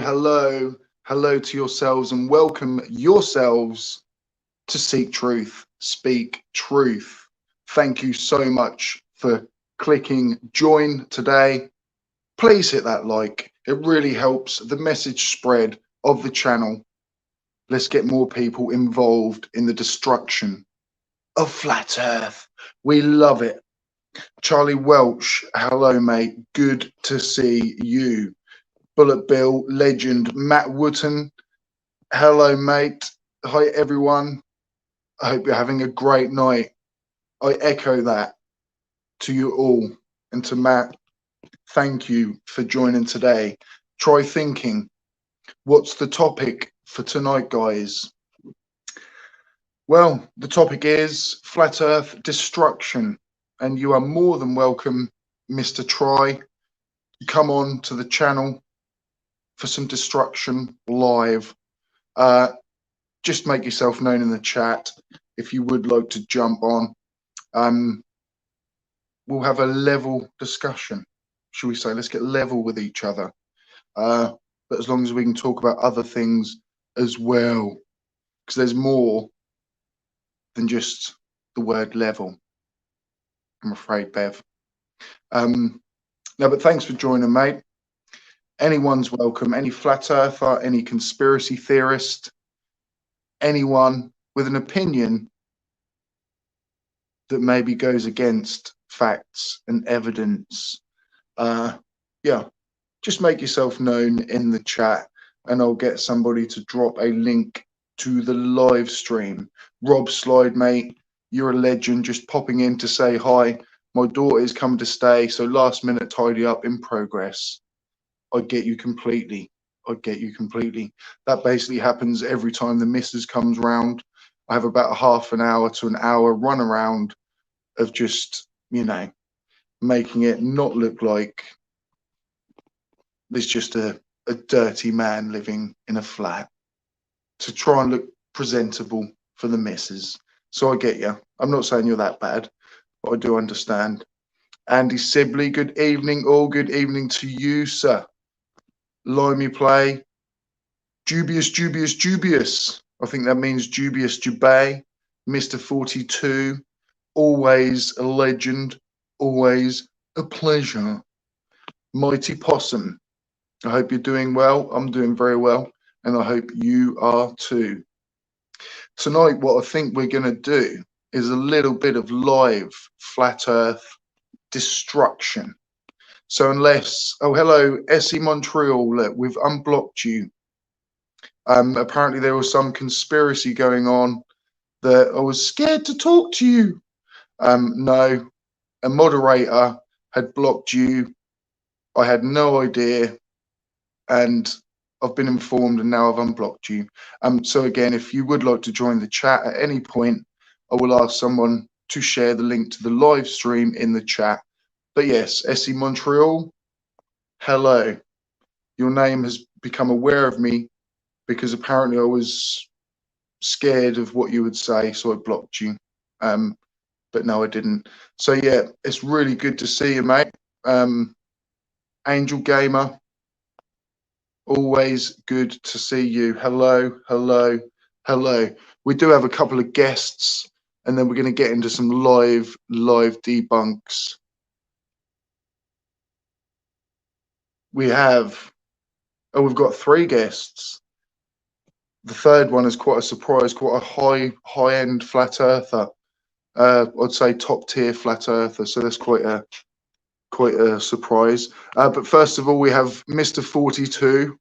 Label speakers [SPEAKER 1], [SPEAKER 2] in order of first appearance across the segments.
[SPEAKER 1] hello to yourselves, and welcome yourselves to Seek Truth, Speak Truth. Thank you so much for clicking join today. Please hit that like. It really helps the message spread of the channel. Let's get more people involved in the destruction of Flat Earth. We love it. Charlie Welch, hello, mate. Good to see you. Bullet Bill, legend, Matt Wooten, hello, mate. Hi, everyone. I hope you're having a great night. I echo that to you all. And to Matt, thank you for joining today. Try thinking, what's the topic for tonight, guys? Well, the topic is Flat Earth destruction. And you are more than welcome, Mr. Try, to come on to the channel for some destruction live. Just make yourself known in the chat if you would like to jump on. We'll have a level discussion, should we say. Let's get level with each other. But as long as we can talk about other things as well, because there's more than just the word level, I'm afraid, Bev. No, but thanks for joining, mate. Anyone's welcome. Any flat earther, any conspiracy theorist, anyone with an opinion that maybe goes against facts and evidence. Yeah, just make yourself known in the chat and I'll get somebody to drop a link to the live stream. Rob Slide, mate, you're a legend. Just popping in to say hi. My daughter is coming to stay, so last minute tidy up in progress. I get you completely. I get you completely. That basically happens every time the missus comes round. I have about a half an hour to an hour run around of just, you know, making it not look like there's just a dirty man living in a flat, to try and look presentable for the missus. So I get you. I'm not saying you're that bad, but I do understand. Andy Sibley, good evening all. Good evening to you, sir. Limey Play, dubious. I think that means dubious Dubay. Mr. 42, always a legend, always a pleasure. Mighty Possum, I hope you're doing well. I'm doing very well, and I hope you are too. Tonight, what I think we're going to do is a little bit of live flat earth destruction. So unless, oh, hello, Essie Montreal, look, we've unblocked you. Apparently there was some conspiracy going on that I was scared to talk to you. No, a moderator had blocked you. I had no idea, and I've been informed, and now I've unblocked you. So again, if you would like to join the chat at any point, I will ask someone to share the link to the live stream in the chat. But yes, Essie Montreal, hello. Your name has become aware of me because apparently I was scared of what you would say, so I blocked you. But no, I didn't. So yeah, it's really good to see you, mate. Angel Gamer, always good to see you. Hello, hello, hello. We do have a couple of guests, and then we're going to get into some live debunks. We have, oh, we've got 3 guests. The third one is quite a surprise, quite a high-end flat earther. I'd say top tier flat earther. So that's quite a surprise. But first of all, we have Mr. 42.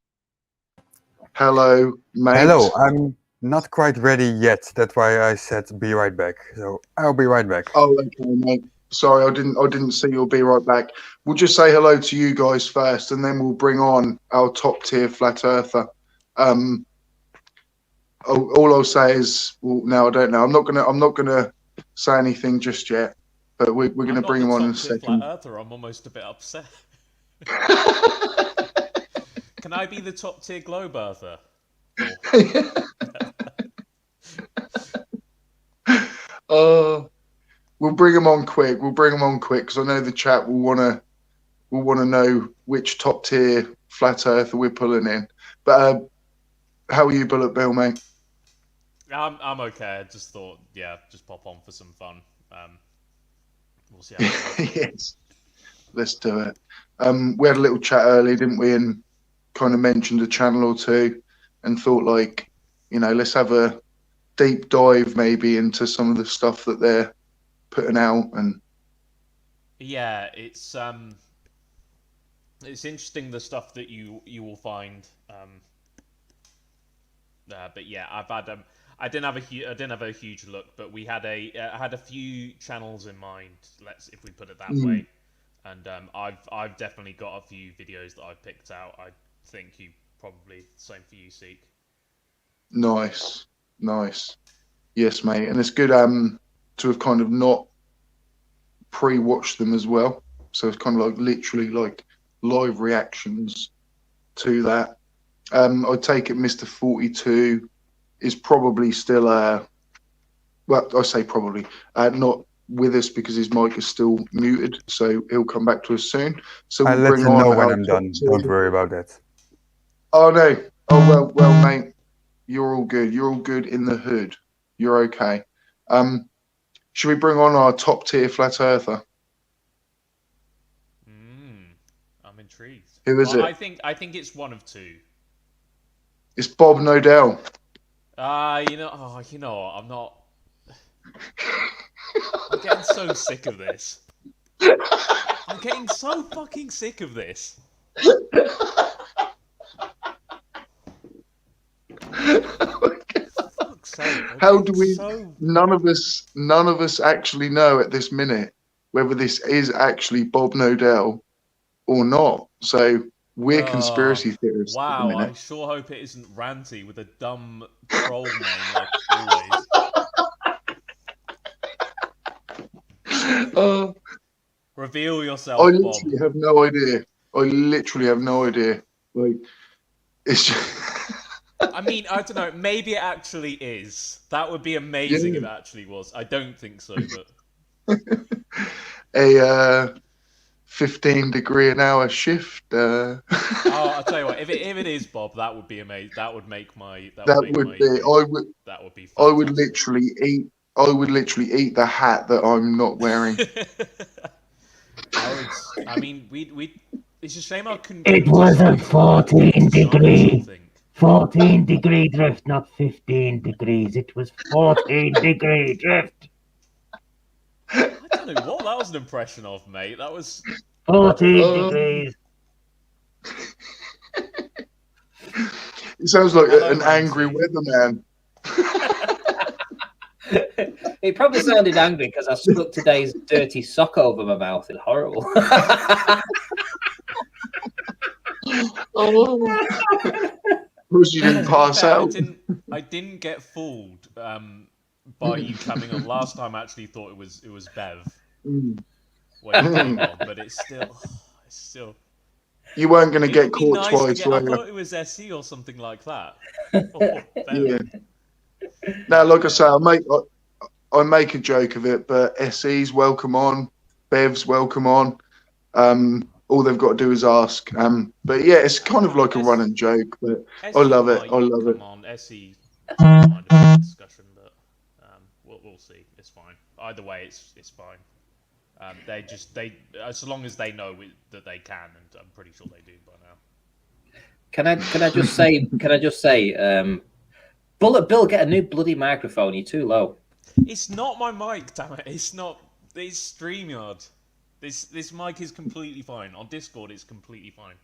[SPEAKER 1] Hello, mate.
[SPEAKER 2] Hello, I'm not quite ready yet. That's why I said be right back. So I'll be right back.
[SPEAKER 1] Oh, okay, mate. Sorry, I didn't see you'll be right back. We'll just say hello to you guys first, and then we'll bring on our top tier flat earther. All I'll say is, well, no, I don't know. I'm not gonna say anything just yet, but we're gonna bring him on in a second.
[SPEAKER 3] Flat earther, I'm almost a bit upset. Can I be the top tier globe earther?
[SPEAKER 1] We'll bring him on quick. We'll bring him on quick because I know the chat will wanna know which top tier flat earther we're pulling in. But how are you, Bullet Bill, mate?
[SPEAKER 3] I'm okay. I just thought, yeah, just pop on for some fun. We'll see how it goes.
[SPEAKER 1] Yes, let's do it. We had a little chat earlier, didn't we? And kind of mentioned a channel or two, and thought like, let's have a deep dive maybe into some of the stuff that they're putting out. And
[SPEAKER 3] Yeah, it's interesting the stuff that you will find. But yeah, I've had I didn't have a huge look, but we had I had a few channels in mind. If we put it that way, and I've definitely got a few videos that I've picked out. I think you probably same for you, Seek.
[SPEAKER 1] nice. Yes, mate. And it's good to have kind of not pre-watched them as well. So it's kind of like literally like live reactions to that. I take it Mr. 42 is probably still well, I say probably not with us because his mic is still muted, so he'll come back to us soon. So
[SPEAKER 2] I'll
[SPEAKER 1] we'll
[SPEAKER 2] let
[SPEAKER 1] bring
[SPEAKER 2] you
[SPEAKER 1] on
[SPEAKER 2] know when
[SPEAKER 1] our
[SPEAKER 2] I'm
[SPEAKER 1] top
[SPEAKER 2] done.
[SPEAKER 1] tier.
[SPEAKER 2] Don't worry about that.
[SPEAKER 1] Oh no. Oh well, mate. You're all good. You're all good in the hood. You're okay. Should we bring on our top tier flat earther?
[SPEAKER 3] I'm intrigued.
[SPEAKER 1] Who is it?
[SPEAKER 3] I think it's one of two.
[SPEAKER 1] It's Bob Nodell.
[SPEAKER 3] You know what? I'm not. I'm getting so sick of this. I'm getting so fucking sick of this. Fuck's sake,
[SPEAKER 1] How do we? None of us actually know at this minute whether this is actually Bob Nodell or not. So we're conspiracy theorists at the
[SPEAKER 3] Wow, I
[SPEAKER 1] minute.
[SPEAKER 3] sure hope it isn't Ranty with a dumb troll name like always. Reveal yourself,
[SPEAKER 1] I
[SPEAKER 3] Bob.
[SPEAKER 1] literally have no idea. Like, it's just...
[SPEAKER 3] I mean, I don't know. Maybe it actually is. That would be amazing if it actually was. I don't think so, but
[SPEAKER 1] a 15-degree an hour shift.
[SPEAKER 3] Oh, I'll tell you what. If it is Bob, that would be amazing. That would make my. That would be.
[SPEAKER 1] That would be. I would literally eat. I would literally eat the hat that I'm not wearing.
[SPEAKER 3] I mean, we. It's a shame I couldn't.
[SPEAKER 4] It was a 14-degree. 14-degree drift, not 15 degrees. It was 14-degree drift.
[SPEAKER 3] I don't know what that was an impression of, mate. That was
[SPEAKER 4] 14 degrees.
[SPEAKER 1] It sounds like an angry weatherman.
[SPEAKER 5] It probably sounded angry because I stuck today's dirty sock over my mouth. It's horrible.
[SPEAKER 1] Because you didn't pass out.
[SPEAKER 3] I didn't get fooled by you coming on last time. I actually thought it was Bev when you came on, but it's still.
[SPEAKER 1] You weren't going to get caught twice.
[SPEAKER 3] I thought it was SE or something like that. Yeah.
[SPEAKER 1] Now, like I say, I make a joke of it, but SE's welcome on, Bev's welcome on. All they've got to do is ask. But yeah, it's kind of like a running joke, but I love it. I love it.
[SPEAKER 3] Come on, SE kind of a discussion, but we'll see. It's fine. Either way, it's fine. They as long as they know that they can, and I'm pretty sure they do by now.
[SPEAKER 5] Can I just say, Bullet Bill, get a new bloody microphone. You're too low.
[SPEAKER 3] It's not my mic, damn it. It's not. It's StreamYard. This mic is completely fine. On Discord, it's completely fine.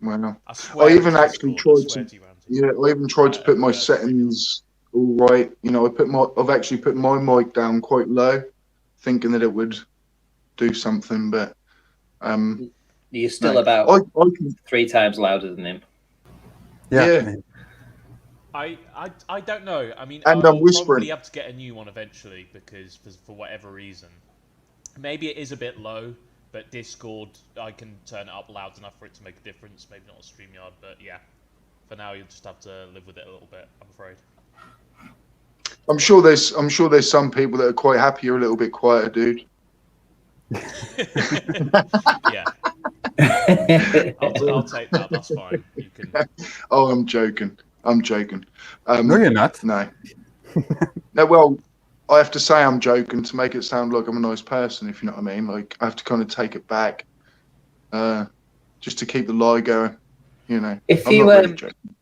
[SPEAKER 1] Well, I even actually tried to. Yeah, I even tried to put my settings all right. You know, I've actually put my mic down quite low, thinking that it would do something, but
[SPEAKER 5] you're still about I can... 3 times louder than him.
[SPEAKER 1] Yeah.
[SPEAKER 3] I don't know. I mean,
[SPEAKER 1] and
[SPEAKER 3] I'll
[SPEAKER 1] I'm whispering.
[SPEAKER 3] Probably have to get a new one eventually because for whatever reason, maybe it is a bit low. But Discord, I can turn it up loud enough for it to make a difference. Maybe not a StreamYard, but yeah. For now, you'll just have to live with it a little bit. I'm afraid.
[SPEAKER 1] I'm sure there's some people that are quite happy you're a little bit quieter, dude.
[SPEAKER 3] Yeah. I'll take that. That's fine. You can.
[SPEAKER 1] Oh, I'm joking. I'm joking.
[SPEAKER 2] No, you're not.
[SPEAKER 1] No. No, well, I have to say I'm joking to make it sound like I'm a nice person, if you know what I mean. Like, I have to kind of take it back, just to keep the lie going, you know.
[SPEAKER 5] If
[SPEAKER 1] I'm
[SPEAKER 5] you
[SPEAKER 1] not really joking.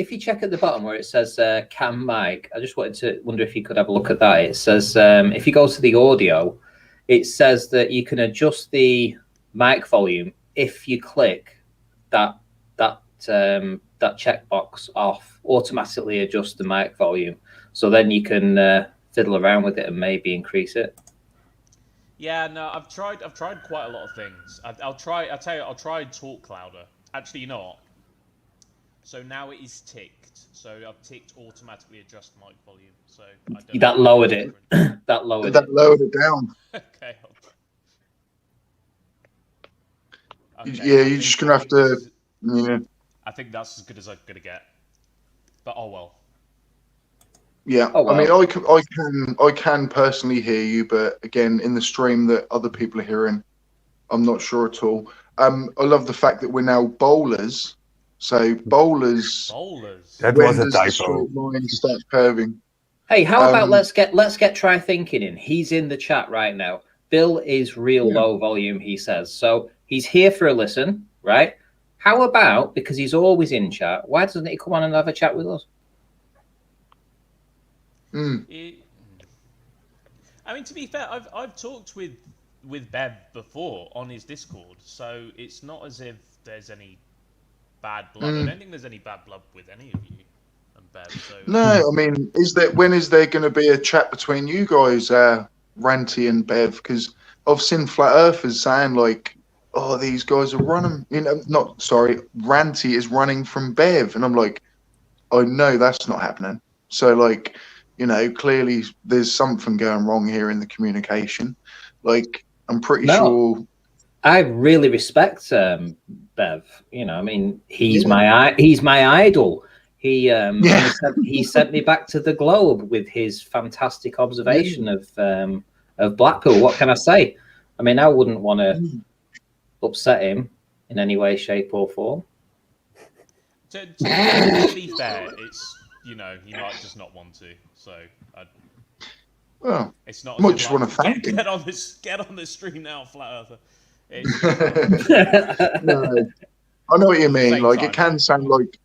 [SPEAKER 5] if you check at the bottom where it says Cam Mic, I just wanted to wonder if you could have a look at that. It says if you go to the audio, it says that you can adjust the mic volume if you click that checkbox off, automatically adjust the mic volume. So then you can fiddle around with it and maybe increase it.
[SPEAKER 3] Yeah, no, I've tried quite a lot of things. I'll try talk louder. Actually, you know what? So now it is ticked. So I've ticked automatically adjust mic volume. So I don't
[SPEAKER 5] that lowered it. That lowered it.
[SPEAKER 1] Lowered it down.
[SPEAKER 3] Okay.
[SPEAKER 1] Yeah, you're just gonna have to. Yeah.
[SPEAKER 3] I think that's as good as I'm gonna get. But oh well.
[SPEAKER 1] Yeah,
[SPEAKER 5] Oh, well.
[SPEAKER 1] I mean, I can personally hear you, but again, in the stream that other people are hearing, I'm not sure at all. I love the fact that we're now bowlers. So bowlers.
[SPEAKER 2] That
[SPEAKER 1] when
[SPEAKER 2] was a
[SPEAKER 1] does the
[SPEAKER 2] typo.
[SPEAKER 1] straight line start curving?
[SPEAKER 5] Hey, how about let's get Try Thinking in. He's in the chat right now. Bill is real low volume, he says. So he's here for a listen, right? How about, because he's always in chat, why doesn't he come on and have a chat with us?
[SPEAKER 3] I mean, to be fair, I've talked with Bev before on his Discord, so it's not as if there's any bad blood. I don't think there's any bad blood with any of you and Bev. So
[SPEAKER 1] No, I mean, when is there going to be a chat between you guys, Ranty and Bev? Because I've seen flat earthers saying like, "Oh, these guys are running." You know, not sorry, Ranty is running from Bev, and I'm like, "I know that's not happening." So like, you know, clearly there's something going wrong here in the communication. Like, I'm pretty sure.
[SPEAKER 5] I really respect Bev. You know, I mean, he's my idol. He sent me back to the globe with his fantastic observation of Blackpool. What can I say? I mean, I wouldn't want to upset him in any way, shape, or form.
[SPEAKER 3] To be fair, it's, you know, he might just not want to. So
[SPEAKER 1] well,
[SPEAKER 3] it's not.
[SPEAKER 1] I might just want to thank him.
[SPEAKER 3] Get on this stream now, flat earther.
[SPEAKER 1] No, I know what you mean. Like, it can sound like,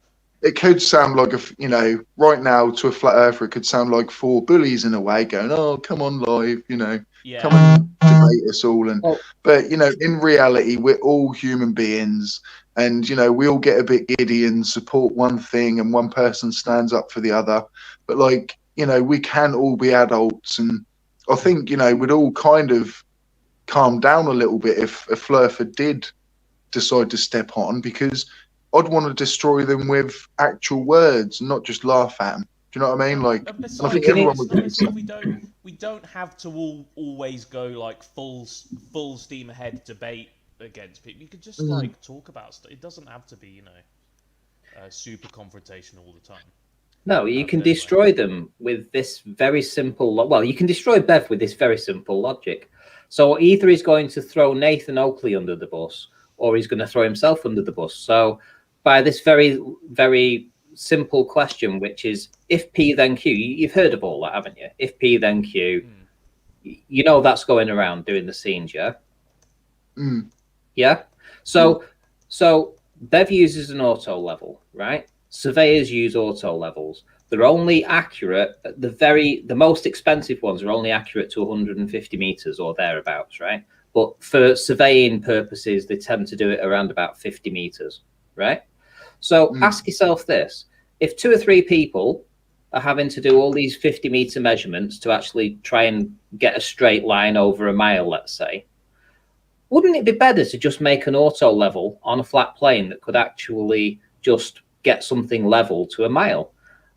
[SPEAKER 1] it could sound like you know, right now to a flat earther, it could sound like four bullies in a way, going, "Oh, come on live, you know, come and debate us all." And but you know, in reality, we're all human beings, and you know, we all get a bit giddy and support one thing, and one person stands up for the other. But like, you know, we can all be adults, and I think, you know, we'd all kind of calm down a little bit if a flurfer did decide to step on, because I'd want to destroy them with actual words, not just laugh at them. Do you know what I mean? Like, and I think everyone would do that.
[SPEAKER 3] We don't have to always go like full steam ahead debate against people. You could just like talk about stuff. It doesn't have to be, you know, super confrontational all the time.
[SPEAKER 5] No, you can destroy them with this very simple. Well, you can destroy Bev with this very simple logic. So either he's going to throw Nathan Oakley under the bus, or he's going to throw himself under the bus. So by this very, very simple question, which is if P then Q, you've heard of all that, haven't you? If P then Q, you know that's going around doing the scenes, yeah? Yeah? So Bev uses an auto level, right? Surveyors use auto levels. They're only accurate, the most expensive ones are only accurate to 150 meters or thereabouts, right? But for surveying purposes, they tend to do it around about 50 meters, right? So ask yourself this: if 2 or 3 people are having to do all these 50-meter measurements to actually try and get a straight line over a mile, let's say, wouldn't it be better to just make an auto level on a flat plane that could actually just get something level to a mile?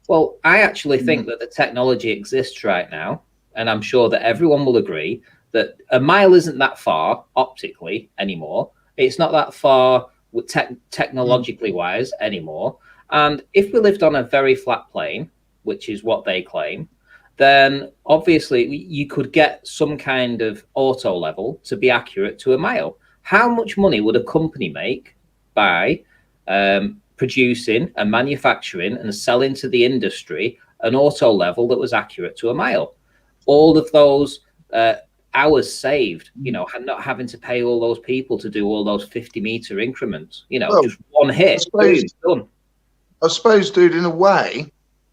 [SPEAKER 5] Well, I actually think that the technology exists right now, and I'm sure that everyone will agree that a mile isn't that far optically anymore. It's not that far technologically wise anymore. And if we lived on a very flat plane, which is what they claim, then obviously you could get some kind of auto level to be accurate to a mile. How much money would a company make by producing and manufacturing and selling to the industry an auto level that was accurate to a mile? All of those hours saved, you know, not having to pay all those people to do all those 50-meter increments, you know, just one hit, boom, done.
[SPEAKER 1] I suppose, dude, in a way,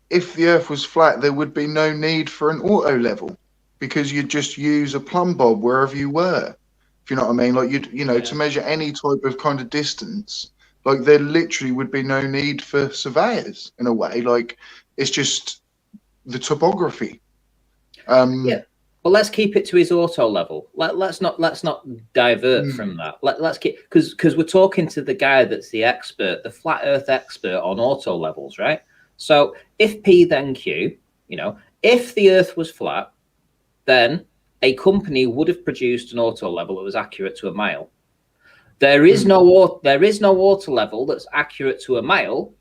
[SPEAKER 1] if the Earth was flat, there would be no need for an auto level because you'd just use a plumb bob wherever you were. If you know what I mean, like to measure any type of kind of distance, like there literally would be no need for surveyors in a way. Like it's just the topography.
[SPEAKER 5] Yeah, but let's keep it to his auto level. Let's not divert from that. Let's keep because we're talking to the guy that's the expert, the flat Earth expert on auto levels, right? So if P then Q, you know, if the Earth was flat, then a company would have produced an auto level that was accurate to a mile. There is no auto level that's accurate to a mile.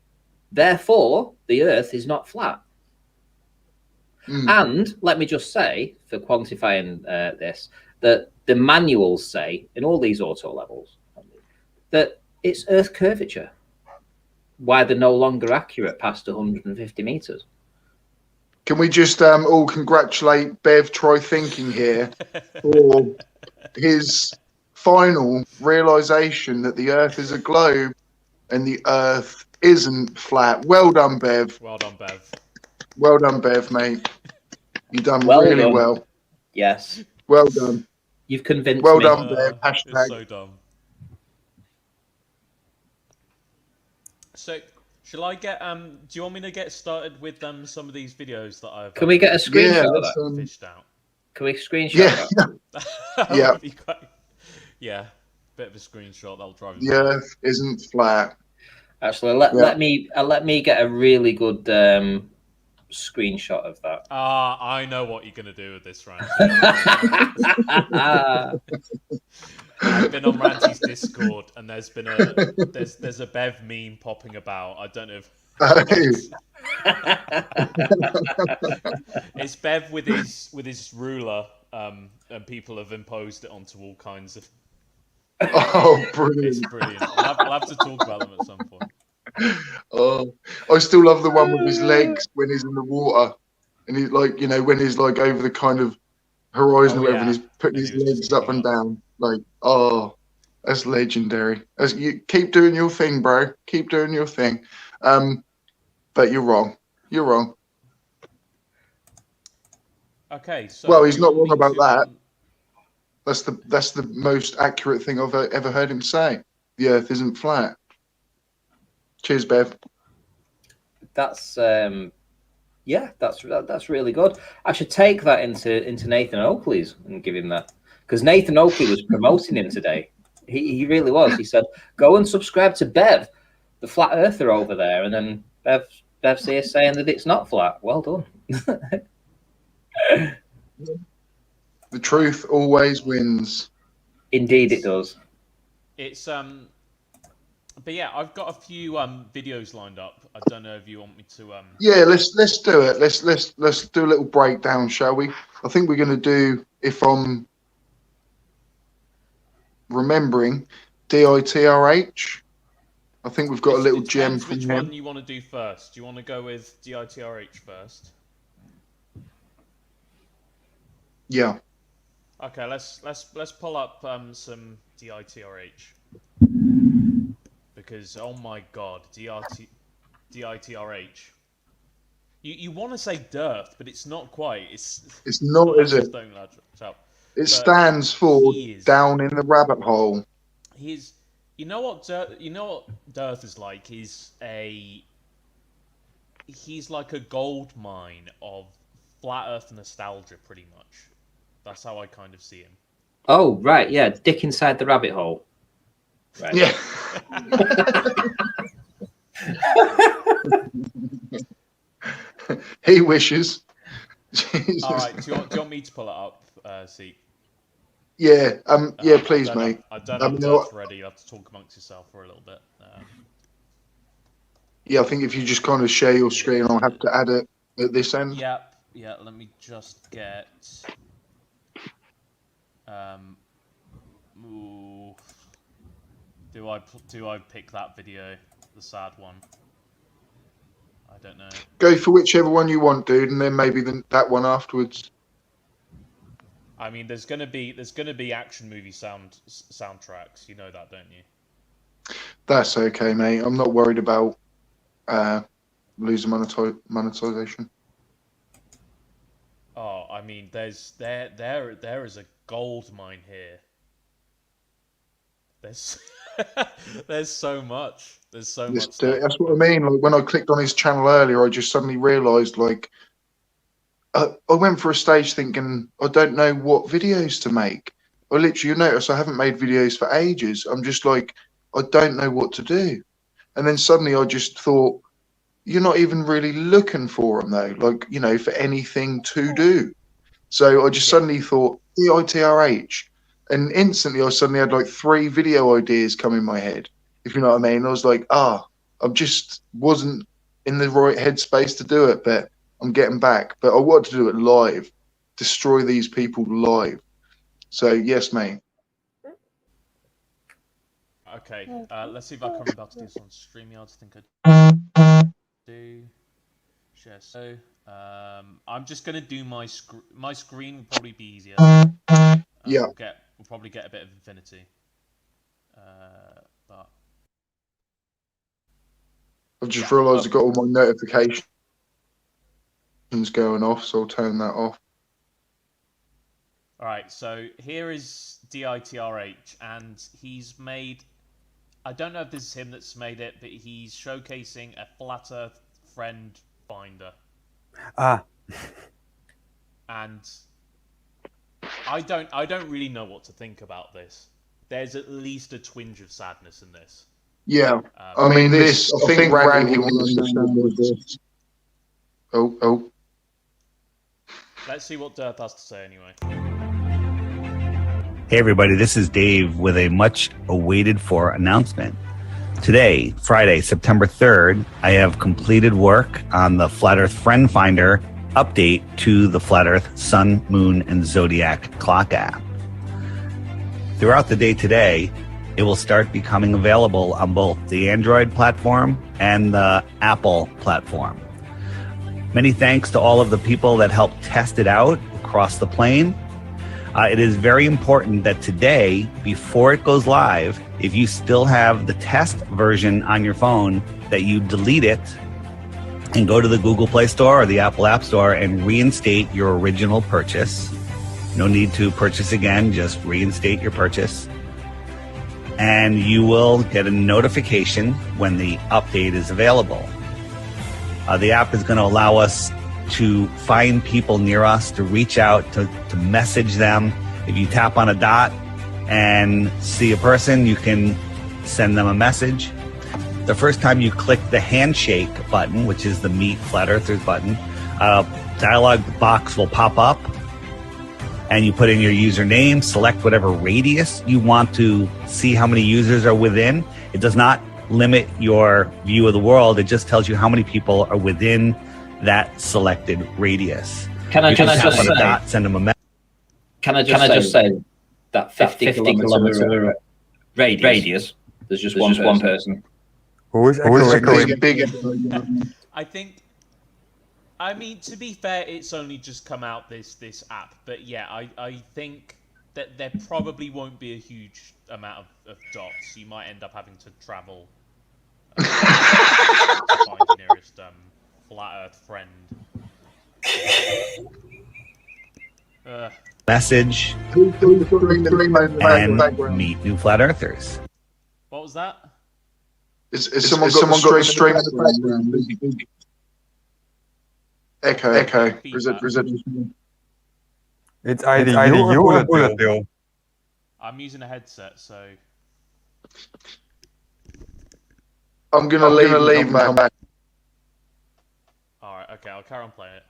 [SPEAKER 5] Therefore, the Earth is not flat. And let me just say, for quantifying this, that the manuals say in all these auto levels that it's Earth curvature. Why they're no longer accurate past 150 meters.
[SPEAKER 1] Can we just all congratulate Bev Try Thinking here for his final realization that the Earth is a globe and the Earth isn't flat? Well done, Bev.
[SPEAKER 3] Well done, Bev.
[SPEAKER 1] Well done, Bev, mate. You've done
[SPEAKER 5] Well
[SPEAKER 1] really
[SPEAKER 5] done.
[SPEAKER 1] well.
[SPEAKER 5] Yes.
[SPEAKER 1] Well done.
[SPEAKER 5] You've convinced
[SPEAKER 1] well
[SPEAKER 5] me.
[SPEAKER 1] Well done, Bev. Hashtag.
[SPEAKER 3] It's so dumb. So, shall I get do you want me to get started with some of these videos that I've
[SPEAKER 5] Can we get a screenshot of that?
[SPEAKER 3] fished out?
[SPEAKER 5] Can we screenshot
[SPEAKER 3] that?
[SPEAKER 1] Yeah.
[SPEAKER 3] Would be great. Yeah. Bit of a screenshot that'll drive you.
[SPEAKER 1] The Earth isn't flat.
[SPEAKER 5] Actually, let me get a really good screenshot of that.
[SPEAKER 3] I know what you're gonna do with this, Ranty. I've been on Ranty's Discord, and there's been there's a Bev meme popping about. I don't know if it's Bev with his ruler, and people have imposed it onto all kinds of.
[SPEAKER 1] Oh, brilliant!
[SPEAKER 3] It's brilliant. I'll have to talk about them at some point.
[SPEAKER 1] Oh, I still love the one with his legs when he's in the water, and he's like, you know, when he's like over the kind of horizon or whatever, and he's putting his legs up and down. Like, oh, that's legendary. As you keep doing your thing, bro. Keep doing your thing. But you're wrong. You're wrong.
[SPEAKER 3] Okay, so
[SPEAKER 1] well, he's not wrong about that. That's the most accurate thing I've ever heard him say. The Earth isn't flat. Cheers, Bev.
[SPEAKER 5] That's yeah, that's really good. I should take that into Nathan Oakley's and give him that, because Nathan Oakley was promoting him today. He really was. He said, "Go and subscribe to Bev, the flat earther over there," and then Bev's here saying that it's not flat. Well done.
[SPEAKER 1] The truth always wins.
[SPEAKER 5] Indeed, it does.
[SPEAKER 3] It's but yeah, I've got a few videos lined up. I don't know if you want me to
[SPEAKER 1] Yeah, let's do it. Let's do a little breakdown, shall we? I think we're gonna do, if I'm remembering, DITRH. I think we've got a little gem from
[SPEAKER 3] which
[SPEAKER 1] him.
[SPEAKER 3] one you want to do first? Do you want to go with DITRH first?
[SPEAKER 1] Yeah.
[SPEAKER 3] Okay, let's pull up some DITRH, because oh my god, DITRH. You want to say Dearth, but it's not quite. It's
[SPEAKER 1] not, is it? It stands for down in the rabbit hole.
[SPEAKER 3] You know what Dearth is like? He's like a gold mine of flat Earth nostalgia, pretty much. That's how I kind of see him.
[SPEAKER 5] Oh, right, yeah, dick inside the rabbit hole. Right.
[SPEAKER 1] Yeah. He wishes. Jesus.
[SPEAKER 3] All right, do you want me to pull it up, see?
[SPEAKER 1] Yeah, yeah, please, mate.
[SPEAKER 3] I don't have Dearth ready. You have to talk amongst yourself for a little bit.
[SPEAKER 1] Yeah, I think if you just kind of share your screen, I'll have to add it at this end.
[SPEAKER 3] Yeah, let me just get... Do I pick that video, the sad one? I don't know.
[SPEAKER 1] Go for whichever one you want, dude, and then maybe that one afterwards.
[SPEAKER 3] I mean, there's gonna be action movie soundtracks. You know that, don't you?
[SPEAKER 1] That's okay, mate. I'm not worried about losing monetization.
[SPEAKER 3] Oh, I mean, there is a gold mine here. There's there's so much. There's so much stuff.
[SPEAKER 1] That's what I mean. Like when I clicked on his channel earlier, I just suddenly realised, like, I went for a stage thinking I don't know what videos to make. I literally noticed I haven't made videos for ages. I'm just like, I don't know what to do. And then suddenly I just thought, you're not even really looking for them though, like, you know, for anything to do. So I just suddenly thought EITRH, and instantly I suddenly had like 3 video ideas come in my head, if you know what I mean. I was like, I just wasn't in the right headspace to do it, but I'm getting back. But I wanted to do it live, destroy these people live. So yes, mate.
[SPEAKER 3] Okay, let's see if I can remember how to do this on StreamYard. I think I do. Share. So, I'm just gonna do my screen. Will probably be easier.
[SPEAKER 1] Yeah.
[SPEAKER 3] We'll probably get a bit of infinity. But
[SPEAKER 1] I've just realised I've got all my notifications going off, so I'll turn that off.
[SPEAKER 3] All right, so here is DITRH, and he's made. I don't know if this is him that's made it, but he's showcasing a flat Earth friend finder. And I don't really know what to think about this. There's at least a twinge of sadness in this.
[SPEAKER 1] Yeah, I mean this. I think Randy will understand with this. Oh.
[SPEAKER 3] Let's see what Dirth has to say anyway.
[SPEAKER 6] Hey everybody, this is Dave with a much awaited for announcement. Today, Friday, September 3rd, I have completed work on the Flat Earth Friend Finder update to the Flat Earth Sun, Moon, and Zodiac clock app. Throughout the day today, it will start becoming available on both the Android platform and the Apple platform. Many thanks to all of the people that helped test it out across the plane. It is very important that today, before it goes live, if you still have the test version on your phone, that you delete it and go to the Google Play Store or the Apple App Store and reinstate your original purchase. No need to purchase again, just reinstate your purchase. And you will get a notification when the update is available. The app is going to allow us to find people near us, to reach out, to message them. If you tap on a dot and see a person, you can send them a message. The first time you click the handshake button, which is the Meet Flat Earthers button, a dialog box will pop up and you put in your username, select whatever radius you want to see how many users are within. It does not limit your view of the world. It just tells you how many people are within that selected radius.
[SPEAKER 5] Can I just say that 50 kilometer radius, there's just one person.
[SPEAKER 2] Who is echoing?
[SPEAKER 3] I mean, to be fair, it's only just come out, this app, but yeah, I think that there probably won't be a huge amount of dots. You might end up having to travel to find the nearest flat Earth friend.
[SPEAKER 6] Message and meet new flat earthers.
[SPEAKER 3] What was that?
[SPEAKER 1] Is someone got a stream in the background? Echo. Is it just me?
[SPEAKER 2] It's either you or Bullet Bill.
[SPEAKER 3] I'm using a headset, so
[SPEAKER 1] I'm gonna leave and come back.
[SPEAKER 3] Alright, okay, I'll carry on playing it.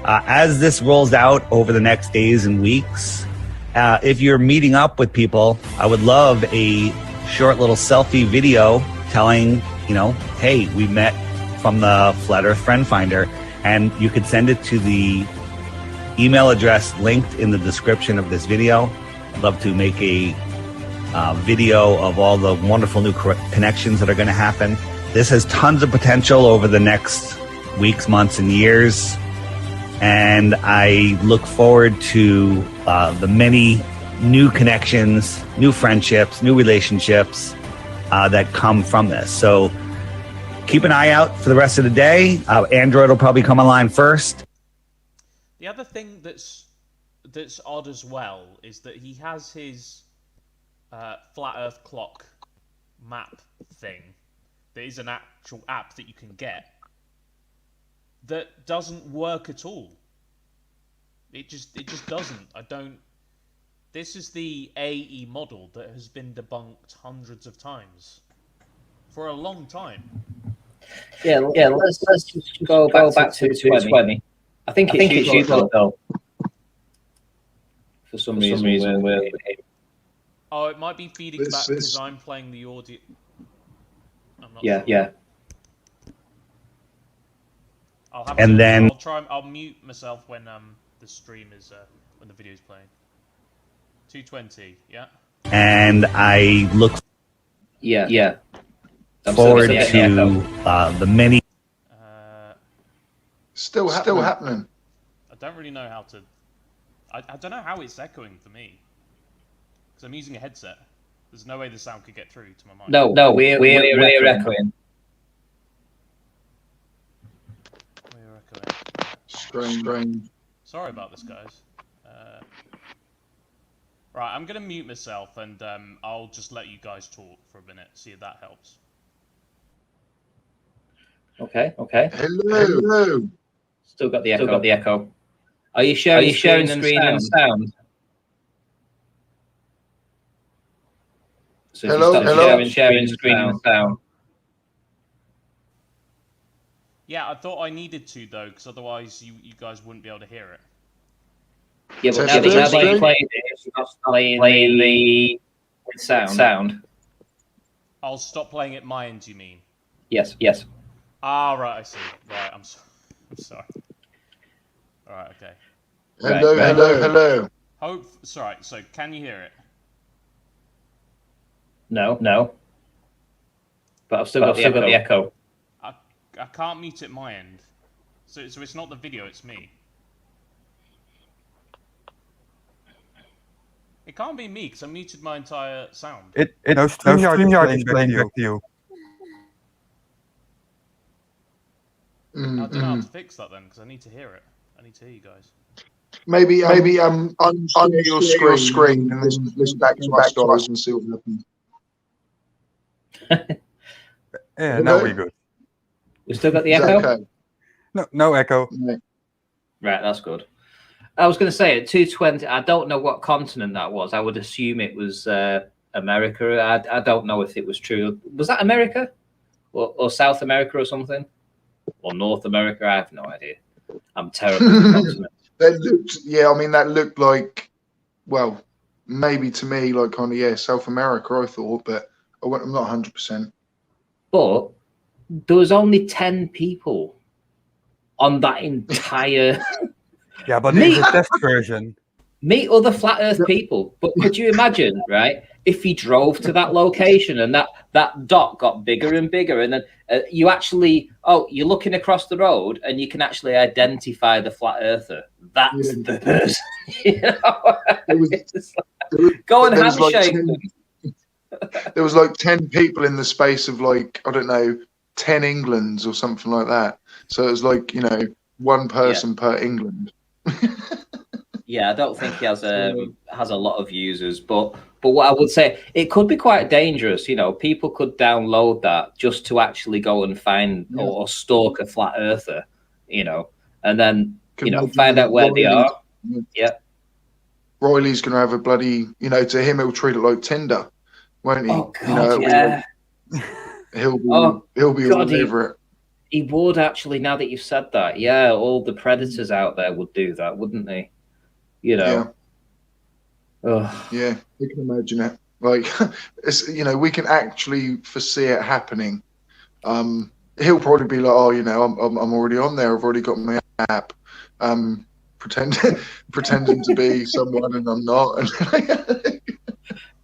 [SPEAKER 6] As this rolls out over the next days and weeks, if you're meeting up with people, I would love a short little selfie video telling, hey, we met from the Flat Earth Friend Finder, and you could send it to the email address linked in the description of this video. I'd love to make a video of all the wonderful new connections that are going to happen. This has tons of potential over the next weeks, months, and years. And I look forward to the many new connections, new friendships, new relationships that come from this. So keep an eye out for the rest of the day. Android will probably come online first.
[SPEAKER 3] The other thing that's odd as well is that he has his flat Earth clock map thing. There is an actual app that you can get that doesn't work at all. It just doesn't. I don't. This is the AE model that has been debunked hundreds of times for a long time.
[SPEAKER 5] Yeah. Let's just go back to 220. I think it's you, though. For some reason, we're...
[SPEAKER 3] Oh, it might be feeding back because I'm playing the audio. I'm not
[SPEAKER 5] sure.
[SPEAKER 3] Yeah. I'll mute myself when the stream is when the video is playing. 220, yeah.
[SPEAKER 6] And I look forward to the many.
[SPEAKER 1] Still happening.
[SPEAKER 3] I don't really know how to. I don't know how it's echoing for me because I'm using a headset. There's no way the sound could get through to my mic.
[SPEAKER 5] No, we're echoing.
[SPEAKER 3] We're echoing.
[SPEAKER 1] Strange.
[SPEAKER 3] Sorry about this, guys. Right, I'm gonna mute myself and I'll just let you guys talk for a minute. See if that helps.
[SPEAKER 5] Okay.
[SPEAKER 1] Hello.
[SPEAKER 5] Still got the echo. Are you sharing screen and sound? So
[SPEAKER 1] hello.
[SPEAKER 5] Sharing screen and sound.
[SPEAKER 3] Yeah, I thought I needed to though, because otherwise you guys wouldn't be able to hear it.
[SPEAKER 5] Yeah, but now that you played it, you're not playing the sound.
[SPEAKER 3] I'll stop playing at my end, you mean?
[SPEAKER 5] Yes.
[SPEAKER 3] Ah, right, I see. Right, I'm sorry. All right, okay.
[SPEAKER 1] Hello.
[SPEAKER 3] Sorry, so can you hear it?
[SPEAKER 5] No. But I've still got the echo.
[SPEAKER 3] I can't mute at my end. So it's not the video, it's me. It can't be me, because I muted my entire sound.
[SPEAKER 2] StreamYard is playing back to you.
[SPEAKER 3] I don't know how to fix that then, because I need to hear it. I need to hear you guys.
[SPEAKER 1] Maybe unshare your screen and listen back to us guys and see what happens.
[SPEAKER 2] Yeah, now we're good.
[SPEAKER 5] We still got the echo?
[SPEAKER 1] Okay?
[SPEAKER 2] No echo.
[SPEAKER 1] No.
[SPEAKER 5] Right, that's good. I was going to say at 220. I don't know what continent that was. I would assume it was America. I don't know if it was true. Was that America, or South America, or something, or North America? I have no idea. I'm terrible at continents.
[SPEAKER 1] That looked like, well, maybe to me like kind of South America. I thought, but I'm not 100%.
[SPEAKER 5] But there was only 10 people on that entire.
[SPEAKER 2] Yeah, but it's a test version.
[SPEAKER 5] Meet other flat Earth people. But could you imagine, right? If he drove to that location and that dot got bigger and bigger, and then you're looking across the road and you can actually identify the flat earther. That's the person. You know? Go and handshake them.
[SPEAKER 1] There was like 10 people in the space of 10 Englands or something like that. So it was like, one person per England.
[SPEAKER 5] Yeah, I don't think he has a lot of users, but what I would say, it could be quite dangerous. People could download that just to actually go and find or stalk a flat earther, and then find out where they are. Yeah.
[SPEAKER 1] Riley's gonna have a bloody, to him he'll treat it like Tinder, won't he?
[SPEAKER 5] Oh God, yeah.
[SPEAKER 1] He'll be all over it.
[SPEAKER 5] He would actually. Now that you've said that, yeah, all the predators out there would do that, wouldn't they?
[SPEAKER 1] Yeah, we can imagine it. Like, it's, we can actually foresee it happening. He'll probably be like, oh, I'm already on there. I've already got my app. Pretending to be someone and I'm not.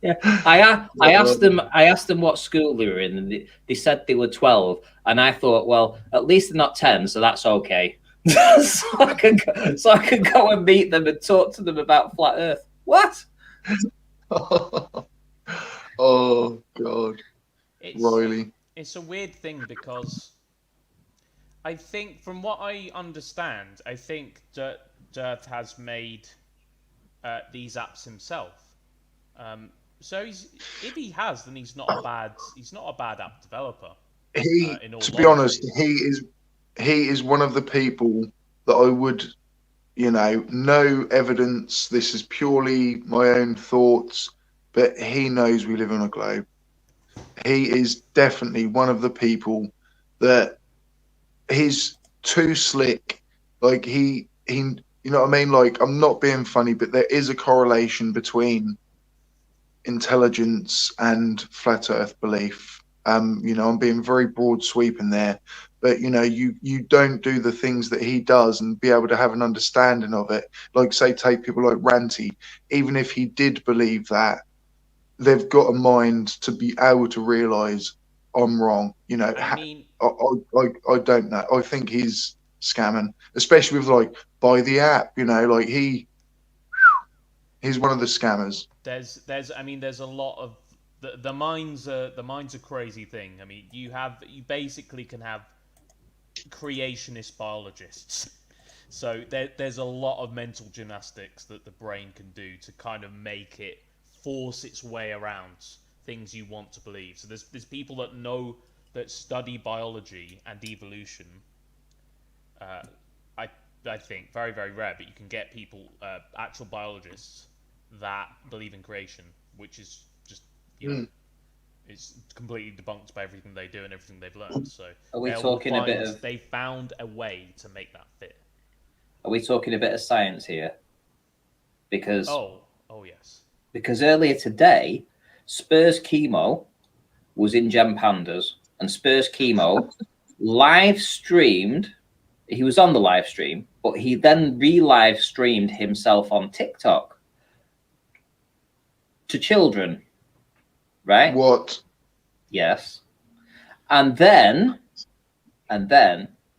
[SPEAKER 5] Yeah, I asked them what school they were in, and they said they were 12, and I thought, well, at least they're not 10, so that's okay. so I could go and meet them and talk to them about flat Earth. What?
[SPEAKER 1] Oh God, Riley.
[SPEAKER 3] It's a weird thing because I think, from what I understand, I think Dirt has made these apps himself. So if he has, then he's not a bad app developer.
[SPEAKER 1] To be honest, he is one of the people that I would, no evidence. This is purely my own thoughts, but he knows we live on a globe. He is definitely one of the people that he's too slick. Like he, you know what I mean? Like, I'm not being funny, but there is a correlation between intelligence and flat Earth belief. I'm being very broad sweeping there, but you don't do the things that he does and be able to have an understanding of it. Like, say, take people like Ranty. Even if he did believe that, they've got a mind to be able to realize I'm wrong.
[SPEAKER 3] I mean,
[SPEAKER 1] I don't know. I think he's scamming, especially with like buy the app. Like he's one of the scammers.
[SPEAKER 3] There's a lot of the mind's a crazy thing. I mean, you basically can have creationist biologists. So there's a lot of mental gymnastics that the brain can do to kind of make it force its way around things you want to believe. So there's people that study biology and evolution. I think very, very rare, but you can get people, actual biologists that believe in creation, which is just it's completely debunked by everything they do and everything they've learned. So
[SPEAKER 5] are we talking a bit of?
[SPEAKER 3] They found a way to make that fit.
[SPEAKER 5] Are we talking a bit of science here? Because
[SPEAKER 3] oh yes.
[SPEAKER 5] Because earlier today, Spurs Chemo was in Gem Pandas, and Spurs Chemo live streamed. He was on the live stream, but he then re-live streamed himself on TikTok to children, right?
[SPEAKER 1] What?
[SPEAKER 5] Yes. And then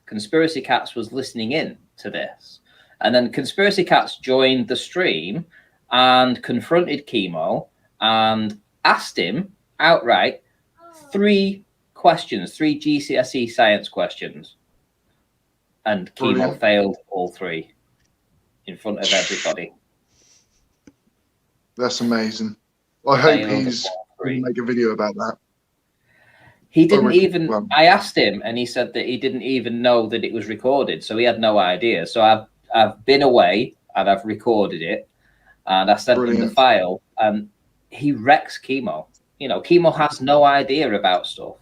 [SPEAKER 5] Conspiracy Cats was listening in to this. And then Conspiracy Cats joined the stream and confronted Chemo and asked him outright 3 questions, 3 GCSE science questions. And Chemo failed all 3 in front of everybody.
[SPEAKER 1] That's amazing. I hope he's going to make a video about that.
[SPEAKER 5] He didn't even. I asked him, and he said that he didn't even know that it was recorded, so he had no idea. So I've been away and I've recorded it, and I sent him the file, and he wrecks Chemo. Chemo has no idea about stuff.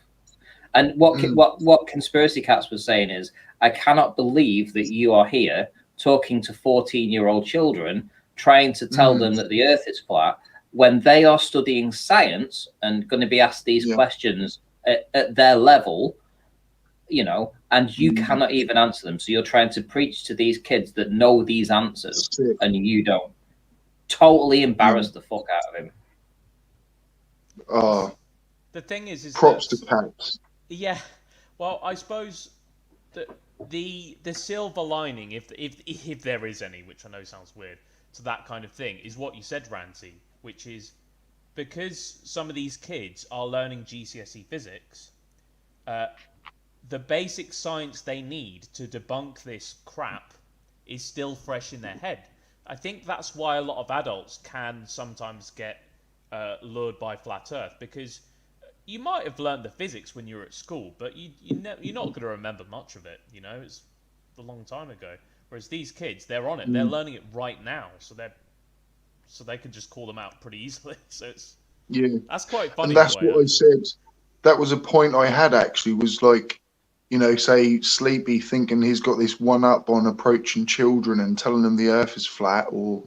[SPEAKER 5] And what Conspiracy Cats was saying is, I cannot believe that you are here talking to 14-year-old children, trying to tell them that the Earth is flat, when they are studying science and going to be asked these questions at their level, and you cannot even answer them. So you're trying to preach to these kids that know these answers, and you don't. Totally embarrass the fuck out of him.
[SPEAKER 1] Oh,
[SPEAKER 3] the thing is
[SPEAKER 1] props to Cats.
[SPEAKER 3] Yeah, well, I suppose the silver lining, if there is any, which I know sounds weird, to that kind of thing, is what you said, Ranty, which is because some of these kids are learning GCSE physics, the basic science they need to debunk this crap is still fresh in their head. I think that's why a lot of adults can sometimes get lured by flat Earth, because you might have learned the physics when you were at school, but you're not going to remember much of it. It's a long time ago. Whereas these kids, they're on it. They're learning it right now, so they can just call them out pretty easily. So that's quite funny.
[SPEAKER 1] And that's what I said. That was a point I had actually. Was like, say Sleepy thinking he's got this one up on approaching children and telling them the Earth is flat, or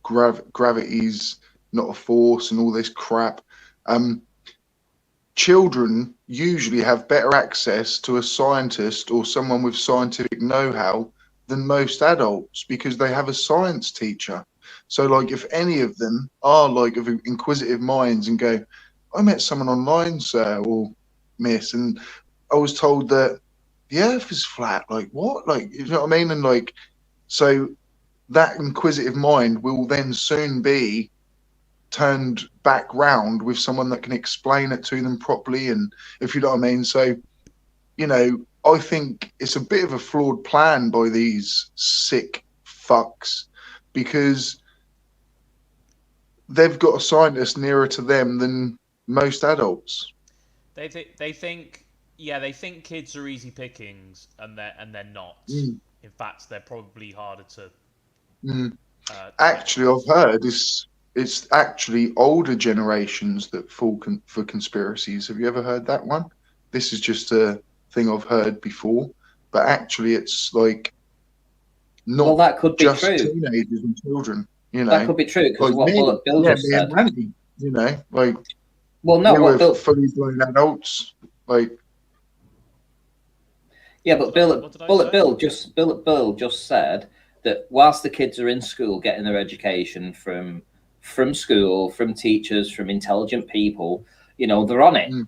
[SPEAKER 1] gravity's not a force and all this crap. Children usually have better access to a scientist or someone with scientific know-how than most adults, because they have a science teacher. So like, if any of them are like of inquisitive minds and go, I met someone online, sir or miss, and I was told that the earth is flat. Like, what? Like, you know what I mean? And like, so that inquisitive mind will then soon be turned back round with someone that can explain it to them properly. And if you know what I mean. So, you know, I think it's a bit of a flawed plan by these sick fucks, because they've got a scientist nearer to them than most adults.
[SPEAKER 3] They think, yeah, they think kids are easy pickings, and they're not.
[SPEAKER 1] Mm.
[SPEAKER 3] In fact, they're probably harder to.
[SPEAKER 1] Mm. Actually, I've heard it's actually older generations that fall for conspiracies. Have you ever heard that one? This is just a thing I've heard before, but actually, it's like not
[SPEAKER 5] Well, that could be
[SPEAKER 1] just
[SPEAKER 5] true.
[SPEAKER 1] teenagers and children. You know,
[SPEAKER 5] That could be true, because
[SPEAKER 1] like
[SPEAKER 5] what
[SPEAKER 1] me,
[SPEAKER 5] Bill
[SPEAKER 1] yeah,
[SPEAKER 5] just
[SPEAKER 1] me
[SPEAKER 5] said.
[SPEAKER 1] and Randy. You know, like
[SPEAKER 5] Well, no,
[SPEAKER 1] we
[SPEAKER 5] what
[SPEAKER 1] were
[SPEAKER 5] Bill.
[SPEAKER 1] fully blown adults. Like,
[SPEAKER 5] Yeah, but
[SPEAKER 3] What did I say?
[SPEAKER 5] Bill just said that whilst the kids are in school getting their education from school, from teachers, from intelligent people, you know, they're on it.
[SPEAKER 1] Mm.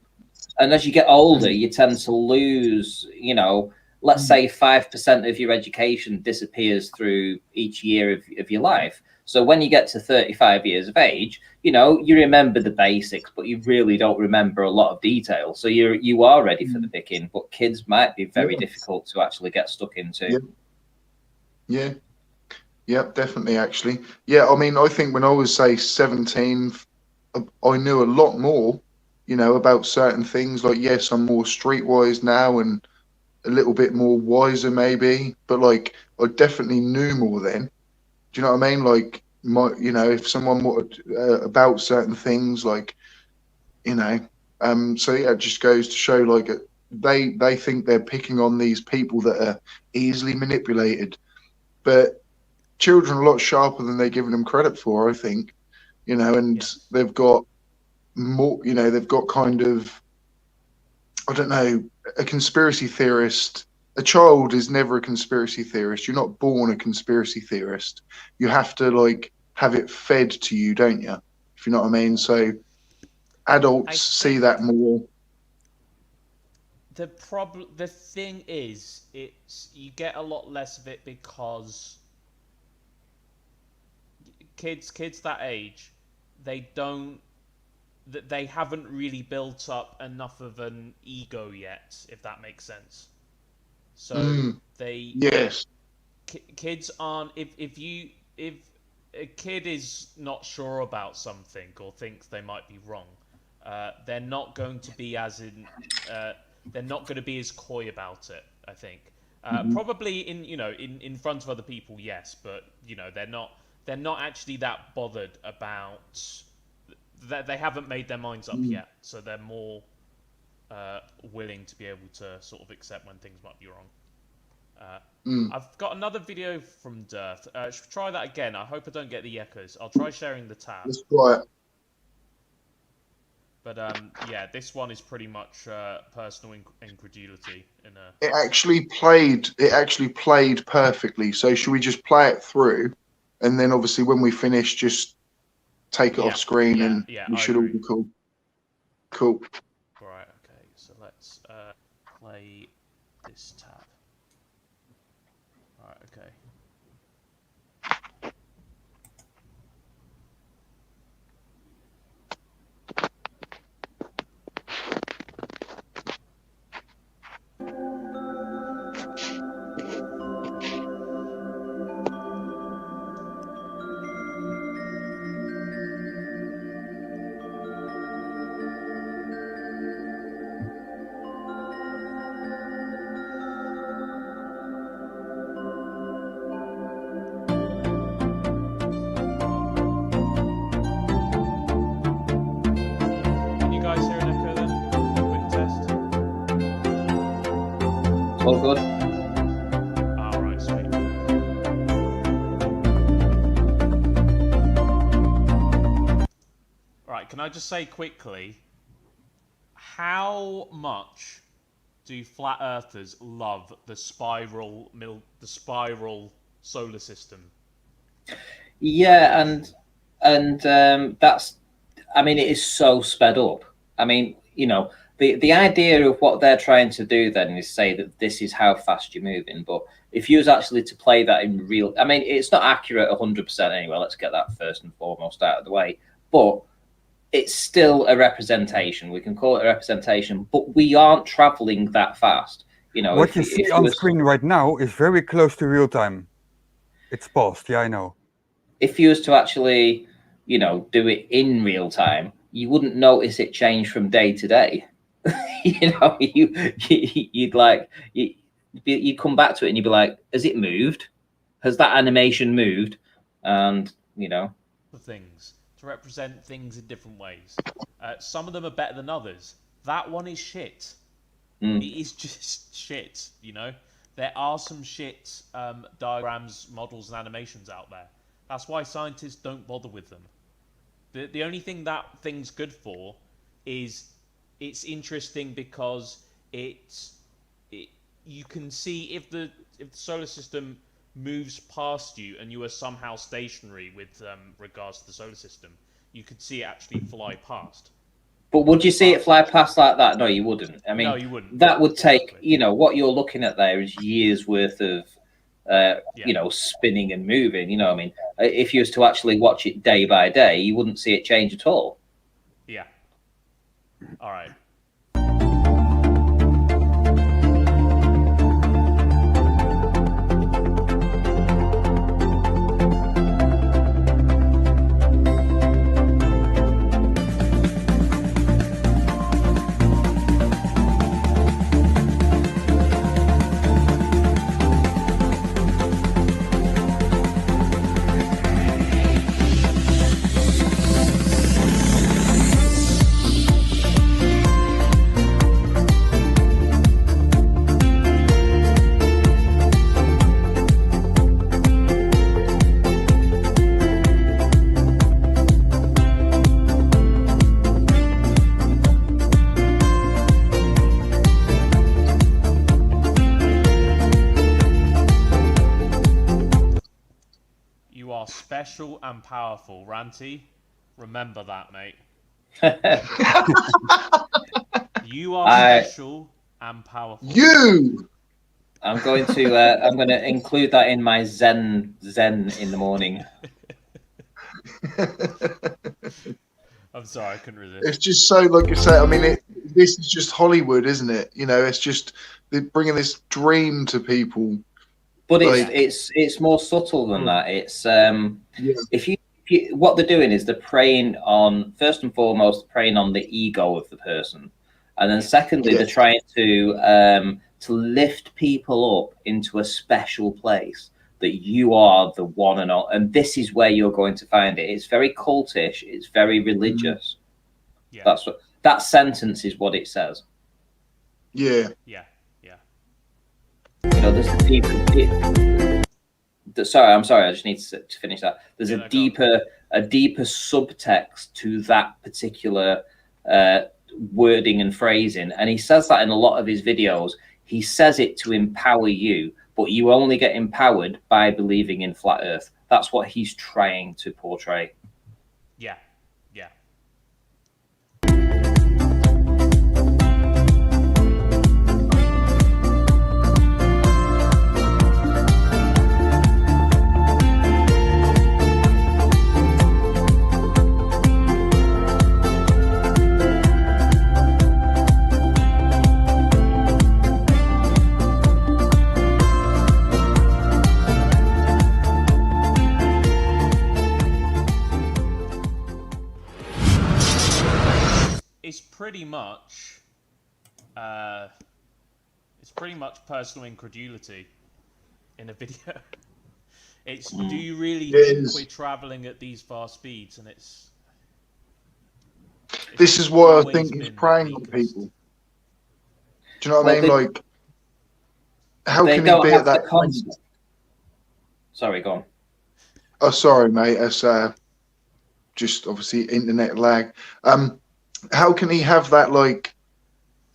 [SPEAKER 5] And as you get older, you tend to lose, you know, let's say 5% of your education disappears through each year of your life. So when you get to 35 years of age, you know, you remember the basics, but you really don't remember a lot of detail. So you are ready for the picking, but kids might be very difficult to actually get stuck into.
[SPEAKER 1] Yeah, definitely. Actually, yeah. I mean, I think when I was say 17, I knew a lot more, you know, about certain things. Like, yes, I'm more streetwise now and a little bit more wiser, maybe. But like, I definitely knew more then. Do you know what I mean? Like, you know, if someone wanted about certain things, like, you know, so yeah, it just goes to show, like, they think they're picking on these people that are easily manipulated, but children are a lot sharper than they're giving them credit for, I think, you know, and
[SPEAKER 3] Yes.
[SPEAKER 1] they've got more, you know, they've got kind of, I don't know, a conspiracy theorist. A child is never a conspiracy theorist. You're not born a conspiracy theorist. You have to like have it fed to you, don't you? If you know what I mean. So adults see that more.
[SPEAKER 3] The thing is, it's you get a lot less of it because kids that age, they don't they haven't really built up enough of an ego yet, if that makes sense. So
[SPEAKER 1] Yes.
[SPEAKER 3] Kids aren't, if a kid is not sure about something or thinks they might be wrong, they're not going to be they're not going to be as coy about it, I think. Probably in front of other people, yes, but you know, they're not actually that bothered about that. They haven't made their minds up yet, so they're more willing to be able to sort of accept when things might be wrong. I've got another video from Dirt. Should we try that again? I hope I don't get the echoes. I'll try sharing the tab.
[SPEAKER 1] Let's try it.
[SPEAKER 3] But yeah, this one is pretty much personal incredulity.
[SPEAKER 1] It actually played perfectly. So should we just play it through, and then obviously when we finish, just take it off screen, and we should all be cool. Cool.
[SPEAKER 3] Right. Okay. So let's play this tab. Right. Okay.
[SPEAKER 5] All good.
[SPEAKER 3] All right, sweet. Right, can I just say quickly, how much do flat earthers love the spiral solar system?
[SPEAKER 5] Yeah, and that's, I mean, it is so sped up. I mean, you know, the idea of what they're trying to do then is say that this is how fast you're moving. But if you was actually to play that in real, I mean, it's not accurate 100% anyway. Let's get that first and foremost out of the way. But it's still a representation. We can call it a representation, but we aren't traveling that fast. You know,
[SPEAKER 2] What you see on screen right now is very close to real time. It's paused. Yeah, I know.
[SPEAKER 5] If you was to actually, you know, do it in real time, you wouldn't notice it change from day to day. You know, you'd like you'd come back to it and you'd be like, has it moved? Has that animation moved? And you know,
[SPEAKER 3] things to represent things in different ways. Some of them are better than others. That one is shit. It is just shit. You know, there are some shit diagrams, models, and animations out there. That's why scientists don't bother with them. The only thing that thing's good for is it's interesting because you can see if the solar system moves past you and you are somehow stationary with regards to the solar system, you could see it actually fly past.
[SPEAKER 5] But would you see it fly past like that? No, you wouldn't. I mean,
[SPEAKER 3] no, you wouldn't.
[SPEAKER 5] That would take, you know, what you're looking at there is years worth of, you know, spinning and moving. You know what I mean? If you was to actually watch it day by day, you wouldn't see it change at all.
[SPEAKER 3] Yeah. All right. Special and powerful, Ranty. Remember that, mate. You are special and powerful.
[SPEAKER 5] I'm going to include that in my Zen in the morning.
[SPEAKER 3] I'm sorry, I couldn't resist.
[SPEAKER 1] It's just so, like you say, I mean, this is just Hollywood, isn't it? You know, it's just bringing this dream to people.
[SPEAKER 5] But it's more subtle than that. It's if you what they're doing is they're preying on, first and foremost, preying on the ego of the person, and then secondly, they're trying to lift people up into a special place that you are the one and all, and this is where you're going to find it. It's very cultish. It's very religious. Yeah. That's what that sentence is. What it says.
[SPEAKER 1] Yeah.
[SPEAKER 3] Yeah.
[SPEAKER 5] You know, there's a deeper. Sorry, I'm sorry. I just need to finish that. There's a deeper subtext to that particular wording and phrasing, and he says that in a lot of his videos. He says it to empower you, but you only get empowered by believing in flat Earth. That's what he's trying to portray.
[SPEAKER 3] Yeah. It's pretty much personal incredulity in a video. It's do you really think we're traveling at these fast speeds? And it's
[SPEAKER 1] this is why I think he's preying on people. Do you know what I mean? Like, how can he be at that point?
[SPEAKER 5] Sorry, go on.
[SPEAKER 1] Oh, sorry, mate. It's just obviously internet lag. How can he have that, like,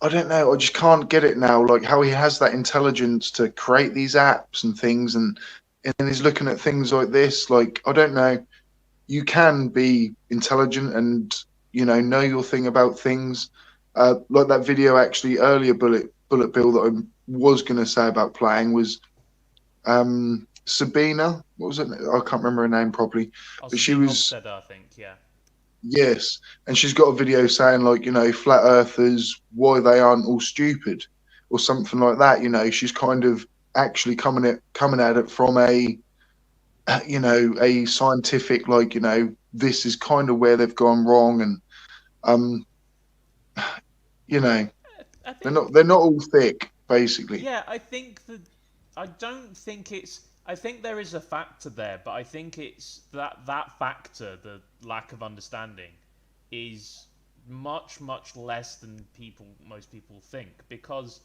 [SPEAKER 1] I don't know, I just can't get it now, like how he has that intelligence to create these apps and things and and he's looking at things like this. Like, I don't know, you can be intelligent and, you know your thing about things. Like that video actually earlier, Bullet Bill, that I was going to say about playing was Sabina. What was it? I can't remember her name properly, but she
[SPEAKER 3] Sabine
[SPEAKER 1] was.
[SPEAKER 3] Hofstede, I think, yeah.
[SPEAKER 1] Yes, and she's got a video saying, like, you know, flat earthers, why they aren't all stupid, or something like that. You know, she's kind of actually coming at it from a, you know, a scientific, like, you know, this is kind of where they've gone wrong, and you know,
[SPEAKER 3] I think,
[SPEAKER 1] they're not all thick, basically.
[SPEAKER 3] yeah, I don't think it's. I think there is a factor there, but I think it's that factor, the lack of understanding, is much less than most people think, because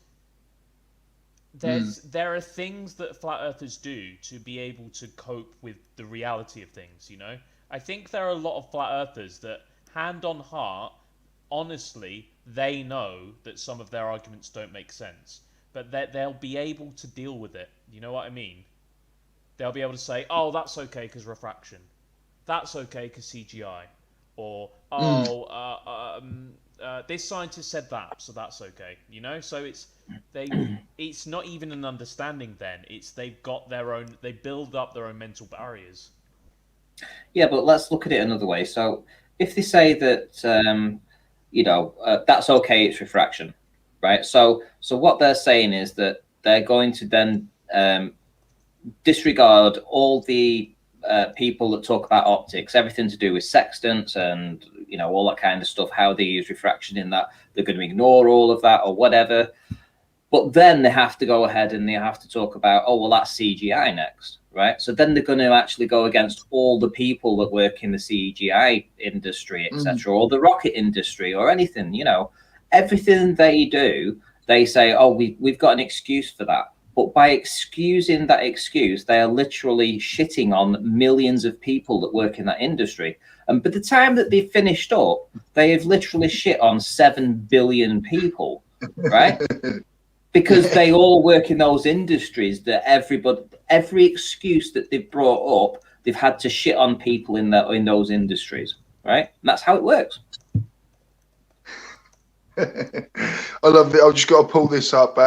[SPEAKER 3] there are things that flat earthers do to be able to cope with the reality of things, you know? I think there are a lot of flat earthers that, hand on heart, honestly, they know that some of their arguments don't make sense, but that they'll be able to deal with it. You know what I mean? They'll be able to say, oh, that's okay because refraction. That's okay because CGI. Or, this scientist said that, so that's okay. You know? So it's not even an understanding then. It's they build up their own mental barriers.
[SPEAKER 5] Yeah, but let's look at it another way. So if they say that, that's okay, it's refraction, right? So what they're saying is that they're going to then disregard all the people that talk about optics, everything to do with sextants and, you know, all that kind of stuff, how they use refraction in that. They're going to ignore all of that or whatever. But then they have to go ahead and they have to talk about, oh, well, that's CGI next, right? So then they're going to actually go against all the people that work in the CGI industry, etc., or the rocket industry or anything, you know. Everything they do, they say, oh, we've got an excuse for that. But by excusing that excuse, they are literally shitting on millions of people that work in that industry. And by the time that they've finished up, they have literally shit on 7 billion people, right? Because they all work in those industries that every excuse that they've brought up, they've had to shit on people in those industries, right? And that's how it works.
[SPEAKER 1] I love it. I've just got to pull this up.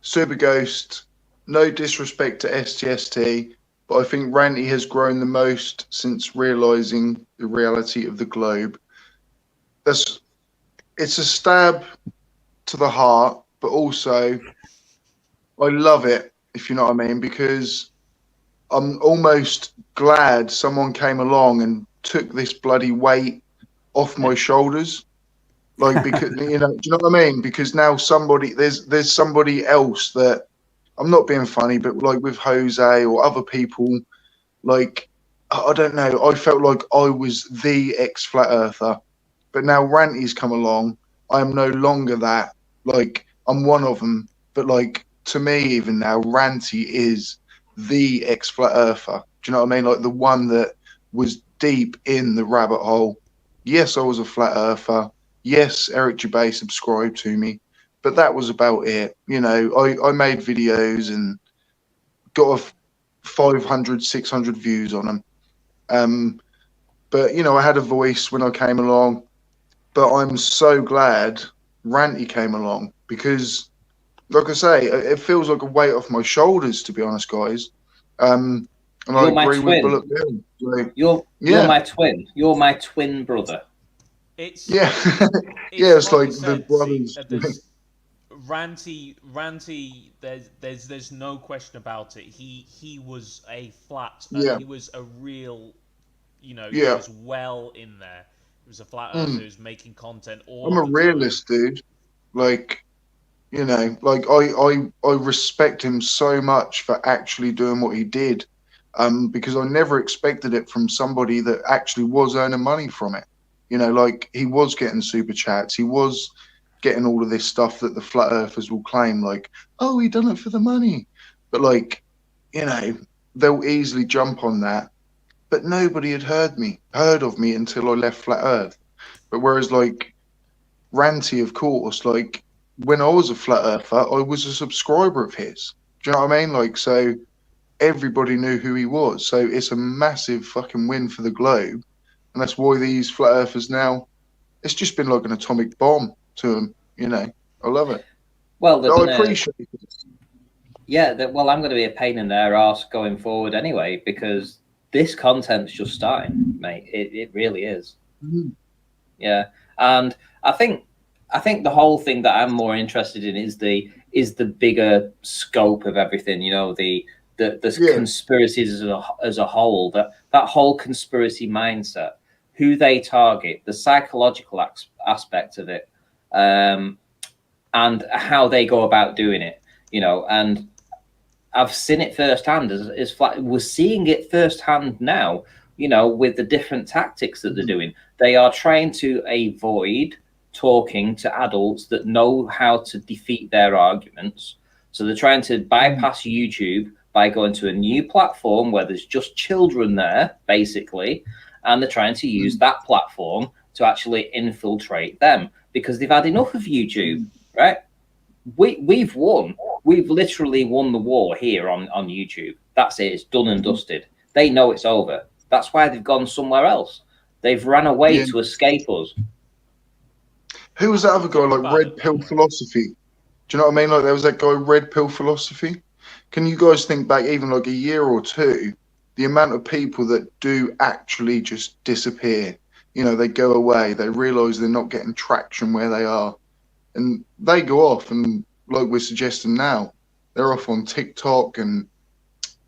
[SPEAKER 1] Super Ghost, no disrespect to STST, but I think Ranty has grown the most since realizing the reality of the globe. It's a stab to the heart, but also I love it, if you know what I mean, because I'm almost glad someone came along and took this bloody weight off my shoulders. Like, because you know, do you know what I mean? Because now there's somebody else that, I'm not being funny, but like with Jose or other people, like, I don't know, I felt like I was the ex-flat earther, but now Ranty's come along. I am no longer that. Like, I'm one of them, but like, to me, even now, Ranty is the ex-flat earther. Do you know what I mean? Like, the one that was deep in the rabbit hole. Yes, I was a flat earther. Yes, Eric Jabay subscribed to me, but that was about it. You know, I made videos and got 500, 600 views on them. But, you know, I had a voice when I came along. But I'm so glad Ranty came along because, like I say, it feels like a weight off my shoulders, to be honest, guys. And I agree with Bullet Bill. Like,
[SPEAKER 5] you're my twin. You're my twin brother.
[SPEAKER 3] It's
[SPEAKER 1] it's like the brothers.
[SPEAKER 3] Ranty. There's no question about it. He was a flat. He was a real. You know, he was well in there. He was a flat earther who was making content all.
[SPEAKER 1] I'm a realist, dude. Like, you know, like I respect him so much for actually doing what he did, because I never expected it from somebody that actually was earning money from it. You know, like, he was getting super chats. He was getting all of this stuff that the flat earthers will claim, like, oh, he done it for the money. But, like, you know, they'll easily jump on that. But nobody had heard of me until I left Flat Earth. But whereas, like, Ranty, of course, like, when I was a Flat Earther, I was a subscriber of his. Do you know what I mean? Like, so everybody knew who he was. So it's a massive fucking win for the globe, and that's why these flat earthers now. It's just been like an atomic bomb to them. You know, I love it.
[SPEAKER 5] Well, they're
[SPEAKER 1] I
[SPEAKER 5] gonna,
[SPEAKER 1] appreciate it.
[SPEAKER 5] yeah. Well, I'm going to be a pain in their arse going forward anyway, because this content's just starting, mate. It really is.
[SPEAKER 1] Mm.
[SPEAKER 5] Yeah, and I think the whole thing that I'm more interested in is the bigger scope of everything. You know, the conspiracies as a whole. That whole conspiracy mindset, who they target, the psychological aspect of it, and how they go about doing it. You know, and I've seen it firsthand. We're seeing it firsthand now. You know, with the different tactics that they're doing, they are trying to avoid talking to adults that know how to defeat their arguments. So they're trying to bypass YouTube by going to a new platform where there's just children there, basically, and they're trying to use that platform to actually infiltrate them because they've had enough of YouTube, right? We've won. We've literally won the war here on YouTube. That's it. It's done and dusted. They know it's over. That's why they've gone somewhere else. They've ran away to escape us.
[SPEAKER 1] Who was that other guy, like Red Pill Philosophy? Do you know what I mean? Like there was that guy, Red Pill Philosophy. Can you guys think back even like a year or two, the amount of people that do actually just disappear? You know, they go away. They realise they're not getting traction where they are. And they go off and, like we're suggesting now, they're off on TikTok and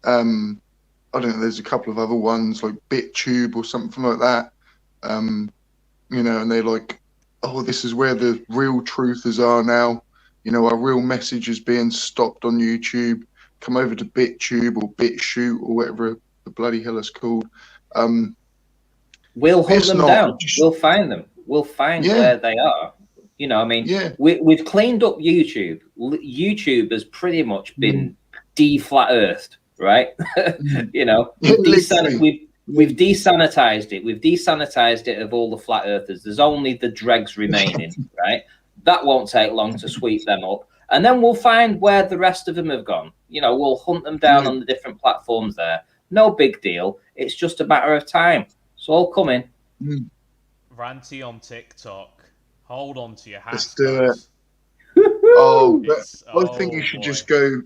[SPEAKER 1] I don't know, there's a couple of other ones like BitTube or something like that. You know, and they're like, oh, this is where the real truthers are now. You know, our real message is being stopped on YouTube. Come over to BitTube or BitShoot or whatever the bloody hell it's called.
[SPEAKER 5] We'll hunt them down. We'll find them. We'll find where they are. You know, I mean, we've cleaned up YouTube. YouTube has pretty much been de-flat earthed, right? You know, we've desanitized it. We've desanitized it of all the flat earthers. There's only the dregs remaining, right? That won't take long to sweep them up. And then we'll find where the rest of them have gone. You know, we'll hunt them down on the different platforms there. No big deal. It's just a matter of time. It's all coming.
[SPEAKER 3] Ranty on TikTok. Hold on to your hats.
[SPEAKER 1] Let's do it. Oh, I think you should just go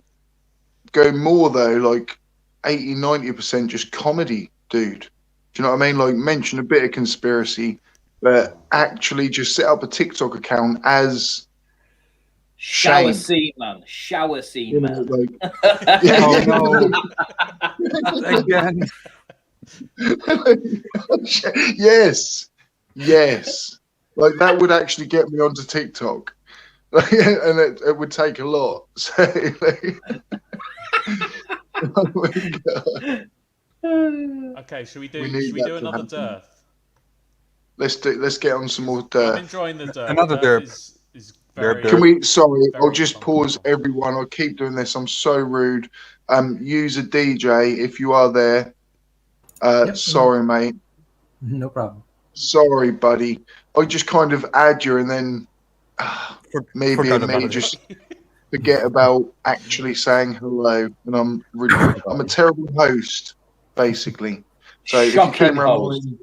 [SPEAKER 1] more though, like 80-90% just comedy, dude. Do you know what I mean? Like mention a bit of conspiracy, but actually just set up a TikTok account as
[SPEAKER 5] shower scene, man. Shower scene, man.
[SPEAKER 1] Like,
[SPEAKER 2] Oh no! Again. Yes.
[SPEAKER 1] Like that would actually get me onto TikTok, and it would take a lot. So, like, oh my God.
[SPEAKER 3] Okay, should we do another dearth?
[SPEAKER 1] Let's get on some more dearth.
[SPEAKER 3] I'm enjoying the dearth.
[SPEAKER 2] Another dearth.
[SPEAKER 3] Is very,
[SPEAKER 1] Can we? Sorry, I'll just
[SPEAKER 3] fun.
[SPEAKER 1] pause everyone. I'll keep doing this. I'm so rude. User DJ, if you are there. Sorry, mate.
[SPEAKER 7] No problem.
[SPEAKER 1] Sorry, buddy. I just kind of add you, and then maybe just forget about actually saying hello. And I'm a terrible host, basically. So if you came around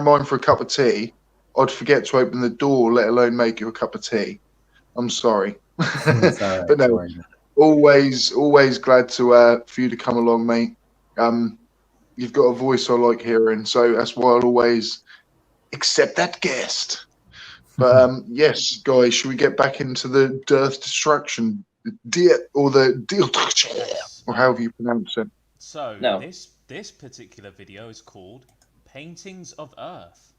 [SPEAKER 1] mine for a cup of tea, I'd forget to open the door, let alone make you a cup of tea. I'm sorry.
[SPEAKER 7] Right,
[SPEAKER 1] but no, always glad to for you to come along, mate. You've got a voice I like hearing, so that's why I'll always accept that guest. But yes, guys, should we get back into the dearth destruction, or however you pronounce it?
[SPEAKER 3] So this particular video is called "Paintings of Earth."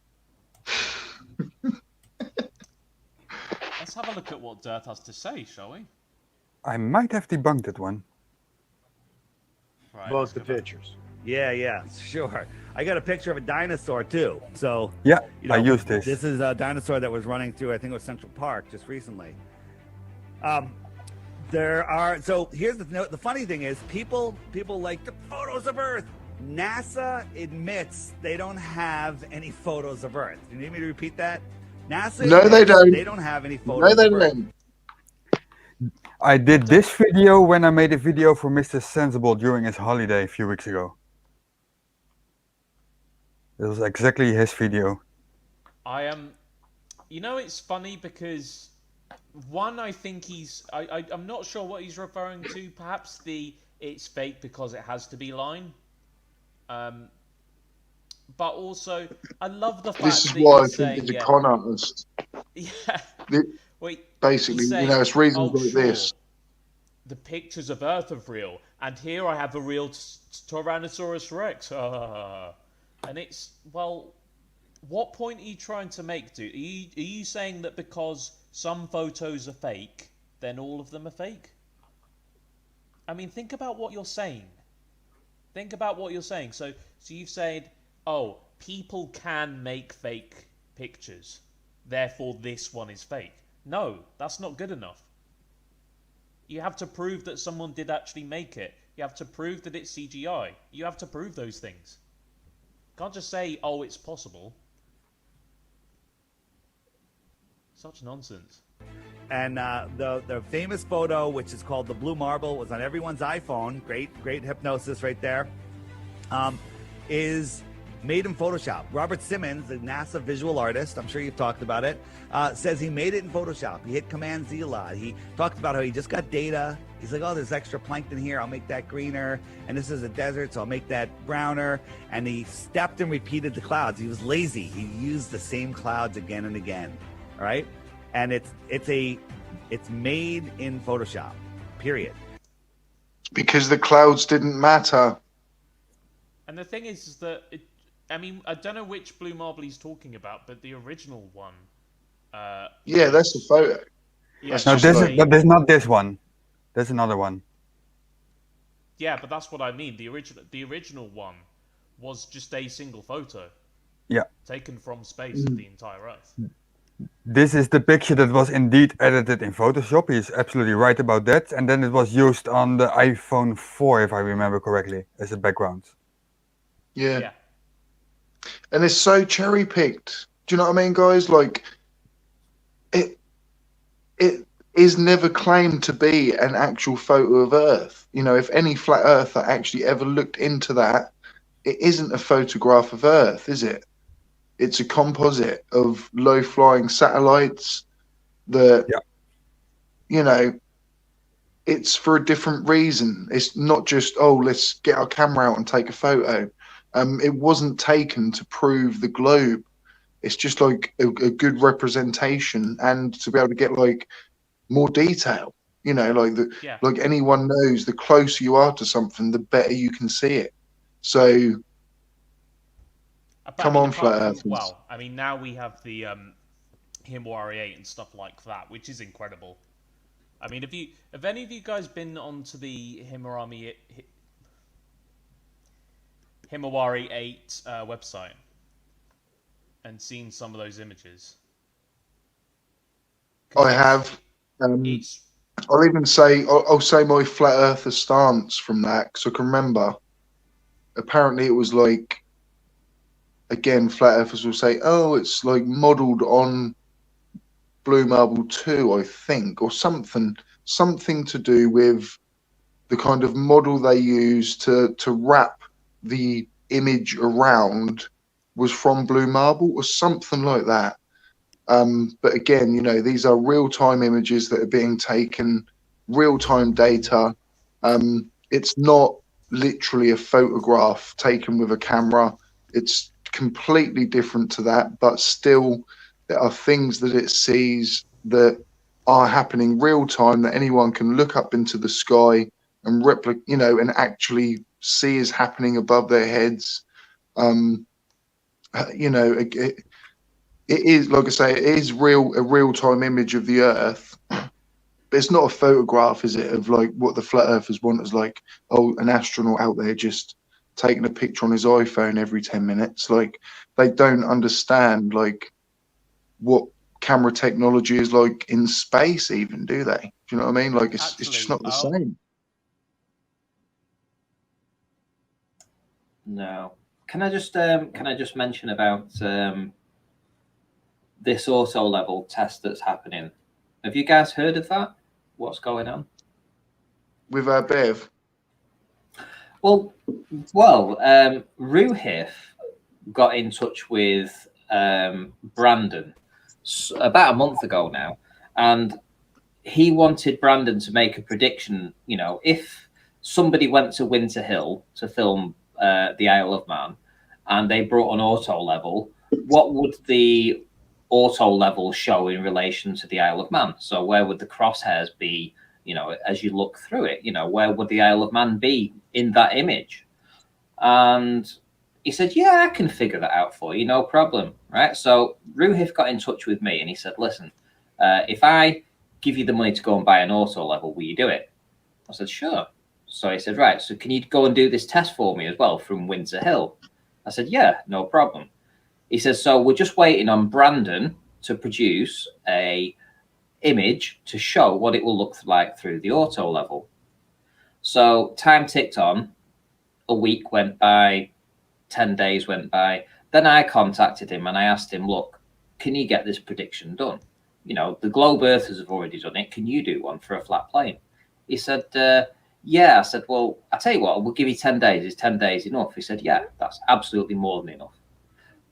[SPEAKER 3] Let's have a look at what Dearth has to say, shall we?
[SPEAKER 2] I might have debunked it one.
[SPEAKER 3] Right,
[SPEAKER 6] Both the pictures. Yeah, sure. I got a picture of a dinosaur too. So
[SPEAKER 2] yeah, I used this.
[SPEAKER 6] This is a dinosaur that was running through, I think it was Central Park just recently. So here's the funny thing is people like the photos of Earth. NASA admits they don't have any photos of Earth. Do you need me to repeat that? NASA
[SPEAKER 1] No, they don't.
[SPEAKER 6] They don't have any photos of Earth.
[SPEAKER 2] I did this video when I made a video for Mr. Sensible during his holiday a few weeks ago. It was exactly his video.
[SPEAKER 3] I am, you know, it's funny because one, I think I'm not sure what he's referring to. Perhaps the it's fake because it has to be line. But also, I love the
[SPEAKER 1] This
[SPEAKER 3] fact
[SPEAKER 1] is
[SPEAKER 3] that
[SPEAKER 1] why I
[SPEAKER 3] he's
[SPEAKER 1] think
[SPEAKER 3] saying,
[SPEAKER 1] it's a
[SPEAKER 3] yeah,
[SPEAKER 1] con artist.
[SPEAKER 3] yeah. Wait,
[SPEAKER 1] Basically,
[SPEAKER 3] he's saying,
[SPEAKER 1] you know, it's reasons
[SPEAKER 3] oh,
[SPEAKER 1] like
[SPEAKER 3] sure,
[SPEAKER 1] this.
[SPEAKER 3] the pictures of Earth are real, and here I have a real Tyrannosaurus Rex. And it's, well, what point are you trying to make, dude? Are you saying that because some photos are fake, then all of them are fake? I mean, think about what you're saying. Think about what you're saying. So you've said, oh, people can make fake pictures, therefore this one is fake. No, that's not good enough. You have to prove that someone did actually make it. You have to prove that it's CGI. You have to prove those things. You can't just say, oh, it's possible. Such nonsense.
[SPEAKER 6] And the famous photo, which is called the Blue Marble, was on everyone's iPhone. Great hypnosis right there. Is made in Photoshop. Robert Simmons, the NASA visual artist, I'm sure you've talked about it, says he made it in Photoshop. He hit Command Z a lot. He talked about how he just got data. He's like, oh, there's extra plankton here. I'll make that greener. And this is a desert, so I'll make that browner. And he stepped and repeated the clouds. He was lazy. He used the same clouds again and again. All right. And it's made in Photoshop, period.
[SPEAKER 1] Because the clouds didn't matter.
[SPEAKER 3] And the thing is that, I mean, I don't know which Blue Marble he's talking about, but the original one.
[SPEAKER 1] Yeah, that's the photo.
[SPEAKER 3] Yeah,
[SPEAKER 2] No, there's not this one. There's another one.
[SPEAKER 3] Yeah, but that's what I mean. The original one was just a single photo.
[SPEAKER 2] Yeah.
[SPEAKER 3] Taken from space of the entire Earth.
[SPEAKER 2] This is the picture that was indeed edited in Photoshop. He's absolutely right about that. And then it was used on the iPhone 4, if I remember correctly, as a background.
[SPEAKER 1] Yeah. And it's so cherry picked. Do you know what I mean, guys? Like, it is never claimed to be an actual photo of Earth. You know, if any flat earther actually ever looked into that, it isn't a photograph of Earth, is it? It's a composite of low-flying satellites that, you know, it's for a different reason. It's not just, oh, let's get our camera out and take a photo. It wasn't taken to prove the globe. It's just like a good representation and to be able to get like more detail. You know, like like anyone knows, the closer you are to something, the better you can see it. So come on, flat earthers.
[SPEAKER 3] Well, I mean, now we have the Himawari 8 and stuff like that, which is incredible. I mean, have any of you guys been onto the Himawari 8 website and seen some of those images?
[SPEAKER 1] I have. I'll even say I'll say my flat earther stance from that because I can remember. Apparently, it was like, again, flat earthers will say, "Oh, it's like modelled on Blue Marble 2, I think, or something to do with the kind of model they use to wrap the image around was from Blue Marble or something like that." But again, you know, these are real-time images that are being taken, real-time data. It's not literally a photograph taken with a camera. It's completely different to that, but still there are things that it sees that are happening real-time that anyone can look up into the sky and replicate, you know, and actually see is happening above their heads. You know, it is, like I say, it is a real-time image of the Earth, but it's not a photograph, is it, of like what the flat earthers want as like, oh, an astronaut out there just taking a picture on his iPhone every 10 minutes. Like, they don't understand like what camera technology is like in space even, do they? Do you know what I mean? Like, it's just not the same.
[SPEAKER 5] No. Can I just mention about this auto level test that's happening? Have you guys heard of that? What's going on?
[SPEAKER 1] With Bev.
[SPEAKER 5] Well, Ruhif got in touch with Brandon about a month ago now, and he wanted Brandon to make a prediction. You know, if somebody went to Winter Hill to film the Isle of Man, and they brought an auto level, what would the auto level show in relation to the Isle of Man? So where would the crosshairs be? You know, as you look through it, you know, where would the Isle of Man be in that image? And he said, yeah, I can figure that out for you, no problem. Right. So Ruhif got in touch with me and he said, listen, if I give you the money to go and buy an auto level, will you do it? I said, sure. So he said, right, so can you go and do this test for me as well from Windsor Hill? I said, yeah, no problem. He says, so we're just waiting on Brandon to produce a image to show what it will look like through the auto level. So time ticked on, a week went by, 10 days went by. Then I contacted him and I asked him, look, can you get this prediction done? You know, the globe earthers have already done it. Can you do one for a flat plane? He said, yeah. I said, well, I tell you what, we'll give you 10 days. Is 10 days enough? He said, yeah, that's absolutely more than enough.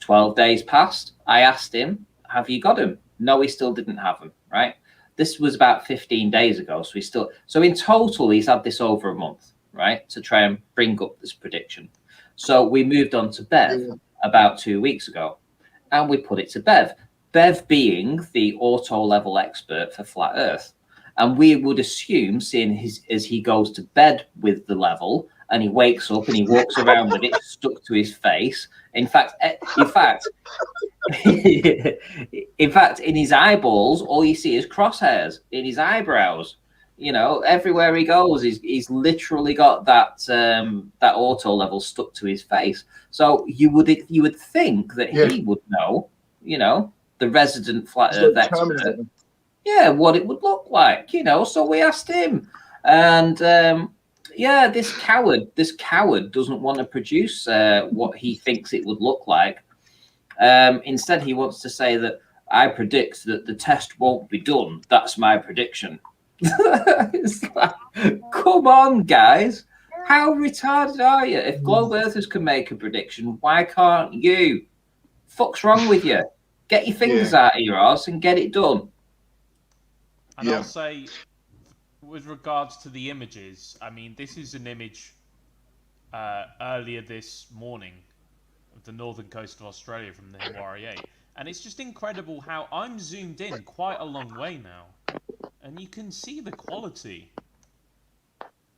[SPEAKER 5] 12 days passed. I asked him, have you got him? No, he still didn't have him, right? This was about 15 days ago. So in total, he's had this over a month, right? To try and bring up this prediction. So we moved on to Bev about 2 weeks ago and we put it to Bev. Bev being the auto level expert for flat earth. And we would assume, seeing as he goes to bed with the level and he wakes up and he walks around with it stuck to his face. In fact, in his eyeballs, all you see is crosshairs in his eyebrows. You know, everywhere he goes, he's literally got that that auto level stuck to his face. So you would think that he would know, you know, the resident flat earth expert. Yeah, what it would look like, you know. So we asked him, and this coward doesn't want to produce what he thinks it would look like. Instead, he wants to say that I predict that the test won't be done. That's my prediction. It's like, come on, guys. How retarded are you? If globe earthers can make a prediction, why can't you? Fuck's wrong with you? Get your fingers out of your arse and get it done.
[SPEAKER 3] And I'll say, with regards to the images, I mean, this is an image earlier this morning of the northern coast of Australia from the Himawari 8. And it's just incredible how I'm zoomed in quite a long way now. And you can see the quality.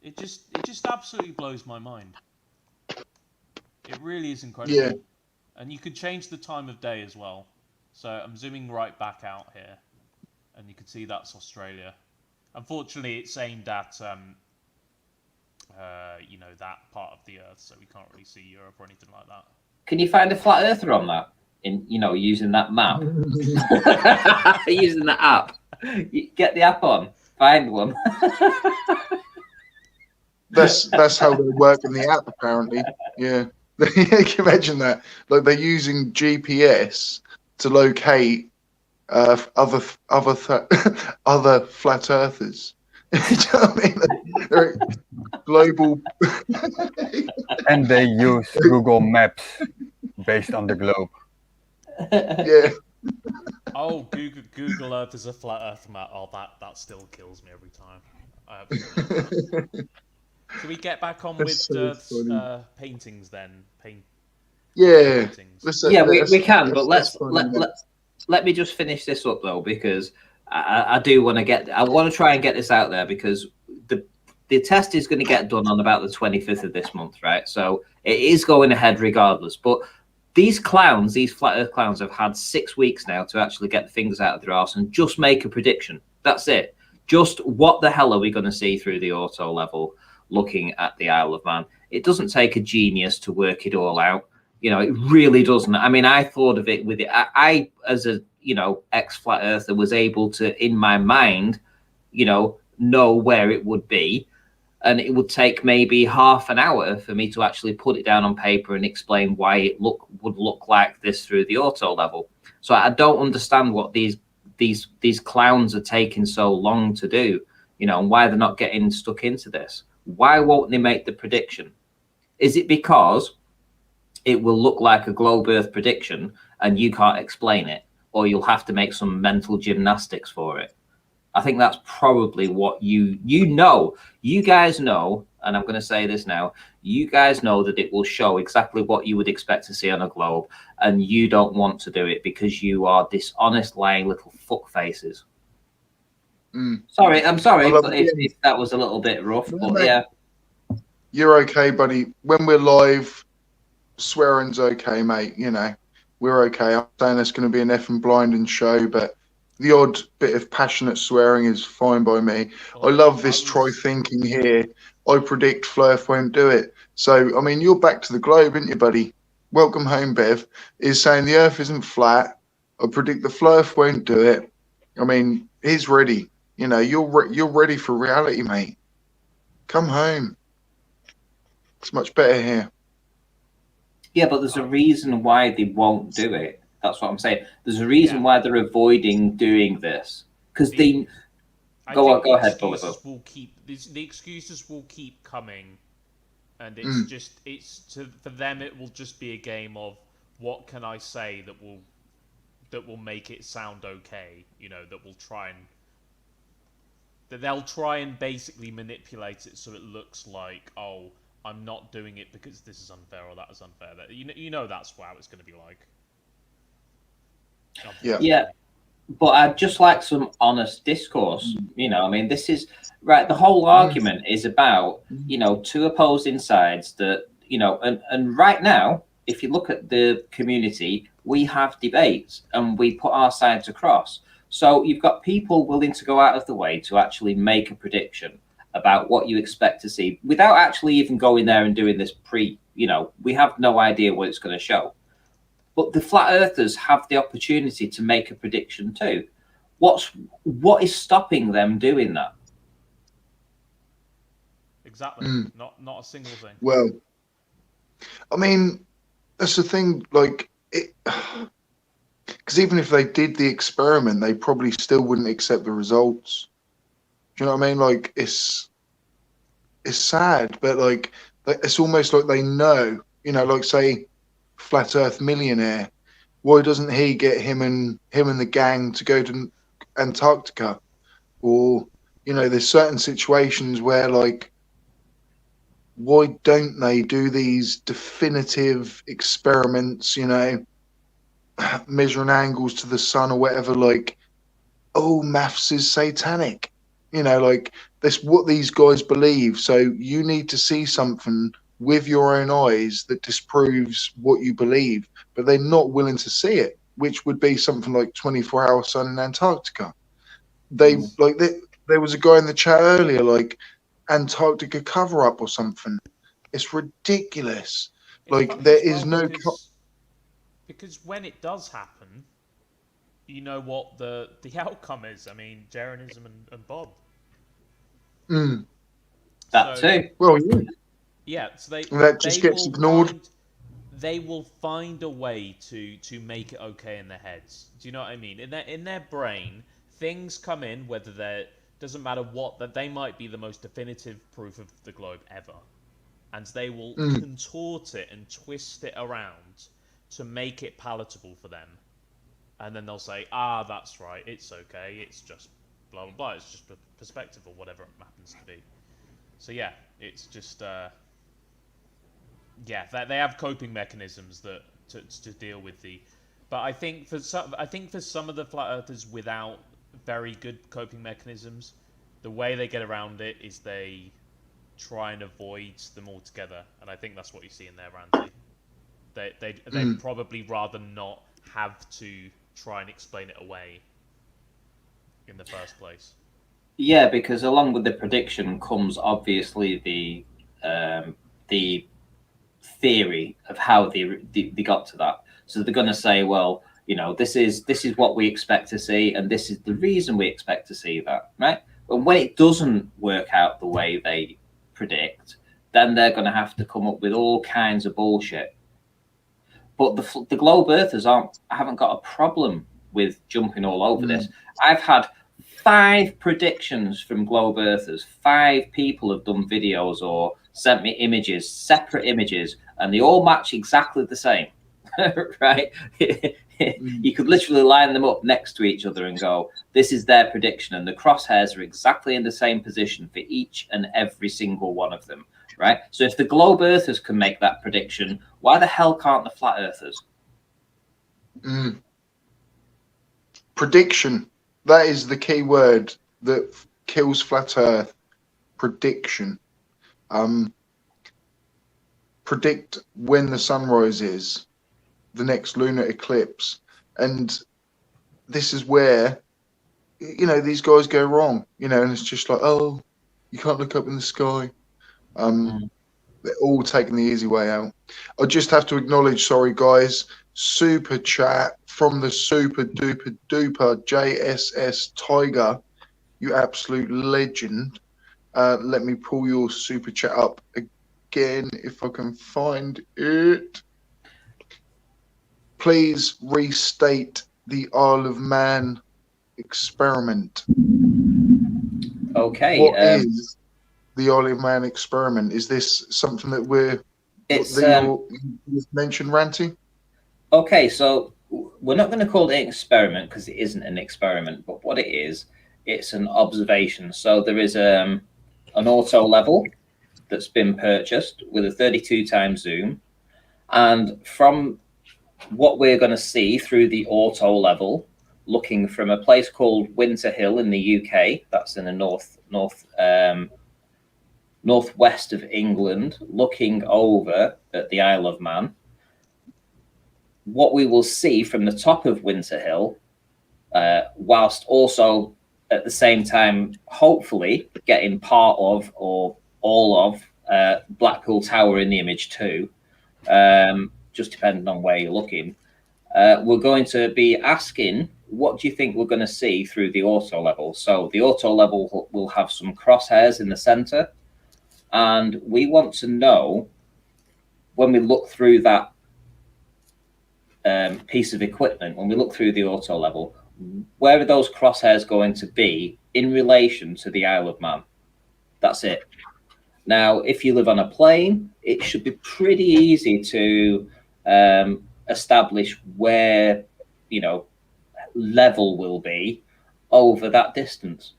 [SPEAKER 3] It just absolutely blows my mind. It really is incredible. Yeah. And you can change the time of day as well. So I'm zooming right back out here. And you can see that's Australia. Unfortunately, it's aimed at, you know, that part of the Earth, so we can't really see Europe or anything like that.
[SPEAKER 5] Can you find a flat earther on that? You know, using that map, using the app. Get the app on. Find one.
[SPEAKER 1] That's how they work in the app, apparently. Yeah, can you imagine that? Like they're using GPS to locate other flat earthers. Do you know what I mean? They're global.
[SPEAKER 2] And they use Google Maps based on the globe.
[SPEAKER 1] Yeah.
[SPEAKER 3] Oh, Google Earth is a flat Earth map. Oh, that still kills me every time. Can we get back on with Earth's paintings then?
[SPEAKER 1] Yeah.
[SPEAKER 3] Paintings.
[SPEAKER 5] We can, but let me just finish this up though, because I do want to I want to try and get this out there, because the test is going to get done on about the 25th of this month, right? So it is going ahead regardless. But these clowns, these flat earth clowns, have had 6 weeks now to actually get the fingers out of their arse and just make a prediction. That's it. Just what the hell are we going to see through the auto level looking at the Isle of Man? It doesn't take a genius to work it all out. You know, it really doesn't. I mean, I thought of it with it. I as a, you know, ex-flat earther, was able to, in my mind, you know where it would be. And it would take maybe half an hour for me to actually put it down on paper and explain why it would look like this through the auto level. So I don't understand what these clowns are taking so long to do. you know, and why they're not getting stuck into this. Why won't they make the prediction? Is it because it will look like a globe Earth prediction and you can't explain it, or you'll have to make some mental gymnastics for it? I think that's probably what you guys know, and I'm going to say this now, you guys know that it will show exactly what you would expect to see on a globe, and you don't want to do it because you are dishonest, lying little fuck faces. Sorry, I'm sorry if that was a little bit rough, but
[SPEAKER 1] mate,
[SPEAKER 5] yeah.
[SPEAKER 1] You're okay, buddy. When we're live, swearing's okay, mate. You know, we're okay. I'm saying it's going to be an effing blinding show, but the odd bit of passionate swearing is fine by me. I love this try thinking here. I predict Flurf won't do it. So, I mean, you're back to the globe, aren't you, buddy? Welcome home, Bev. Is saying the Earth isn't flat. I predict the Flurf won't do it. I mean, he's ready. You know, you're ready for reality, mate. Come home. It's much better here.
[SPEAKER 5] Yeah, but there's a reason why they won't do it. That's what I'm saying. There's a reason why they're avoiding doing this, because they go ahead, Bullet.
[SPEAKER 3] The excuses will keep coming, and it's for them it will just be a game of what can I say that will make it sound okay. You know, they'll try and basically manipulate it so it looks like, oh, I'm not doing it because this is unfair or that is unfair. You know that's how it's going to be like.
[SPEAKER 5] Yeah, but I'd just like some honest discourse. You know, I mean, this is right. The whole argument is about, you know, two opposing sides that, you know, and right now, if you look at the community, we have debates and we put our sides across. So you've got people willing to go out of the way to actually make a prediction about what you expect to see without actually even going there and doing this you know, we have no idea what it's going to show. But the flat earthers have the opportunity to make a prediction too. What is stopping them doing that?
[SPEAKER 3] Exactly. Not a single thing.
[SPEAKER 1] Well, I mean, that's the thing, like, because even if they did the experiment, they probably still wouldn't accept the results. Do you know what I mean? Like, it's sad, but like it's almost like they know, you know, like say Flat Earth Millionaire, why doesn't he get him and the gang to go to Antarctica? Or, you know, there's certain situations where, like, why don't they do these definitive experiments, you know, measuring angles to the sun or whatever, like, oh, maths is satanic, you know, like, that's what these guys believe. So you need to see something with your own eyes that disproves what you believe, but they're not willing to see it, which would be something like 24-hour sun in Antarctica. There was a guy in the chat earlier, like, Antarctica cover up or something. It's ridiculous. There is no
[SPEAKER 3] because when it does happen, you know what the outcome is. I mean, Jeranism and Bob.
[SPEAKER 5] That too.
[SPEAKER 1] Well, yeah.
[SPEAKER 3] Yeah, so
[SPEAKER 1] that just gets ignored.
[SPEAKER 3] They will find a way to make it okay in their heads. Do you know what I mean? In their brain, things come in, whether doesn't matter what, that they might be the most definitive proof of the globe ever, and they will contort it and twist it around to make it palatable for them, and then they'll say, that's right, it's okay, it's just blah blah blah, it's just a perspective or whatever it happens to be. So yeah, it's just they have coping mechanisms that to deal with but I think for some of the flat earthers without very good coping mechanisms, the way they get around it is they try and avoid them altogether, and I think that's what you see in their ranting. They'd probably rather not have to try and explain it away in the first place.
[SPEAKER 5] Yeah, because along with the prediction comes obviously the theory of how they got to that. So they're going to say, well, you know, this is what we expect to see, and this is the reason we expect to see that, right? But when it doesn't work out the way they predict, then they're going to have to come up with all kinds of bullshit. But the globe earthers haven't got a problem with jumping all over this. I've had 5 predictions from globe earthers. 5 people have done videos or sent me images, separate images, and they all match exactly the same. Right? You could literally line them up next to each other and go, this is their prediction, and the crosshairs are exactly in the same position for each and every single one of them. Right? So if the globe earthers can make that prediction, why the hell can't the flat earthers?
[SPEAKER 1] Prediction. That is the key word that kills flat Earth. Prediction. Predict when the sunrise is, the next lunar eclipse, and this is where, you know, these guys go wrong. You know, and it's just like, oh, you can't look up in the sky. They're all taking the easy way out. I just have to acknowledge, sorry guys, super chat from the super duper duper JSS Tiger, you absolute legend. Let me pull your super chat up again if I can find it. Please restate the Isle of Man experiment.
[SPEAKER 5] Okay.
[SPEAKER 1] What is the Isle of Man experiment? Is this something that you mentioned, Ranty?
[SPEAKER 5] Okay, so we're not going to call it an experiment because it isn't an experiment, but what it is, it's an observation. So there is an auto level that's been purchased with a 32 times zoom, and from what we're going to see through the auto level, looking from a place called Winter Hill in the UK, that's in the northwest of England, looking over at the Isle of Man, what we will see from the top of Winter Hill, whilst also at the same time, hopefully getting part of or all of Blackpool Tower in the image too, just depending on where you're looking, we're going to be asking, what do you think we're going to see through the auto level? So the auto level will have some crosshairs in the center, and we want to know, when we look through that piece of equipment, when we look through the auto level, where are those crosshairs going to be in relation to the Isle of Man? That's it. Now, if you live on a plane, it should be pretty easy to establish where, you know, level will be over that distance.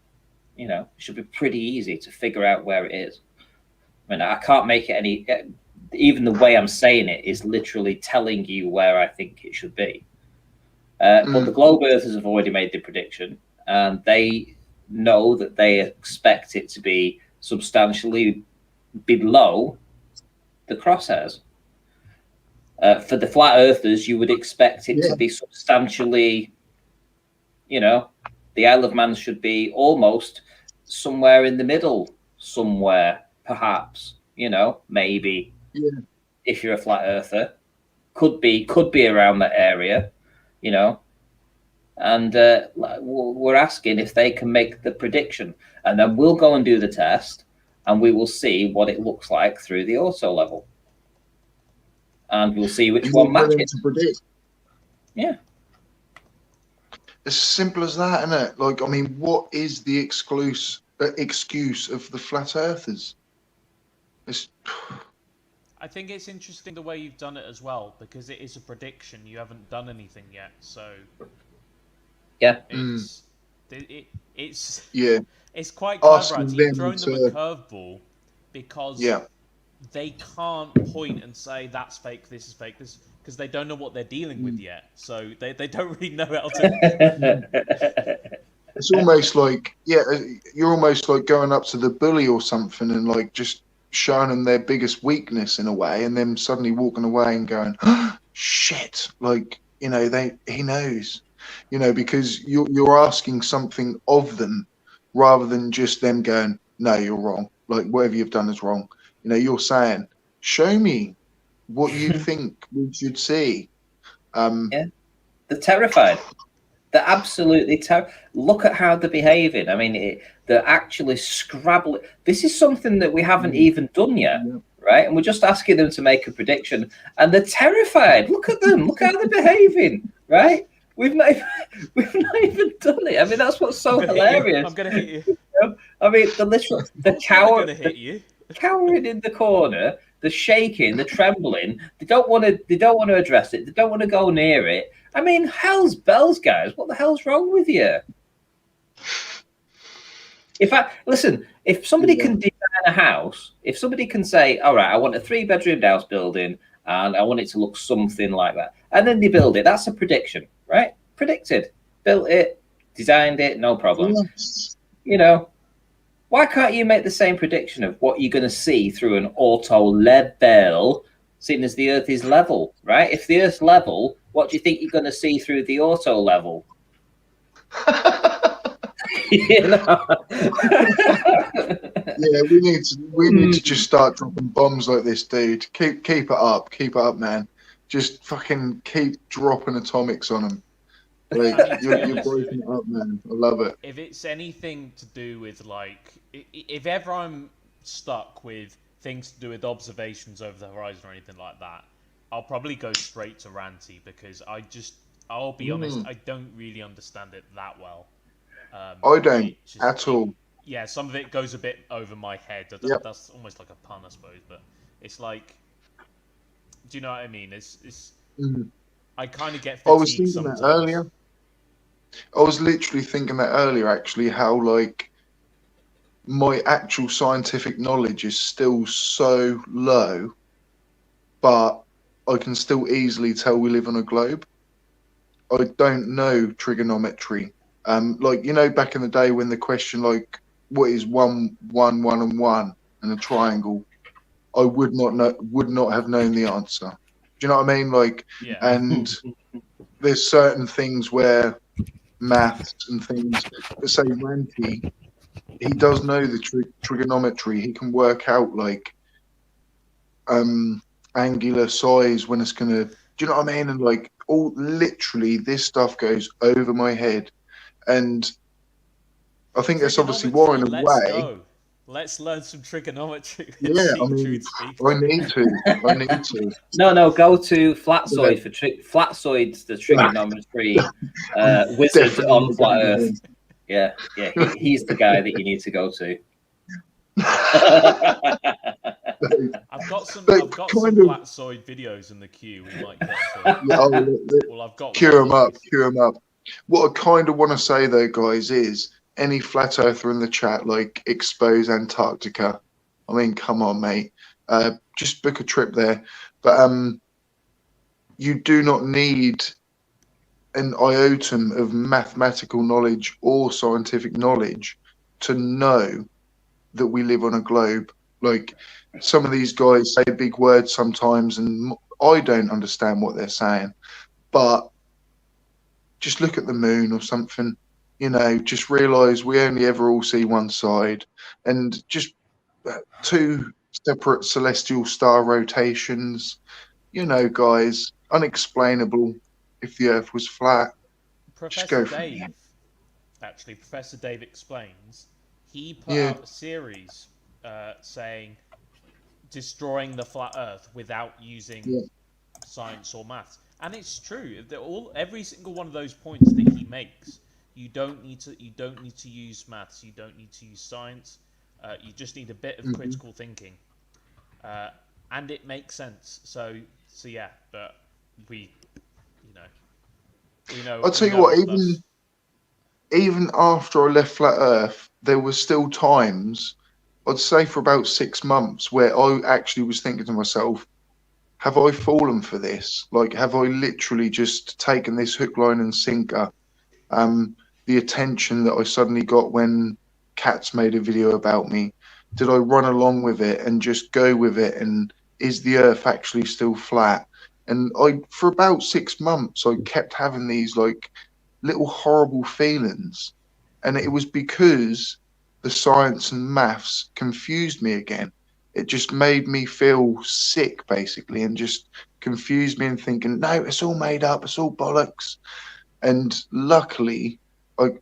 [SPEAKER 5] You know, it should be pretty easy to figure out where it is. I mean, I can't make it any, even the way I'm saying it is literally telling you where I think it should be. But the globe earthers have already made the prediction, and they know that they expect it to be substantially below the crosshairs. For the flat earthers, you would expect it to be substantially, you know, the Isle of Man should be almost somewhere in the middle, somewhere, perhaps, you know, maybe. If you're a flat earther, could be around that area, you know. And we're asking if they can make the prediction, and then we'll go and do the test, and we will see what it looks like through the auto level, and we'll see which one matches. Yeah,
[SPEAKER 1] it's simple as that, isn't it? Like, I mean, what is the excuse of the flat earthers?
[SPEAKER 3] I think it's interesting the way you've done it as well, because it is a prediction. You haven't done anything yet, so
[SPEAKER 5] yeah,
[SPEAKER 3] it's quite clever.
[SPEAKER 1] Asking
[SPEAKER 3] You've thrown them a curveball because they can't point and say that's fake, this is fake, this, because they don't know what they're dealing with yet. So they don't really know how to.
[SPEAKER 1] It's almost like, you're almost like going up to the bully or something and like just showing them their biggest weakness in a way, and then suddenly walking away and going, oh, shit, like, you know, he knows, you know, because you're asking something of them rather than just them going, no, you're wrong, like whatever you've done is wrong. You know, you're saying, show me what you think we should see.
[SPEAKER 5] They're terrified. They're absolutely terrible. Look at how they're behaving. I mean, they're actually scrabbling. This is something that we haven't even done yet, right? And we're just asking them to make a prediction, and they're terrified. Look at them. Look how they're behaving, right? We've not even done it. I mean, that's what's so
[SPEAKER 3] I'm gonna hit you.
[SPEAKER 5] hilarious.
[SPEAKER 3] I'm gonna hit you.
[SPEAKER 5] I mean, the
[SPEAKER 3] I'm
[SPEAKER 5] cower,
[SPEAKER 3] gonna hit you.
[SPEAKER 5] cowering in the corner, the shaking, the trembling. They don't want to. They don't want to address it. They don't want to go near it. I mean, hell's bells, guys. What the hell's wrong with you? If somebody can design a house, if somebody can say, all right, I want a 3-bedroom house building and I want it to look something like that, and then they build it, that's a prediction, right? Predicted, built it, designed it, no problem.
[SPEAKER 1] Yes.
[SPEAKER 5] You know, why can't you make the same prediction of what you're going to see through an auto level, seeing as the Earth is level, right? If the Earth's level, what do you think you're going to see through the auto level? You know?
[SPEAKER 1] Yeah, we need to just start dropping bombs like this, dude. Keep it up, man. Just fucking keep dropping atomics on them. Like,
[SPEAKER 3] I mean, to be
[SPEAKER 1] you're
[SPEAKER 3] honest,
[SPEAKER 1] breaking it up, man. I love it.
[SPEAKER 3] if it's anything to do with like, if ever I'm stuck with things to do with observations over the horizon or anything like that, I'll probably go straight to Ranty because I'll be honest, I don't really understand it that well.
[SPEAKER 1] I don't at all.
[SPEAKER 3] Yeah, some of it goes a bit over my head.
[SPEAKER 1] Yep.
[SPEAKER 3] That's almost like a pun, I suppose. But it's like, do you know what I mean? It's I kind of get fatigued
[SPEAKER 1] I was thinking
[SPEAKER 3] sometimes.
[SPEAKER 1] that earlier. I was literally thinking that earlier, actually, how like my actual scientific knowledge is still so low, but I can still easily tell we live on a globe. I don't know trigonometry. Like, you know, back in the day when the question like, what is 1, 1, 1, and 1 and a triangle, I would not have known the answer. Do you know what I mean? Like,
[SPEAKER 3] Yeah.
[SPEAKER 1] and there's certain things where maths and things, let's say Ranty, he does know the trigonometry. He can work out like angular size when it's gonna. Do you know what I mean? And like, all literally, this stuff goes over my head, and I think that's obviously why, in a
[SPEAKER 3] Let's
[SPEAKER 1] way.
[SPEAKER 3] go. Let's learn some trigonometry.
[SPEAKER 1] Yeah, I mean, I need to.
[SPEAKER 5] No, go to Flatzoid for Flatzoid's the trigonometry wizard
[SPEAKER 1] Definitely
[SPEAKER 5] on flat
[SPEAKER 1] gonna
[SPEAKER 5] Earth. Yeah, he's the guy that you need to go to.
[SPEAKER 3] I've got some
[SPEAKER 1] But kind of-
[SPEAKER 3] Flatzoid videos in the queue. We might get to.
[SPEAKER 1] Yeah,
[SPEAKER 3] Well, I've got
[SPEAKER 1] Cue
[SPEAKER 3] one.
[SPEAKER 1] them up. What I kind of want to say though, guys, is any flat earther in the chat, like, expose Antarctica. I mean, come on, mate. Just book a trip there. But you do not need an iota of mathematical knowledge or scientific knowledge to know that we live on a globe. Like, some of these guys say big words sometimes, and I don't understand what they're saying. But just look at the moon or something, you know, just realize we only ever all see one side, and just 2 separate celestial star rotations, you know, guys, unexplainable if the earth was flat. Just go
[SPEAKER 3] Professor
[SPEAKER 1] from
[SPEAKER 3] Dave,
[SPEAKER 1] there.
[SPEAKER 3] actually, Professor Dave explains. He put
[SPEAKER 1] Yeah.
[SPEAKER 3] out a series saying destroying the flat Earth without using science or maths, and it's true. Every single one of those points that he makes, you don't need to use maths. You don't need to use science. You just need a bit of critical thinking, and it makes sense. So yeah, but we know.
[SPEAKER 1] I'll tell you what, even after I left flat earth, there were still times, I'd say for about 6 months, where I actually was thinking to myself, have I fallen for this? Like, have I literally just taken this hook, line and sinker? The attention that I suddenly got when Cats made a video about me, did I run along with it and just go with it? And is the earth actually still flat? And for about 6 months, I kept having these like little horrible feelings. And it was because the science and maths confused me again. It just made me feel sick, basically, and just confused me and thinking, no, it's all made up, it's all bollocks. And luckily,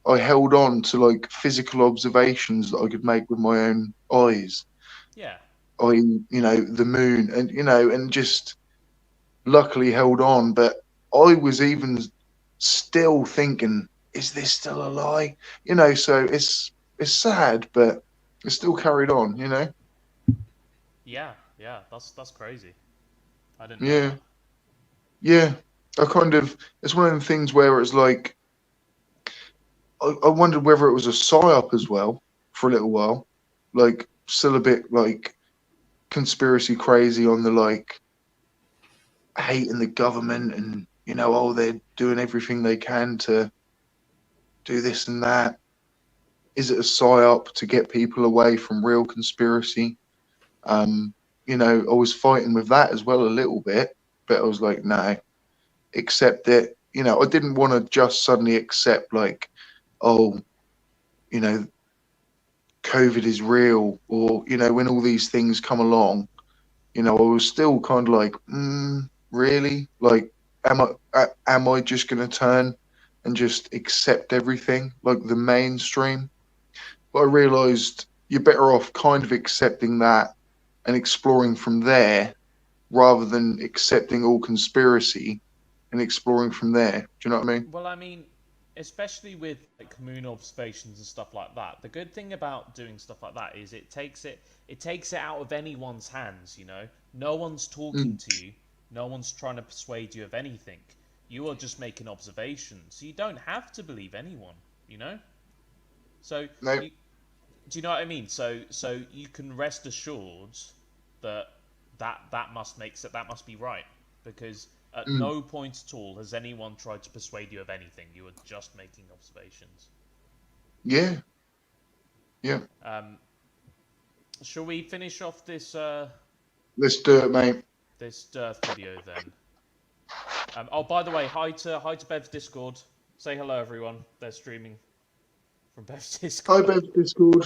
[SPEAKER 1] I held on to like physical observations that I could make with my own eyes.
[SPEAKER 3] Yeah.
[SPEAKER 1] The moon, and and just luckily held on. But I was even still thinking, is this still a lie? You know, so it's sad, but it's still carried on, you know?
[SPEAKER 3] Yeah, that's crazy. I didn't know
[SPEAKER 1] Yeah.
[SPEAKER 3] that.
[SPEAKER 1] Yeah. It's one of the things where it's like, I wondered whether it was a psyop as well for a little while. Like, still a bit like conspiracy crazy on the like hating the government and, you know, oh, they're doing everything they can to do this and that. Is it a psyop to get people away from real conspiracy? You know, I was fighting with that as well a little bit, but I was like, no, accept it. You know, I didn't want to just suddenly accept like, oh, you know, COVID is real, or you know, when all these things come along, you know, I was still kind of like, really? Like, am I just going to turn and just accept everything like the mainstream? But I realised you're better off kind of accepting that and exploring from there rather than accepting all conspiracy and exploring from there. Do you know what I mean?
[SPEAKER 3] Well, I mean, especially with like moon observations and stuff like that. The good thing about doing stuff like that is it takes it out of anyone's hands. You know, no one's talking to you. No one's trying to persuade you of anything. You are just making observations, so you don't have to believe anyone. You know. So,
[SPEAKER 1] No.
[SPEAKER 3] do you know what I mean? So you can rest assured that that must be right, because at no point at all has anyone tried to persuade you of anything. You are just making observations.
[SPEAKER 1] Yeah. Yeah.
[SPEAKER 3] Shall we finish off this
[SPEAKER 1] Let's do it, mate.
[SPEAKER 3] this Dearth video then? Oh, by the way, hi to Bev's Discord. Say hello, everyone. They're streaming from Bev's Discord.
[SPEAKER 1] Hi, Bev Discord.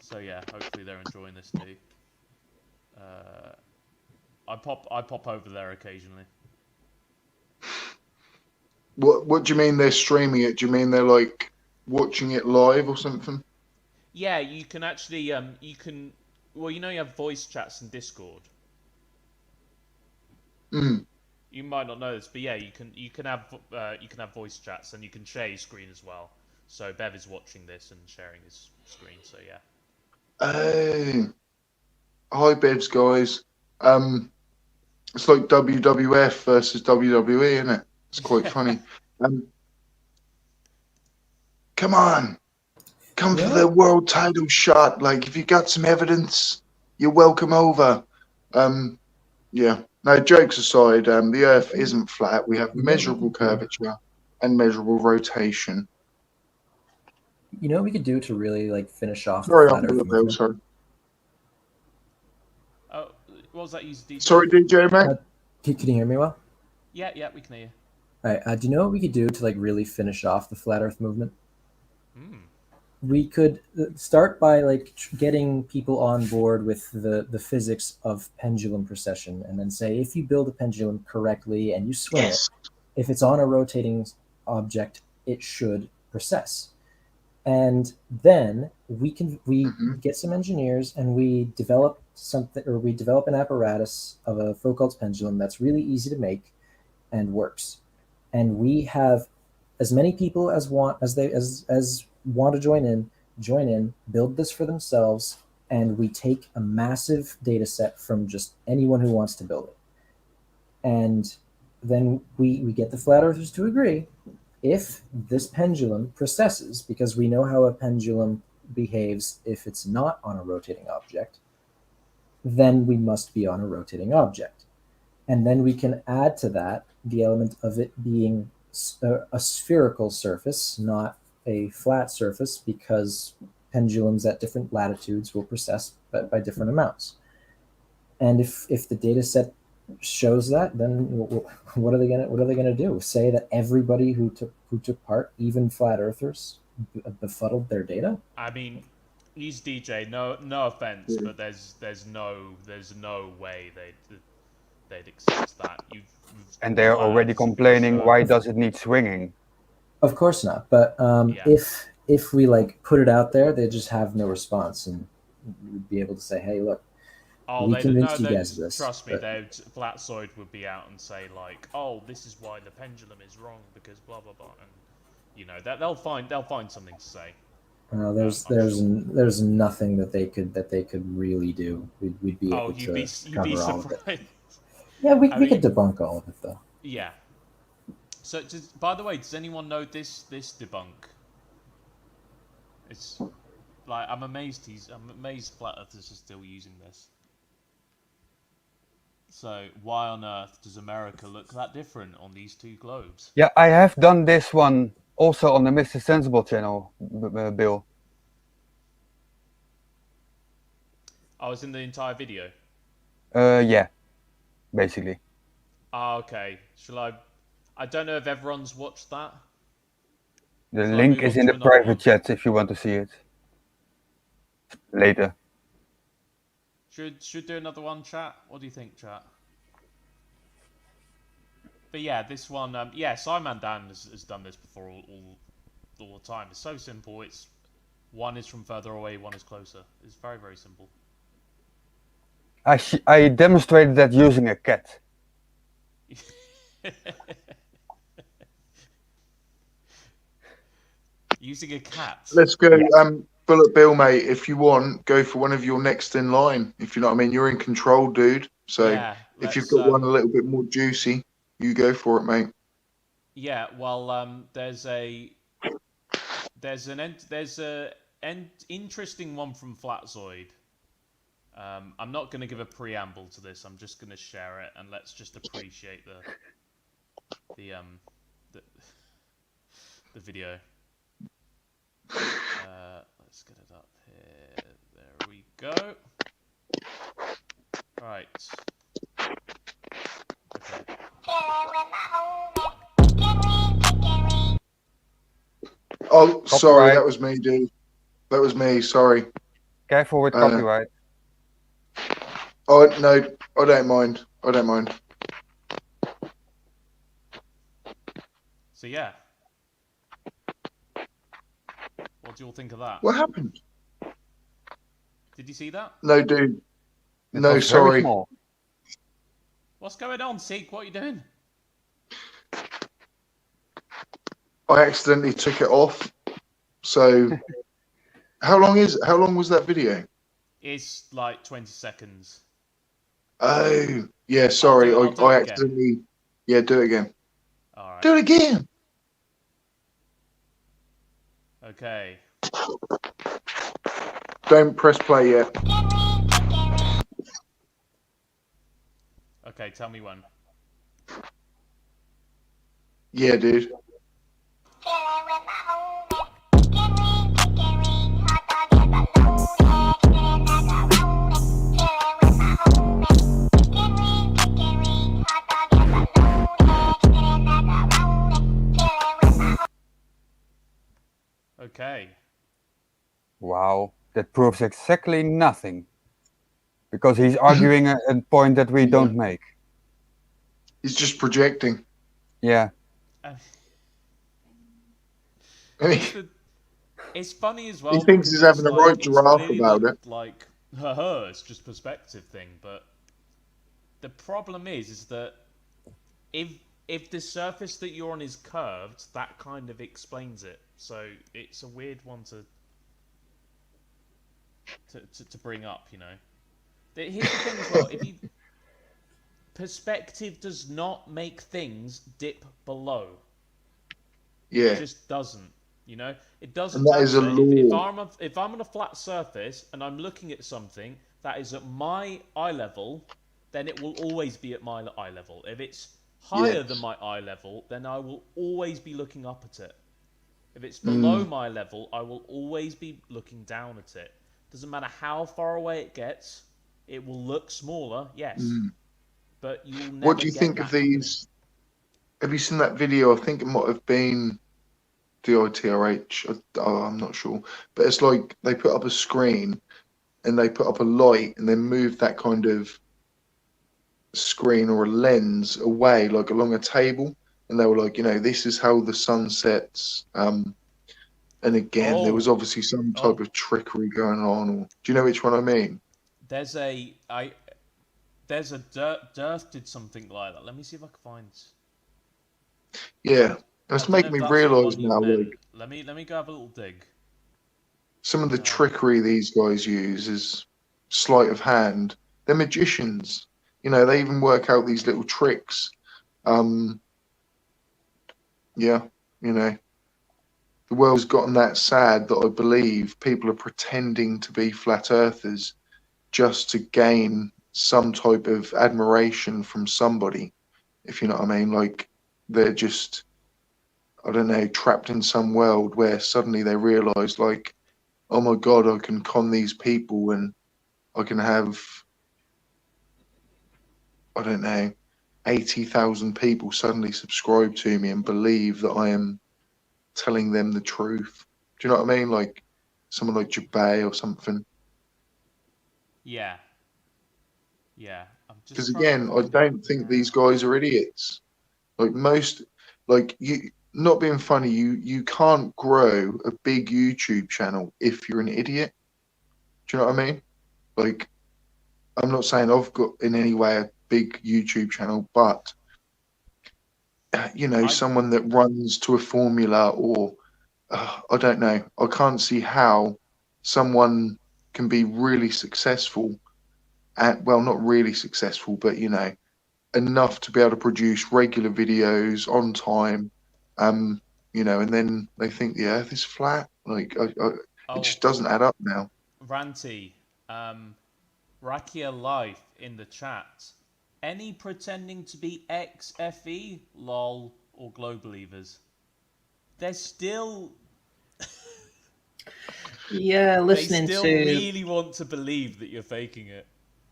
[SPEAKER 3] So yeah, hopefully they're enjoying this too. I pop over there occasionally.
[SPEAKER 1] What do you mean they're streaming it? Do you mean they're like watching it live or something?
[SPEAKER 3] Yeah, you can actually well, you know, you have voice chats in Discord. You might not know this, but yeah, you can have voice chats, and you can share your screen as well. So Bev is watching this and sharing his screen. So yeah.
[SPEAKER 1] Oh, hi, Bevs, guys. It's like WWF versus WWE, isn't it? It's quite funny. Come on, come for the world title shot. Like, if you got some evidence, you're welcome over. Yeah. No, jokes aside, the Earth isn't flat. We have measurable curvature and measurable rotation.
[SPEAKER 7] You know what we could do to really like finish off
[SPEAKER 1] Sorry,
[SPEAKER 7] the
[SPEAKER 1] I'm
[SPEAKER 7] flat Earth
[SPEAKER 1] Bill,
[SPEAKER 7] movement?
[SPEAKER 1] sorry.
[SPEAKER 3] Oh, what was that? DJ?
[SPEAKER 1] Sorry, DJ, mate.
[SPEAKER 7] Can you hear me well?
[SPEAKER 3] Yeah, we can hear you.
[SPEAKER 7] All right. Do you know what we could do to like really finish off the flat Earth movement? We could start by like getting people on board with the physics of pendulum precession, and then say if you build a pendulum correctly and you swing it, if it's on a rotating object, it should precess. And then we get some engineers and we develop something, or we develop an apparatus of a Foucault's pendulum that's really easy to make and works. And we have as many people as want to join in, build this for themselves, and we take a massive data set from just anyone who wants to build it. And then we get the flat earthers to agree if this pendulum precesses, because we know how a pendulum behaves if it's not on a rotating object, then we must be on a rotating object. And then we can add to that the element of it being a spherical surface, not a flat surface, because pendulums at different latitudes will precess by different amounts. And if the data set shows that, then what are they gonna do? Say that everybody who took part, even flat earthers, befuddled their data?
[SPEAKER 3] I mean, he's DJ. No offense, but there's no way they'd accept that.
[SPEAKER 2] And they're already complaining. Why does it need swinging?
[SPEAKER 7] Of course not. But if we like put it out there, they just have no response, and we'd be able to say, hey, look,
[SPEAKER 3] Oh,
[SPEAKER 7] We
[SPEAKER 3] they
[SPEAKER 7] convinced
[SPEAKER 3] no,
[SPEAKER 7] you
[SPEAKER 3] they
[SPEAKER 7] guys of this,
[SPEAKER 3] trust me.
[SPEAKER 7] but-
[SPEAKER 3] They Flatsoid would be out and say like, "Oh, this is why the pendulum is wrong because blah blah blah," and you know that they'll find something to say.
[SPEAKER 7] There's nothing that they could really do. We'd be able
[SPEAKER 3] you'd be
[SPEAKER 7] to cover all of it.
[SPEAKER 3] surprised.
[SPEAKER 7] Yeah, we
[SPEAKER 3] mean,
[SPEAKER 7] could debunk all of it though.
[SPEAKER 3] Yeah. So, by the way, does anyone know this debunk? It's like I'm amazed Flat Earthers are still using this. So why on earth does America look that different on these two globes?
[SPEAKER 2] Yeah, I have done this one also on the Mr. Sensible channel, Bill.
[SPEAKER 3] Oh, it's in the entire video.
[SPEAKER 2] Yeah, basically.
[SPEAKER 3] Ah, okay. Shall I? I don't know if everyone's watched that.
[SPEAKER 2] The
[SPEAKER 3] Shall I
[SPEAKER 2] link
[SPEAKER 3] move
[SPEAKER 2] is
[SPEAKER 3] on
[SPEAKER 2] in
[SPEAKER 3] to
[SPEAKER 2] the
[SPEAKER 3] another
[SPEAKER 2] private
[SPEAKER 3] one?
[SPEAKER 2] chat if you want to see it later.
[SPEAKER 3] Should do another one, chat. What do you think, chat? But yeah, this one. Yeah, Simon Dan has done this before all the time. It's so simple. It's one is from further away, one is closer. It's very very simple.
[SPEAKER 2] I demonstrated that using a cat.
[SPEAKER 3] Using a cat.
[SPEAKER 1] Let's go. Bullet Bill, mate. If you want, go for one of your next in line. If you know what I mean, you're in control, dude. So
[SPEAKER 3] Yeah,
[SPEAKER 1] if you've got one a little bit more juicy, you go for it, mate.
[SPEAKER 3] Yeah, well, there's an interesting one from Flatzoid. I'm not going to give a preamble to this. I'm just going to share it, and let's just appreciate the video. Let's get it up here. There we go. Right. Okay.
[SPEAKER 1] Oh, sorry,
[SPEAKER 2] Copyright.
[SPEAKER 1] that was me, dude. That was me. Sorry.
[SPEAKER 2] Careful with copyright.
[SPEAKER 1] Oh no, I don't mind. I don't mind.
[SPEAKER 3] So yeah. What do you all think of that?
[SPEAKER 1] What happened?
[SPEAKER 3] Did you see that?
[SPEAKER 1] No, dude.
[SPEAKER 2] It
[SPEAKER 1] No,
[SPEAKER 2] was very
[SPEAKER 1] sorry.
[SPEAKER 2] small.
[SPEAKER 3] What's going on, Seek? What are you doing?
[SPEAKER 1] I accidentally took it off. So, how long was that video?
[SPEAKER 3] It's like 20 seconds.
[SPEAKER 1] Oh, yeah. Sorry,
[SPEAKER 3] I'll do
[SPEAKER 1] I
[SPEAKER 3] it again.
[SPEAKER 1] accidentally. Yeah, do it again.
[SPEAKER 3] All right.
[SPEAKER 1] Do it again.
[SPEAKER 3] Okay.
[SPEAKER 1] Don't press play yet.
[SPEAKER 3] Okay, tell me when.
[SPEAKER 1] Yeah, dude.
[SPEAKER 3] Okay.
[SPEAKER 2] Wow, that proves exactly nothing. Because he's arguing a point that we don't make.
[SPEAKER 1] He's just projecting.
[SPEAKER 2] Yeah.
[SPEAKER 1] I mean,
[SPEAKER 3] It's funny as well.
[SPEAKER 1] he thinks he's having the right to laugh about it.
[SPEAKER 3] Like, it's just a perspective thing. But the problem is that if the surface that you're on is curved, that kind of explains it. So it's a weird one to bring up, you know. Here's the thing as well. Perspective does not make things dip below.
[SPEAKER 1] Yeah.
[SPEAKER 3] It just doesn't. You know, it doesn't.
[SPEAKER 1] And that is a
[SPEAKER 3] matter if I'm on a flat surface and I'm looking at something that is at my eye level, then it will always be at my eye level. If it's higher than my eye level, then I will always be looking up at it. If it's below my level, I will always be looking down at it. Doesn't matter how far away it gets, it will look smaller, yes. But you will never.
[SPEAKER 1] What do you think of these? Have you seen that video? I think it might have been DITRH. I'm not sure. But it's like they put up a screen and they put up a light and then move that kind of screen or a lens away, like along a table. And they were like, you know, this is how the sun sets. And again, there was obviously some type of trickery going on. Or, do you know which one I mean?
[SPEAKER 3] There's a Dearth did something like that. Let me see if I can find.
[SPEAKER 1] Yeah, it's making me realise now, like,
[SPEAKER 3] let me go have a little dig.
[SPEAKER 1] some of the trickery these guys use is sleight of hand. They're magicians. You know, they even work out these little tricks. Yeah, you know, the world's gotten that sad that I believe people are pretending to be flat earthers just to gain some type of admiration from somebody, if you know what I mean. Like, they're just, I don't know, trapped in some world where suddenly they realize, like, oh my God, I can con these people and I can have, I don't know, 80,000 people suddenly subscribe to me and believe that I am telling them the truth. Do you know what I mean? Like someone like Jabay or something.
[SPEAKER 3] Yeah. Yeah.
[SPEAKER 1] Because again, I don't think these guys are idiots. Like most, like you, not being funny, you can't grow a big YouTube channel if you're an idiot. Do you know what I mean? Like, I'm not saying I've got in any way a big YouTube channel, but you know, someone that runs to a formula or I don't know. I can't see how someone can be really successful at, well, not really successful, but you know, enough to be able to produce regular videos on time. You know, and then they think the Earth is flat. Like, it just doesn't add up now.
[SPEAKER 3] Ranty, Rakia Life in the chat. Any pretending to be XFE, lol, or Glow Believers? They're still.
[SPEAKER 5] Yeah, listening
[SPEAKER 3] they still
[SPEAKER 5] to.
[SPEAKER 3] really want to believe that you're faking it.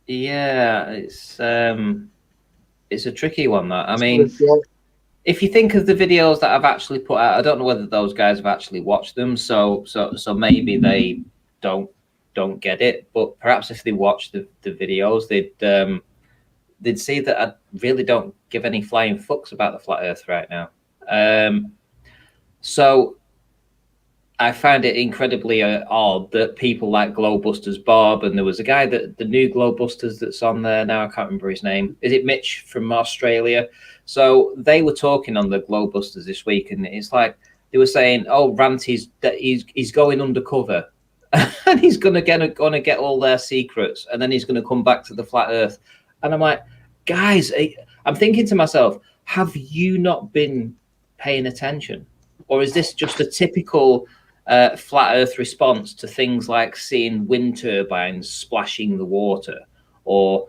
[SPEAKER 5] Yeah, it's a tricky one. That, I mean, if you think of the videos that I've actually put out, I don't know whether those guys have actually watched them, so maybe they don't get it. But perhaps if they watch the videos, they'd see that I really don't give any flying fucks about the flat Earth right now. So I find it incredibly odd that people like Glowbusters Bob, and there was a guy that the new Glowbusters that's on there now, I can't remember his name. Is it Mitch from Australia? So they were talking on the Glowbusters this week, and it's like they were saying, "Oh, Ranty's he's going undercover, and he's gonna get all their secrets, and then he's gonna come back to the flat Earth." And I'm like, guys, I'm thinking to myself, have you not been paying attention, or is this just a typical flat Earth response to things like seeing wind turbines splashing the water, or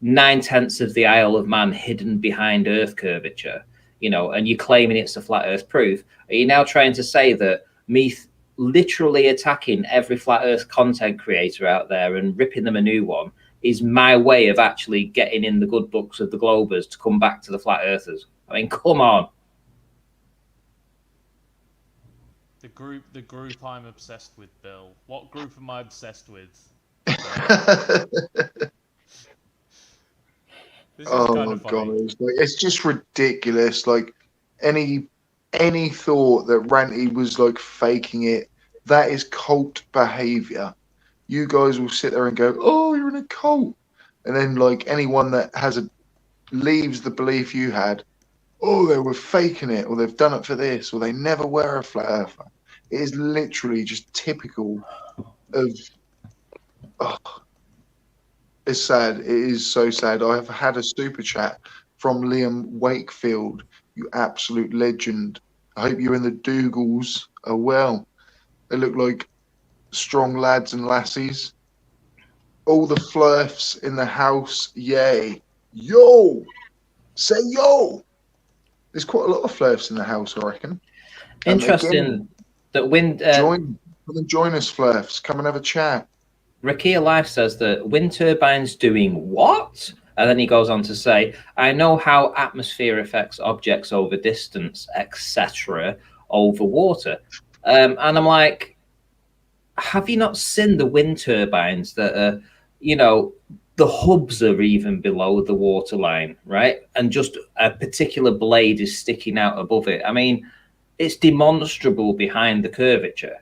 [SPEAKER 5] 9/10 of the Isle of Man hidden behind Earth curvature, you know, and you're claiming it's a flat Earth proof? Are you now trying to say that me literally attacking every flat Earth content creator out there and ripping them a new one is my way of actually getting in the good books of the Globers to come back to the flat Earthers? I mean, come on.
[SPEAKER 3] The group I'm obsessed with, Bill. What group am I obsessed with? This is kind of funny.
[SPEAKER 1] God, like, it's just ridiculous. Like any thought that Ranty was like faking it, that is cult behavior. You guys will sit there and go, "Oh, you're in a cult," and then like anyone that leaves the belief you had, "Oh, they were faking it, or they've done it for this, or they never were a flat earther." It is literally just typical of. Oh, it's sad. It is so sad. I have had a super chat from Liam Wakefield. You absolute legend. I hope you and the Dougals are well. They look like strong lads and lassies. All the flirfs in the house, yay. Yo! Say yo! There's quite a lot of flirfs in the house, I reckon.
[SPEAKER 5] Interesting
[SPEAKER 1] again,
[SPEAKER 5] that wind...
[SPEAKER 1] join us, flirfs. Come and have a chat.
[SPEAKER 5] Rakia Life says that wind turbines doing what? And then he goes on to say, I know how atmosphere affects objects over distance, etc., over water. And I'm like, have you not seen the wind turbines that are, you know, the hubs are even below the waterline, right? And just a particular blade is sticking out above it. I mean, it's demonstrable behind the curvature.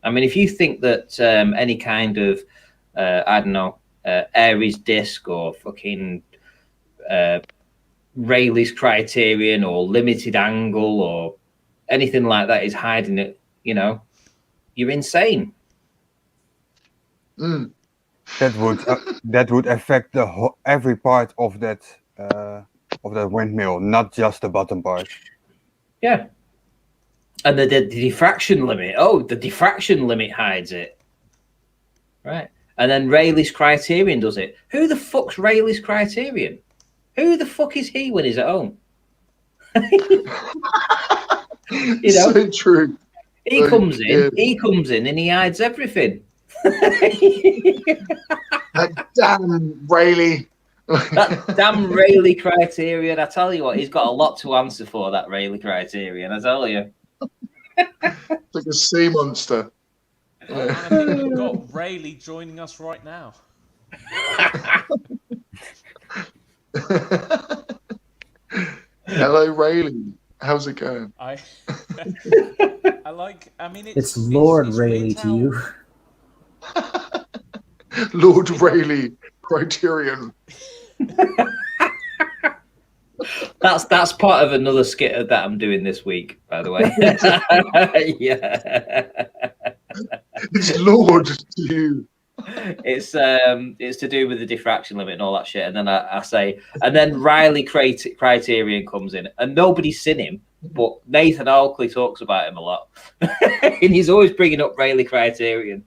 [SPEAKER 5] I mean, if you think that any kind of, I don't know, Aries disk or fucking Rayleigh's criterion or limited angle or anything like that is hiding it, you know, you're insane.
[SPEAKER 2] That would affect the every part of that windmill, not just the bottom part.
[SPEAKER 5] Yeah. And the diffraction limit. Oh, the diffraction limit hides it. Right. And then Rayleigh's criterion does it. Who the fuck's Rayleigh's criterion? Who the fuck is he when he's at home? You know,
[SPEAKER 1] so true.
[SPEAKER 5] He comes in and he hides everything.
[SPEAKER 1] That damn Rayleigh.
[SPEAKER 5] That damn Rayleigh criterion. I tell you what, he's got a lot to answer for, that Rayleigh criterion, I tell you.
[SPEAKER 1] It's like a sea monster.
[SPEAKER 3] I think we've got Rayleigh joining us right now.
[SPEAKER 1] Hello, Rayleigh. How's it going?
[SPEAKER 3] I mean,
[SPEAKER 7] it's Lord Rayleigh to you.
[SPEAKER 1] Lord Rayleigh criterion.
[SPEAKER 5] That's part of another skit that I'm doing this week, by the way. Yeah.
[SPEAKER 1] It's Lord to you.
[SPEAKER 5] It's to do with the diffraction limit and all that shit. And then I say, and then Riley Criterion comes in, and nobody's seen him, but Nathan Oakley talks about him a lot, and he's always bringing up Riley Criterion.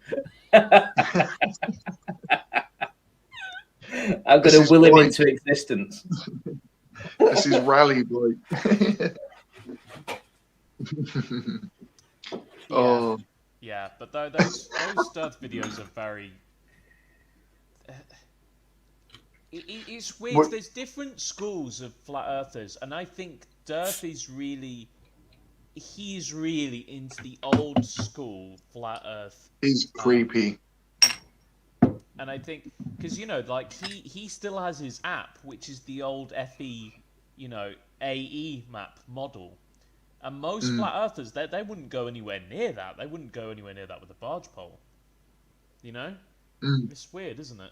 [SPEAKER 5] I'm going to will him into existence.
[SPEAKER 1] This is rally boy. Oh.
[SPEAKER 3] Yeah, but those Dearth videos are very. It's weird.
[SPEAKER 1] What?
[SPEAKER 3] There's different schools of flat earthers, and I think Dearth is really. He's really into the old school flat Earth.
[SPEAKER 1] He's creepy.
[SPEAKER 3] And I think because like he still has his app, which is the old FE, AE map model. And most flat earthers, they wouldn't go anywhere near that. They wouldn't go anywhere near that with a barge pole. It's weird, isn't it?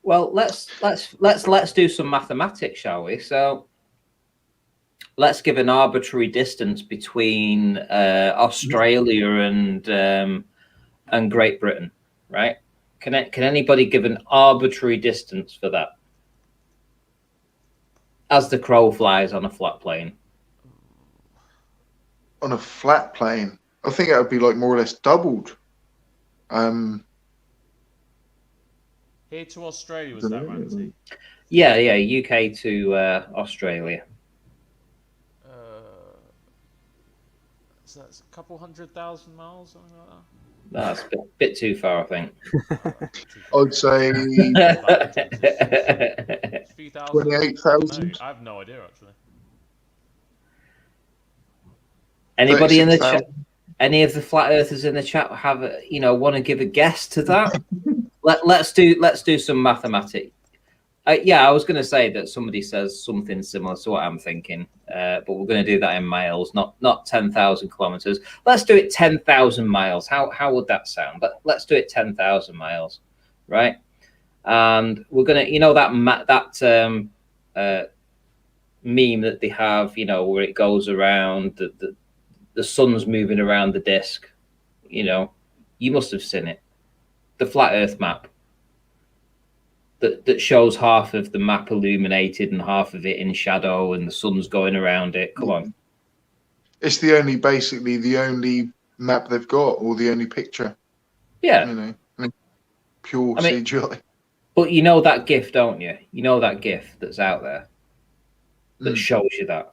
[SPEAKER 5] Well, let's do some mathematics, shall we? So let's give an arbitrary distance between Australia and Great Britain, right? Can anybody give an arbitrary distance for that? As the crow flies on a flat plane.
[SPEAKER 1] On a flat plane, I think it would be like more or less doubled.
[SPEAKER 3] Here to Australia, was that right?
[SPEAKER 5] Yeah, UK to Australia.
[SPEAKER 3] So that's a couple 100,000 miles, something like that.
[SPEAKER 5] That's a bit too far, I think.
[SPEAKER 1] I'd say 28,000.
[SPEAKER 3] I have no idea, actually.
[SPEAKER 5] Anybody in the chat? Any of the flat earthers in the chat have want to give a guess to that? Let's do some mathematics. Yeah, I was going to say that somebody says something similar to what I'm thinking, but we're going to do that in miles, not 10,000 kilometers. Let's do it 10,000 miles. How would that sound? Let's do it 10,000 miles, right? And we're going to, that meme that they have, where it goes around the sun's moving around the disk. You must have seen it. The flat Earth map. That shows half of the map illuminated and half of it in shadow, and the sun's going around it. Come on.
[SPEAKER 1] It's basically the only map they've got, or the only picture.
[SPEAKER 5] Yeah.
[SPEAKER 1] Pure CGI.
[SPEAKER 5] But you know that GIF, don't you? You know that GIF that's out there that shows you that.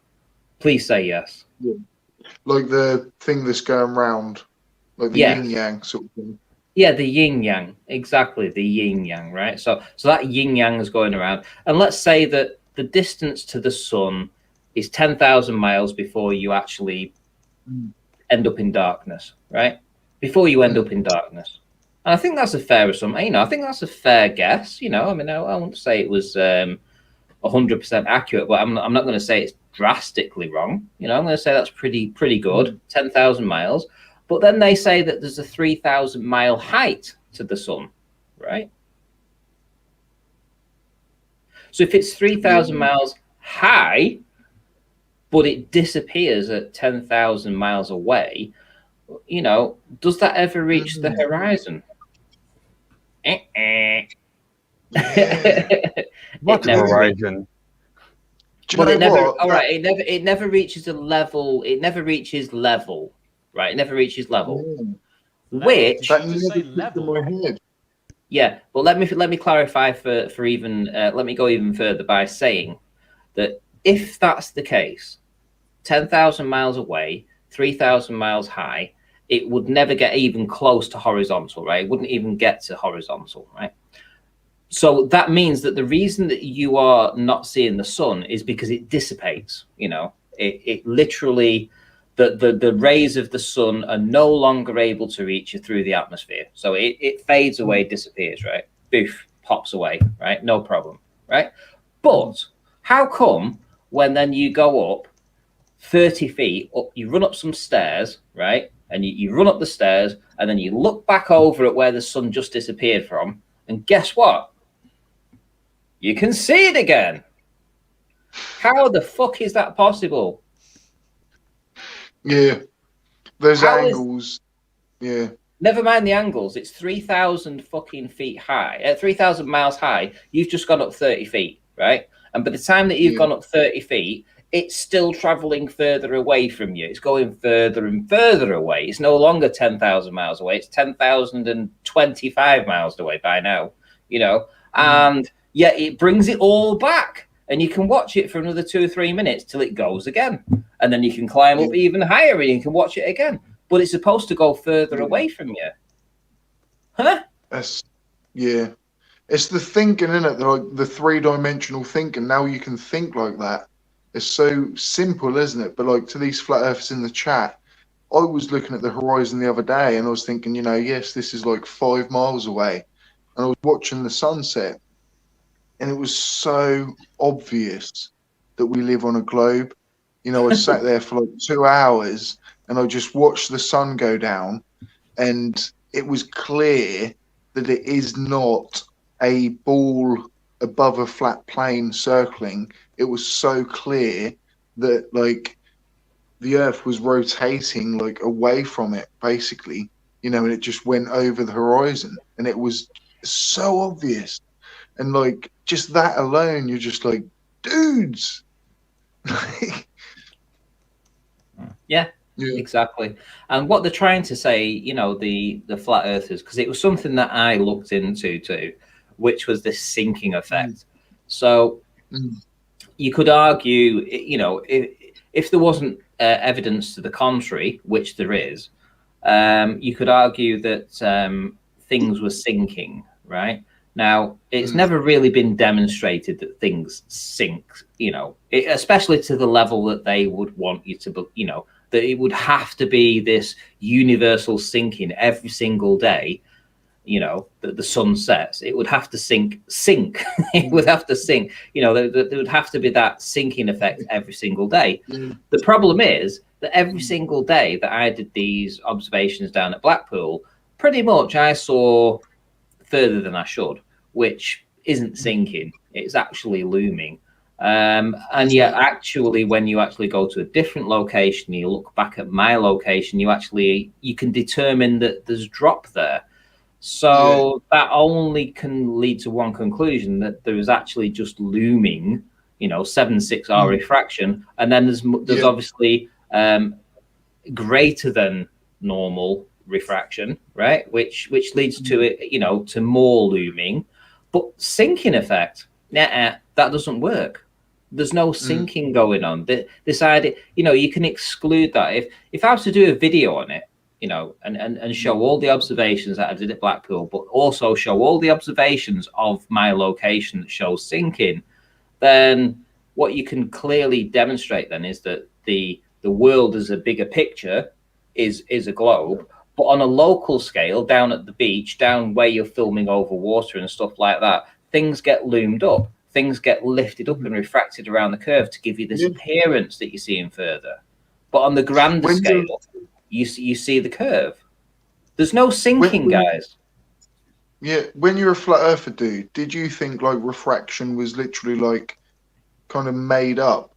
[SPEAKER 5] Please say yes.
[SPEAKER 1] Yeah. Like the thing that's going round, like the yin yang sort of thing.
[SPEAKER 5] Yeah, the yin yang, exactly, the yin yang, right? So that yin yang is going around, and let's say that the distance to the sun is 10,000 miles before you actually end up in darkness, right? Before you end up in darkness, and I think that's a fair assumption. I think that's a fair guess. I mean, I won't say it was 100% accurate, but I'm not going to say it's drastically wrong. I'm going to say that's pretty good. 10,000 miles. But then they say that there's a 3,000 mile height to the sun, right? So if it's 3,000 miles high, but it disappears at 10,000 miles away, you know, does that ever reach the horizon?
[SPEAKER 2] What horizon?
[SPEAKER 5] Well, it never. All right, it never reaches a level. It never reaches level, right? It never reaches level. Which
[SPEAKER 3] that just say level.
[SPEAKER 5] Yeah, but let me clarify for even. Let me go even further by saying that if that's the case, 10,000 miles away, 3,000 miles high, it would never get even close to horizontal, right? It wouldn't even get to horizontal, right? So that means that the reason that you are not seeing the sun is because it dissipates. You know, it literally, the rays of the sun are no longer able to reach you through the atmosphere. So it fades away, disappears, right? Boof, pops away, right? No problem, right? But how come when then you go up 30 feet, up, you run up some stairs, right? And you run up the stairs and then you look back over at where the sun just disappeared from. And guess what? You can see it again. How the fuck is that possible?
[SPEAKER 1] Yeah, those angles. Yeah.
[SPEAKER 5] Never mind the angles. It's 3,000 fucking feet high. At 3,000 miles high, you've just gone up 30 feet, right? And by the time that you've gone up 30 feet, it's still traveling further away from you. It's going further and further away. It's no longer 10,000 miles away. It's 10,025 miles away by now, you know? And yet it brings it all back. And you can watch it for another 2 or 3 minutes till it goes again. And then you can climb up even higher and you can watch it again. But it's supposed to go further away from you. Huh?
[SPEAKER 1] It's the thinking, isn't it? Like the 3-dimensional thinking. Now you can think like that. It's so simple, isn't it? But like to these flat earthers in the chat, I was looking at the horizon the other day and I was thinking, you know, yes, this is like 5 miles away. And I was watching the sunset. And it was so obvious that we live on a globe. You know, I sat there for like 2 hours and I just watched the sun go down. And it was clear that it is not a ball above a flat plane circling. It was so clear that like the earth was rotating like away from it, basically, you know, and it just went over the horizon. And it was so obvious. And like just that alone, you're just like, dudes.
[SPEAKER 5] Yeah, exactly. And what they're trying to say, you know, the flat earthers, because it was something that I looked into too, which was this sinking effect. So you could argue, you know, if there wasn't evidence to the contrary, which there is, you could argue that things were sinking, right? Now, it's never really been demonstrated that things sink, you know, especially to the level that they would want you to, you know, that it would have to be this universal sinking every single day, you know, that the sun sets. It would have to sink. It would have to sink, you know, there would have to be that sinking effect every single day. The problem is that every single day that I did these observations down at Blackpool, pretty much I saw further than I should, which isn't sinking, it's actually looming. And yet actually when you actually go to a different location, you look back at my location, you can determine that there's drop there. So that only can lead to one conclusion, that there is actually just looming, you know, 7-6 hour refraction. And then there's obviously greater than normal refraction, right? Which leads to it, you know, to more looming. But sinking effect, that doesn't work. There's no sinking going on. This idea, you know, you can exclude that. If I was to do a video on it, you know, and show all the observations that I did at Blackpool, but also show all the observations of my location that shows sinking, then what you can clearly demonstrate then is that the world as a bigger picture is a globe. But on a local scale, down at the beach, down where you're filming over water and stuff like that, things get loomed up. Things get lifted up and refracted around the curve to give you this appearance that you're seeing further. But on the grander scale, you see the curve. There's no sinking, guys.
[SPEAKER 1] Yeah, when you're a flat earther dude, did you think like refraction was literally like kind of made up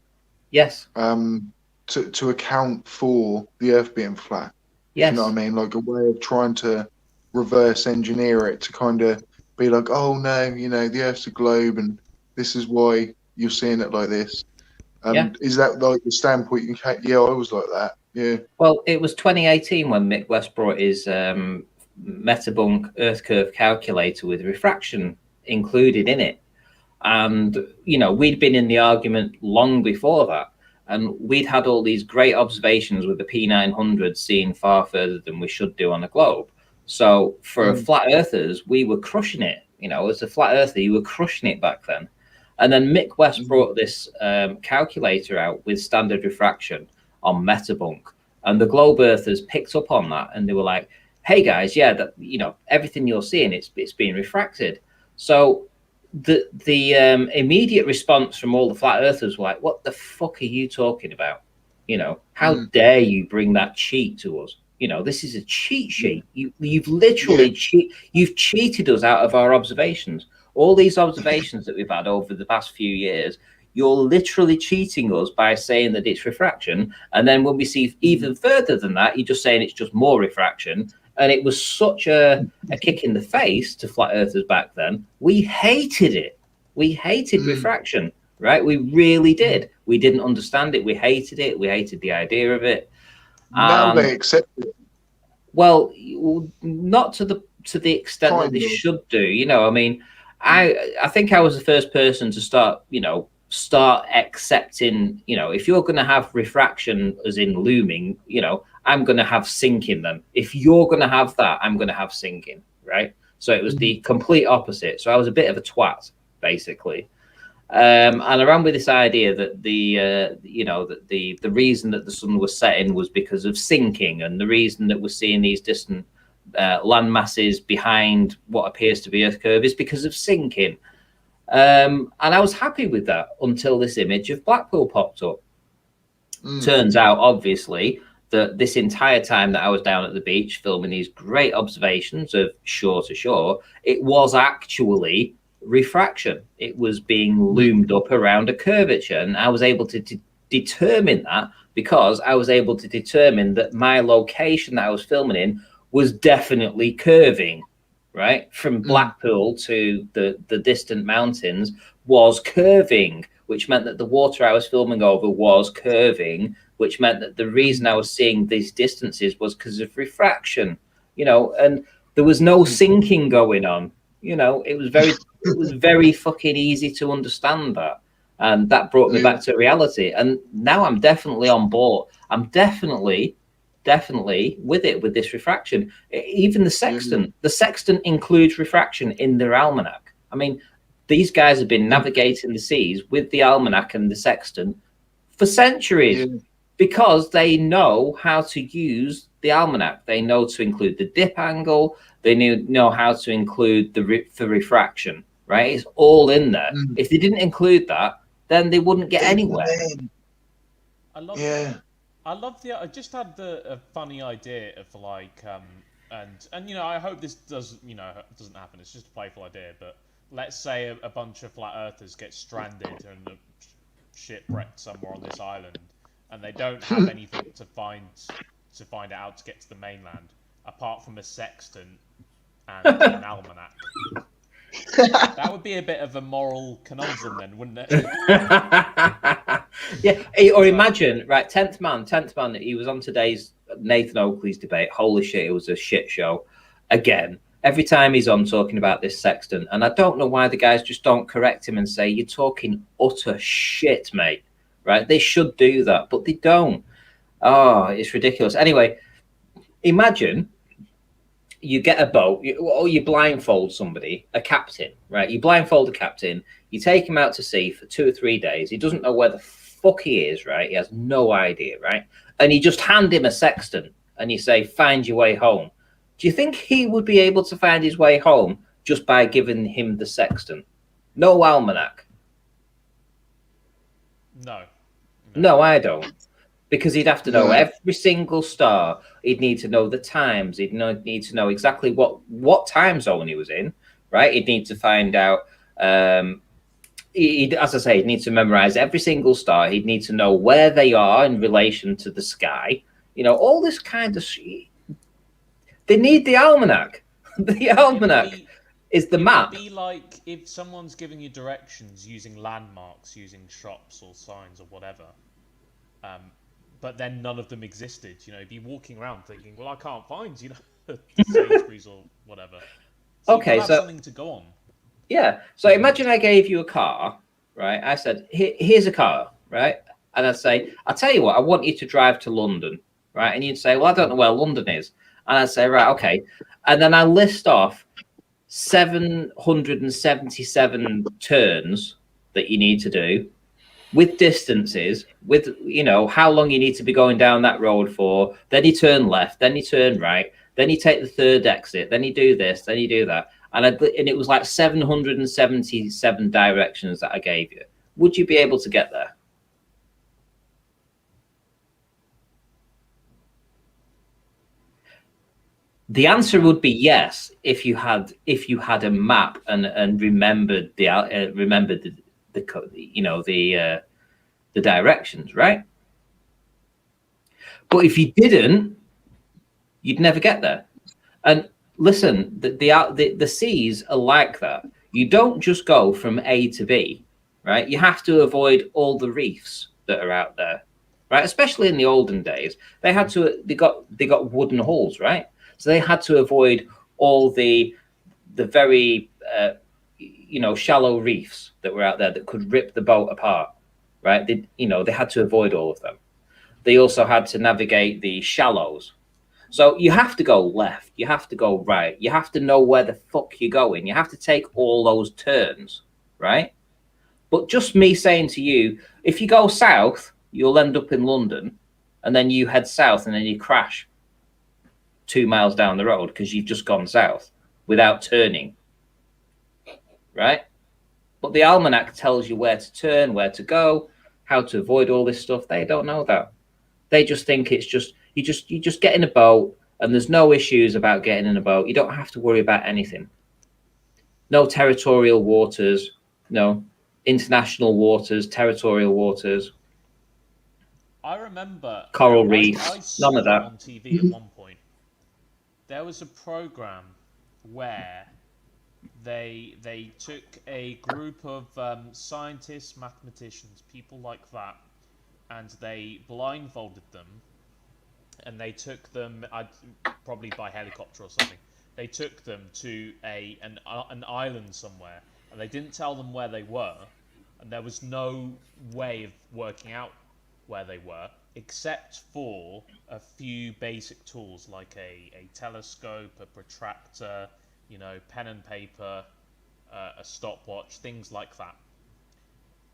[SPEAKER 5] Yes.
[SPEAKER 1] to account for the Earth being flat?
[SPEAKER 5] Yes.
[SPEAKER 1] Do you know what I mean? Like a way of trying to reverse engineer it to kind of be like, oh no, you know, the Earth's a globe and this is why you're seeing it like this.
[SPEAKER 5] Yeah.
[SPEAKER 1] Is that like the standpoint you had? Yeah, I was like that. Yeah.
[SPEAKER 5] Well, it was 2018 when Mick West brought his Metabunk Earth Curve calculator with refraction included in it. And, you know, we'd been in the argument long before that. And we'd had all these great observations with the P900 seeing far further than we should do on a globe. So for flat earthers, we were crushing it. You know, as a flat earther, you were crushing it back then. And then Mick West brought this calculator out with standard refraction on Metabunk. And the globe earthers picked up on that. And they were like, hey, guys, yeah, that, you know, everything you're seeing, it's being refracted. So the immediate response from all the flat earthers were like, what the fuck are you talking about? You know, how dare you bring that cheat to us? You know, this is a cheat sheet. You've literally you've cheated us out of our observations. All these observations that we've had over the past few years, you're literally cheating us by saying that it's refraction. And then when we see even further than that, you're just saying it's just more refraction. And it was such a kick in the face to flat earthers back then. We hated it. We hated refraction, right? We really did. We didn't understand it. We hated it. We hated the idea of it.
[SPEAKER 1] Now they accept it.
[SPEAKER 5] Well, not to the extent that they should do. You know, I mean, I think I was the first person to start accepting, you know, if you're going to have refraction as in looming, you know, I'm going to have sinking then. If you're going to have that, I'm going to have sinking, right? So it was the complete opposite. So I was a bit of a twat, basically. And I ran with this idea that the reason that the sun was setting was because of sinking, and the reason that we're seeing these distant land masses behind what appears to be Earth curve is because of sinking. And I was happy with that until this image of Blackpool popped up. Turns out, obviously, that this entire time that I was down at the beach filming these great observations of shore to shore, it was actually refraction. It was being loomed up around a curvature, and I was able to determine that because I was able to determine that my location that I was filming in was definitely curving. Right, from Blackpool to the distant mountains was curving, which meant that the water I was filming over was curving, which meant that the reason I was seeing these distances was because of refraction, you know, and there was no sinking going on. You know, it was very fucking easy to understand that. And that brought me back to reality. And now I'm definitely on board. I'm definitely with it, with this refraction. Even the sextant includes refraction in their almanac. I mean, these guys have been navigating the seas with the almanac and the sextant for centuries because they know how to use the almanac. They know to include the dip angle. They know how to include the refraction, right? It's all in there. If they didn't include that, then they wouldn't get anywhere.
[SPEAKER 3] I love I just had a funny idea of like, and you know, I hope this doesn't happen. It's just a playful idea, but let's say a bunch of flat earthers get stranded and shipwrecked somewhere on this island, and they don't have anything to find it out to get to the mainland, apart from a sextant and an almanac. That would be a bit of a moral conundrum then, wouldn't it?
[SPEAKER 5] Yeah, or imagine, right, 10th man, he was on today's Nathan Oakley's debate. Holy shit, it was a shit show. Again, every time he's on talking about this sextant, and I don't know why the guys just don't correct him and say, you're talking utter shit, mate, right? They should do that, but they don't. Oh, it's ridiculous. Anyway, imagine you get a boat, or you blindfold somebody, a captain, right? You blindfold a captain, you take him out to sea for 2 or 3 days. He doesn't know where the fuck he is, right? He has no idea, right? And you just hand him a sextant and you say, find your way home. Do you think he would be able to find his way home just by giving him the sextant? No almanac.
[SPEAKER 3] No,
[SPEAKER 5] I don't. because he'd have to know every single star. He'd need to know the times. He'd need to know exactly what time zone he was in, right? He'd need to find out. As I say, he'd need to memorize every single star. He'd need to know where they are in relation to the sky. You know, all this kind of shit. They need the almanac. The almanac is the map.
[SPEAKER 3] It would be like if someone's giving you directions using landmarks, using shops or signs or whatever, but then none of them existed. You know, you'd be walking around thinking, well, I can't find, you know, the Sainsbury's or whatever. So
[SPEAKER 5] okay,
[SPEAKER 3] so something to go on.
[SPEAKER 5] Yeah. So imagine I gave you a car, right? I said, here's a car, right? And I'd say, I'll tell you what, I want you to drive to London, right? And you'd say, well, I don't know where London is. And I'd say, right, okay. And then I list off 777 turns that you need to do with distances, with, you know, how long you need to be going down that road for. Then you turn left, then you turn right, then you take the third exit, then you do this, then you do that. And it was like 777 directions that I gave you. Would you be able to get there? The answer would be yes if you had a map and remembered the directions, right? But if you didn't, you'd never get there. And listen, the seas are like that. You don't just go from A to B, right? You have to avoid all the reefs that are out there, right? Especially in the olden days, they got wooden hulls, right? So they had to avoid all the very shallow reefs that were out there that could rip the boat apart, right? They had to avoid all of them. They also had to navigate the shallows. So you have to go left, you have to go right, you have to know where the fuck you're going. You have to take all those turns, right? But just me saying to you, if you go south, you'll end up in London, and then you head south and then you crash 2 miles down the road because you've just gone south without turning, right? But the almanac tells you where to turn, where to go, how to avoid all this stuff. They don't know that. They just think it's just you just get in a boat and there's no issues about getting in a boat. You don't have to worry about anything. No territorial waters, no international waters, territorial waters.
[SPEAKER 3] I remember
[SPEAKER 5] coral reefs,
[SPEAKER 3] I saw
[SPEAKER 5] none of that
[SPEAKER 3] on TV at one point. There was a program where they took a group of scientists, mathematicians, people like that, and they blindfolded them, and they took them, probably by helicopter or something. They took them to an island somewhere, and they didn't tell them where they were, and there was no way of working out where they were, except for a few basic tools like a telescope, a protractor, pen and paper, a stopwatch, things like that.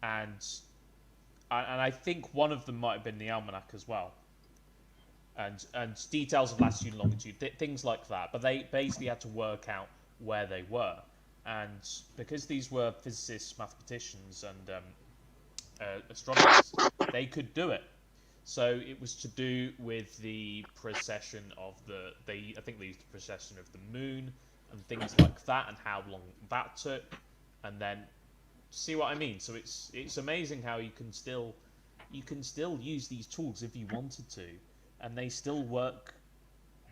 [SPEAKER 3] And I think one of them might have been the almanac as well. And details of latitude and longitude, things like that. But they basically had to work out where they were. And because these were physicists, mathematicians, and astronomers, they could do it. So it was to do with the precession of I think they used the precession of the moon and things like that, and how long that took, and then see what I mean. So it's amazing how you can still use these tools if you wanted to, and they still work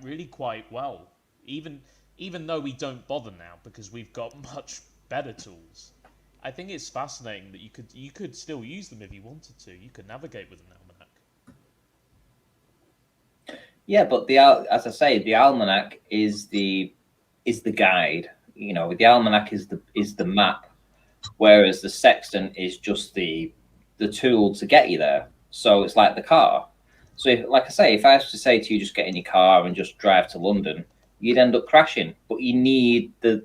[SPEAKER 3] really quite well, even though we don't bother now because we've got much better tools. I think it's fascinating that you could still use them if you wanted to. You could navigate with an almanac.
[SPEAKER 5] Yeah, but as I say, the almanac is the guide. The almanac is the map, whereas the sextant is just the tool to get you there. So it's like the car. So if I was to say to you, just get in your car and just drive to London, you'd end up crashing. But you need the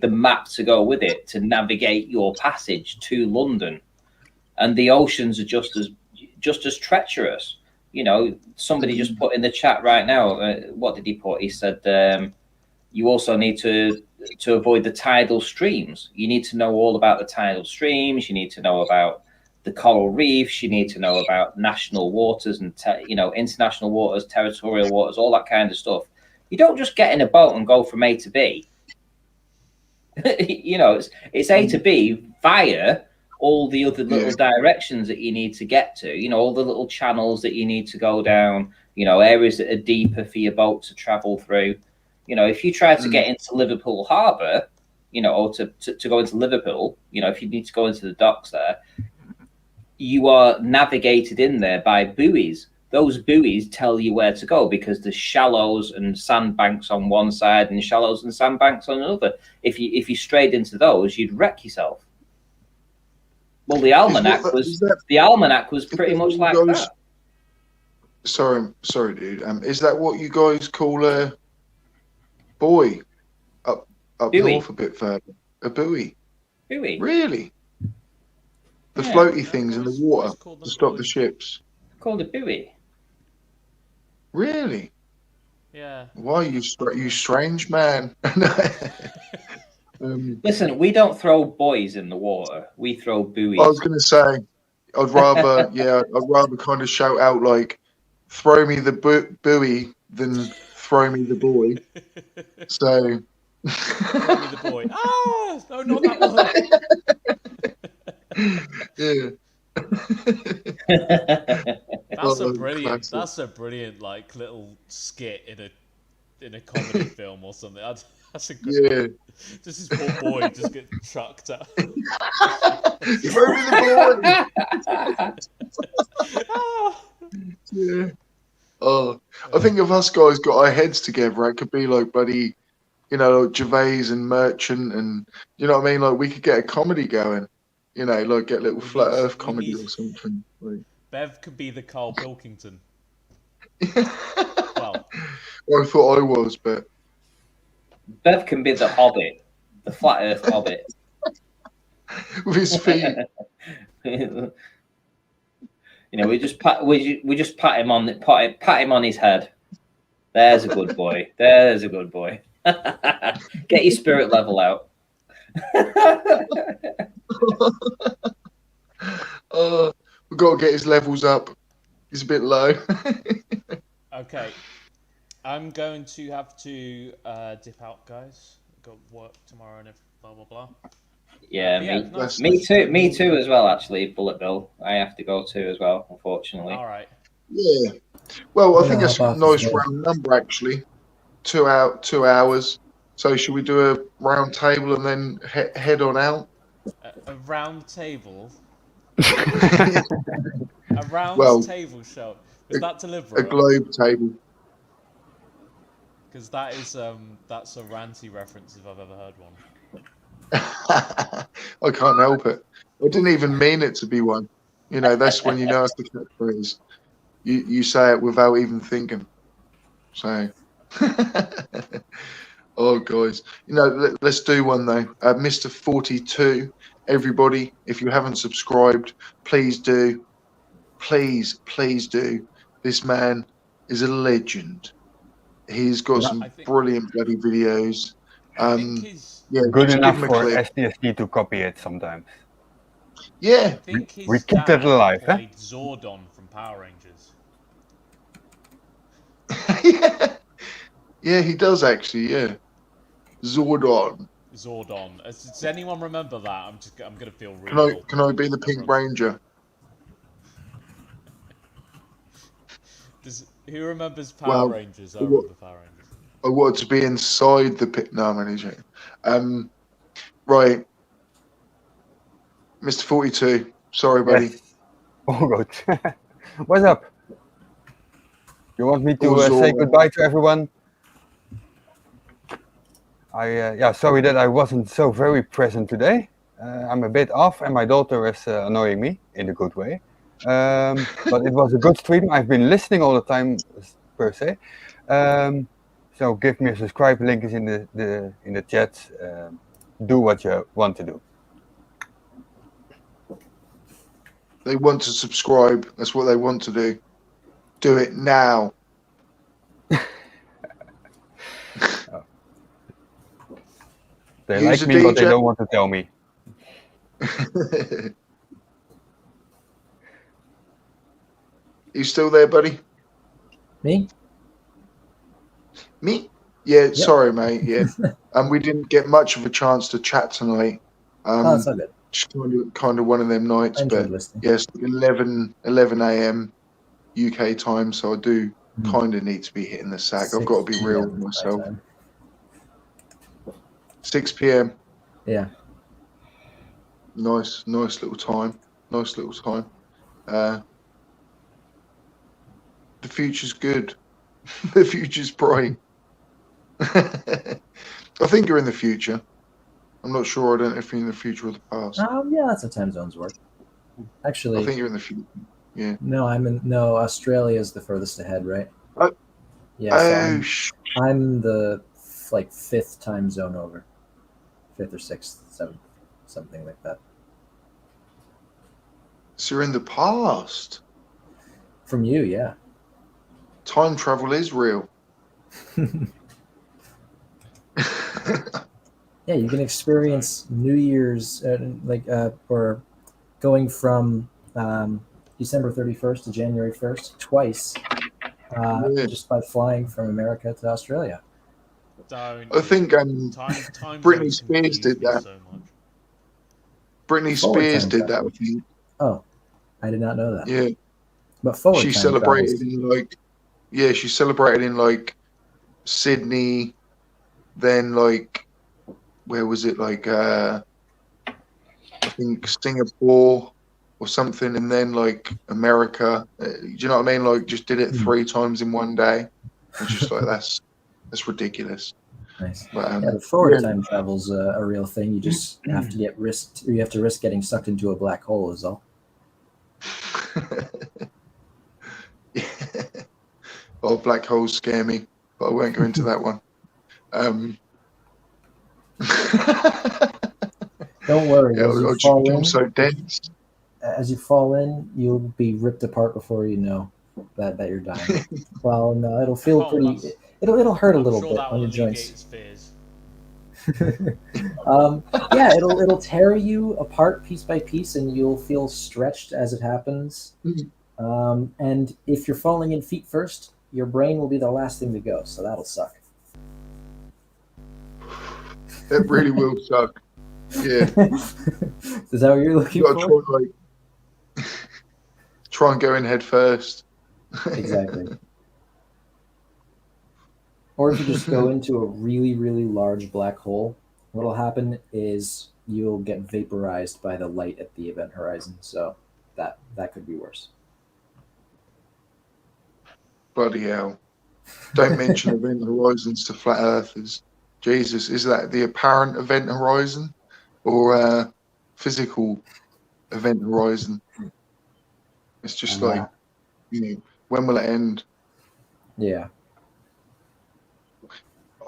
[SPEAKER 5] map to go with it to navigate your passage to London, and the oceans are just as treacherous. Somebody just put in the chat right now. What did he put? He said you also need to avoid the tidal streams. You need to know all about the tidal streams. You need to know about the coral reefs. You need to know about national waters and international waters, territorial waters, all that kind of stuff. You don't just get in a boat and go from A to B. It's A to B via all the other little directions that you need to get to. All the little channels that you need to go down. Areas that are deeper for your boat to travel through. If you try to get into Liverpool Harbour, or to go into Liverpool, if you need to go into the docks there, you are navigated in there by buoys. Those buoys tell you where to go because there's shallows and sandbanks on one side and shallows and sandbanks on another. If you strayed into those, you'd wreck yourself. Well, the almanac was pretty much like that.
[SPEAKER 1] Sorry, dude. Is that what you guys call a buoy up
[SPEAKER 5] buoy.
[SPEAKER 1] North a bit further? A buoy.
[SPEAKER 5] Buoy.
[SPEAKER 1] Really? The floaty things in the water to stop the ships.
[SPEAKER 5] Called a buoy.
[SPEAKER 1] Really?
[SPEAKER 3] Yeah.
[SPEAKER 1] Why you strange man?
[SPEAKER 5] Listen, we don't throw buoys in the water. We throw buoys.
[SPEAKER 1] I was going to say, I'd rather kind of shout out like, throw me the buoy than throw me the buoy. So.
[SPEAKER 3] Throw me the buoy. Ah, no, not that one.
[SPEAKER 1] Yeah.
[SPEAKER 3] That's a brilliant like little skit in a comedy film or something. That's a good. Just this poor boy just gets chucked out.
[SPEAKER 1] Throw me the buoy. Yeah. Oh, I think if us guys got our heads together, it could be like buddy, like Gervais and Merchant, and you know what I mean. Like we could get a comedy going. Like get a little flat Earth comedy or something. Like.
[SPEAKER 3] Bev could be the Carl Pilkington.
[SPEAKER 1] Well, I thought I was, but
[SPEAKER 5] Bev can be the Hobbit, the flat Earth Hobbit,
[SPEAKER 1] with his feet.
[SPEAKER 5] We just pat him on his head. There's a good boy. There's a good boy. Get your spirit level out.
[SPEAKER 1] We've got to get his levels up. He's a bit low.
[SPEAKER 3] Okay. I'm going to have to dip out, guys. Got work tomorrow and blah, blah, blah.
[SPEAKER 5] Yeah, me too as well, actually, Bullet Bill. I have to go too as well, unfortunately.
[SPEAKER 3] All right.
[SPEAKER 1] Yeah. Well, I think that's a nice round number, actually. 2 hours. So should we do a round table and then head on out?
[SPEAKER 3] A round table? A round table show. Is that deliberate?
[SPEAKER 1] A globe table.
[SPEAKER 3] Because that's a ranty reference if I've ever heard one.
[SPEAKER 1] I can't help it. I didn't even mean it to be one. That's when you know it's the catchphrase. You say it without even thinking. So, oh guys, let's do one though. Mr. 42, everybody, if you haven't subscribed, please do. Please do. This man is a legend. He's got some brilliant bloody videos.
[SPEAKER 2] Good enough for STSD to copy it sometimes.
[SPEAKER 1] Yeah.
[SPEAKER 2] We keep that alive, huh?
[SPEAKER 3] Zordon from Power Rangers.
[SPEAKER 1] Yeah, he does actually. Yeah, Zordon.
[SPEAKER 3] Does anyone remember that? I'm gonna feel really.
[SPEAKER 1] Can I be the Pink Ranger?
[SPEAKER 3] Who remembers Power Rangers? I remember Power Rangers.
[SPEAKER 1] I want to be inside the pit. No, I'm only joking. Right, Mr. 42. Sorry, buddy.
[SPEAKER 2] Yes. Oh, good. What's up? You want me to say goodbye to everyone? Sorry that I wasn't so very present today. I'm a bit off, and my daughter is annoying me in a good way. But it was a good stream. I've been listening all the time, per se. So give me a subscribe. Link is in the chat. Do what you want to do.
[SPEAKER 1] They want to subscribe. That's what they want to do. Do it now.
[SPEAKER 2] They like me, but they don't want to tell me.
[SPEAKER 1] You still there, buddy?
[SPEAKER 7] Me?
[SPEAKER 1] Me? Yeah, sorry, mate. Yeah. We didn't get much of a chance to chat tonight.
[SPEAKER 7] Oh, it's all good.
[SPEAKER 1] Just kind of one of them nights.
[SPEAKER 7] I enjoyed
[SPEAKER 1] But
[SPEAKER 7] listening.
[SPEAKER 1] yes, 11 a.m. UK time, so I do kind of need to be hitting the sack. I've got to be
[SPEAKER 7] 6
[SPEAKER 1] real
[SPEAKER 7] p.m.
[SPEAKER 1] with
[SPEAKER 7] my
[SPEAKER 1] myself.
[SPEAKER 7] time.
[SPEAKER 1] 6 p.m.
[SPEAKER 7] Yeah.
[SPEAKER 1] Nice little time. Nice little time. The future's good. The future's bright. I think you're in the future. I'm not sure. I don't know if you're in the future or the past.
[SPEAKER 7] Yeah, that's how time zones work. Actually,
[SPEAKER 1] I think you're in the future. Yeah.
[SPEAKER 7] no, Australia is the furthest ahead, right?
[SPEAKER 1] Oh,
[SPEAKER 7] Yeah, so I'm the like 5th time zone over. 5th or 6th, 7th, something like that.
[SPEAKER 1] So you're in the past.
[SPEAKER 7] From you, yeah.
[SPEAKER 1] Time travel is real.
[SPEAKER 7] Yeah, you can experience New Year's or going from December 31st to January 1st twice, just by flying from America to Australia.
[SPEAKER 3] I
[SPEAKER 1] think Britney Spears did that.
[SPEAKER 3] So
[SPEAKER 1] Britney Spears did that, I think.
[SPEAKER 7] Oh, I did not know that.
[SPEAKER 1] Yeah.
[SPEAKER 7] But forward
[SPEAKER 1] she
[SPEAKER 7] time
[SPEAKER 1] celebrated
[SPEAKER 7] travels.
[SPEAKER 1] she celebrated in Sydney, then where was it, I think Singapore or something, and then America. Do you know what I mean? Just did it 3 times in one day. It's just that's ridiculous.
[SPEAKER 7] Nice.
[SPEAKER 1] But,
[SPEAKER 7] the forward time travel's a real thing. You just have to you have to risk getting sucked into a black hole is all.
[SPEAKER 1] Yeah. Oh, black holes scare me, but I won't go into that one.
[SPEAKER 7] Don't worry.
[SPEAKER 1] I'm so dense.
[SPEAKER 7] As you fall in, you'll be ripped apart before you know that you're dying. Well, no, it'll feel pretty. It'll hurt a little bit on your joints. Yeah, it'll tear you apart piece by piece, and you'll feel stretched as it happens. And if you're falling in feet first, your brain will be the last thing to go, so that'll suck.
[SPEAKER 1] It really will suck. Yeah.
[SPEAKER 7] Is that what you're looking for?
[SPEAKER 1] Try and go in head first.
[SPEAKER 7] Exactly. Or if you just go into a really, really large black hole, what'll happen is you'll get vaporized by the light at the event horizon. So that could be worse.
[SPEAKER 1] Bloody hell. Don't mention event horizons to flat earthers. Jesus, is that the apparent event horizon or physical event horizon? It's just when will it end?
[SPEAKER 7] Yeah.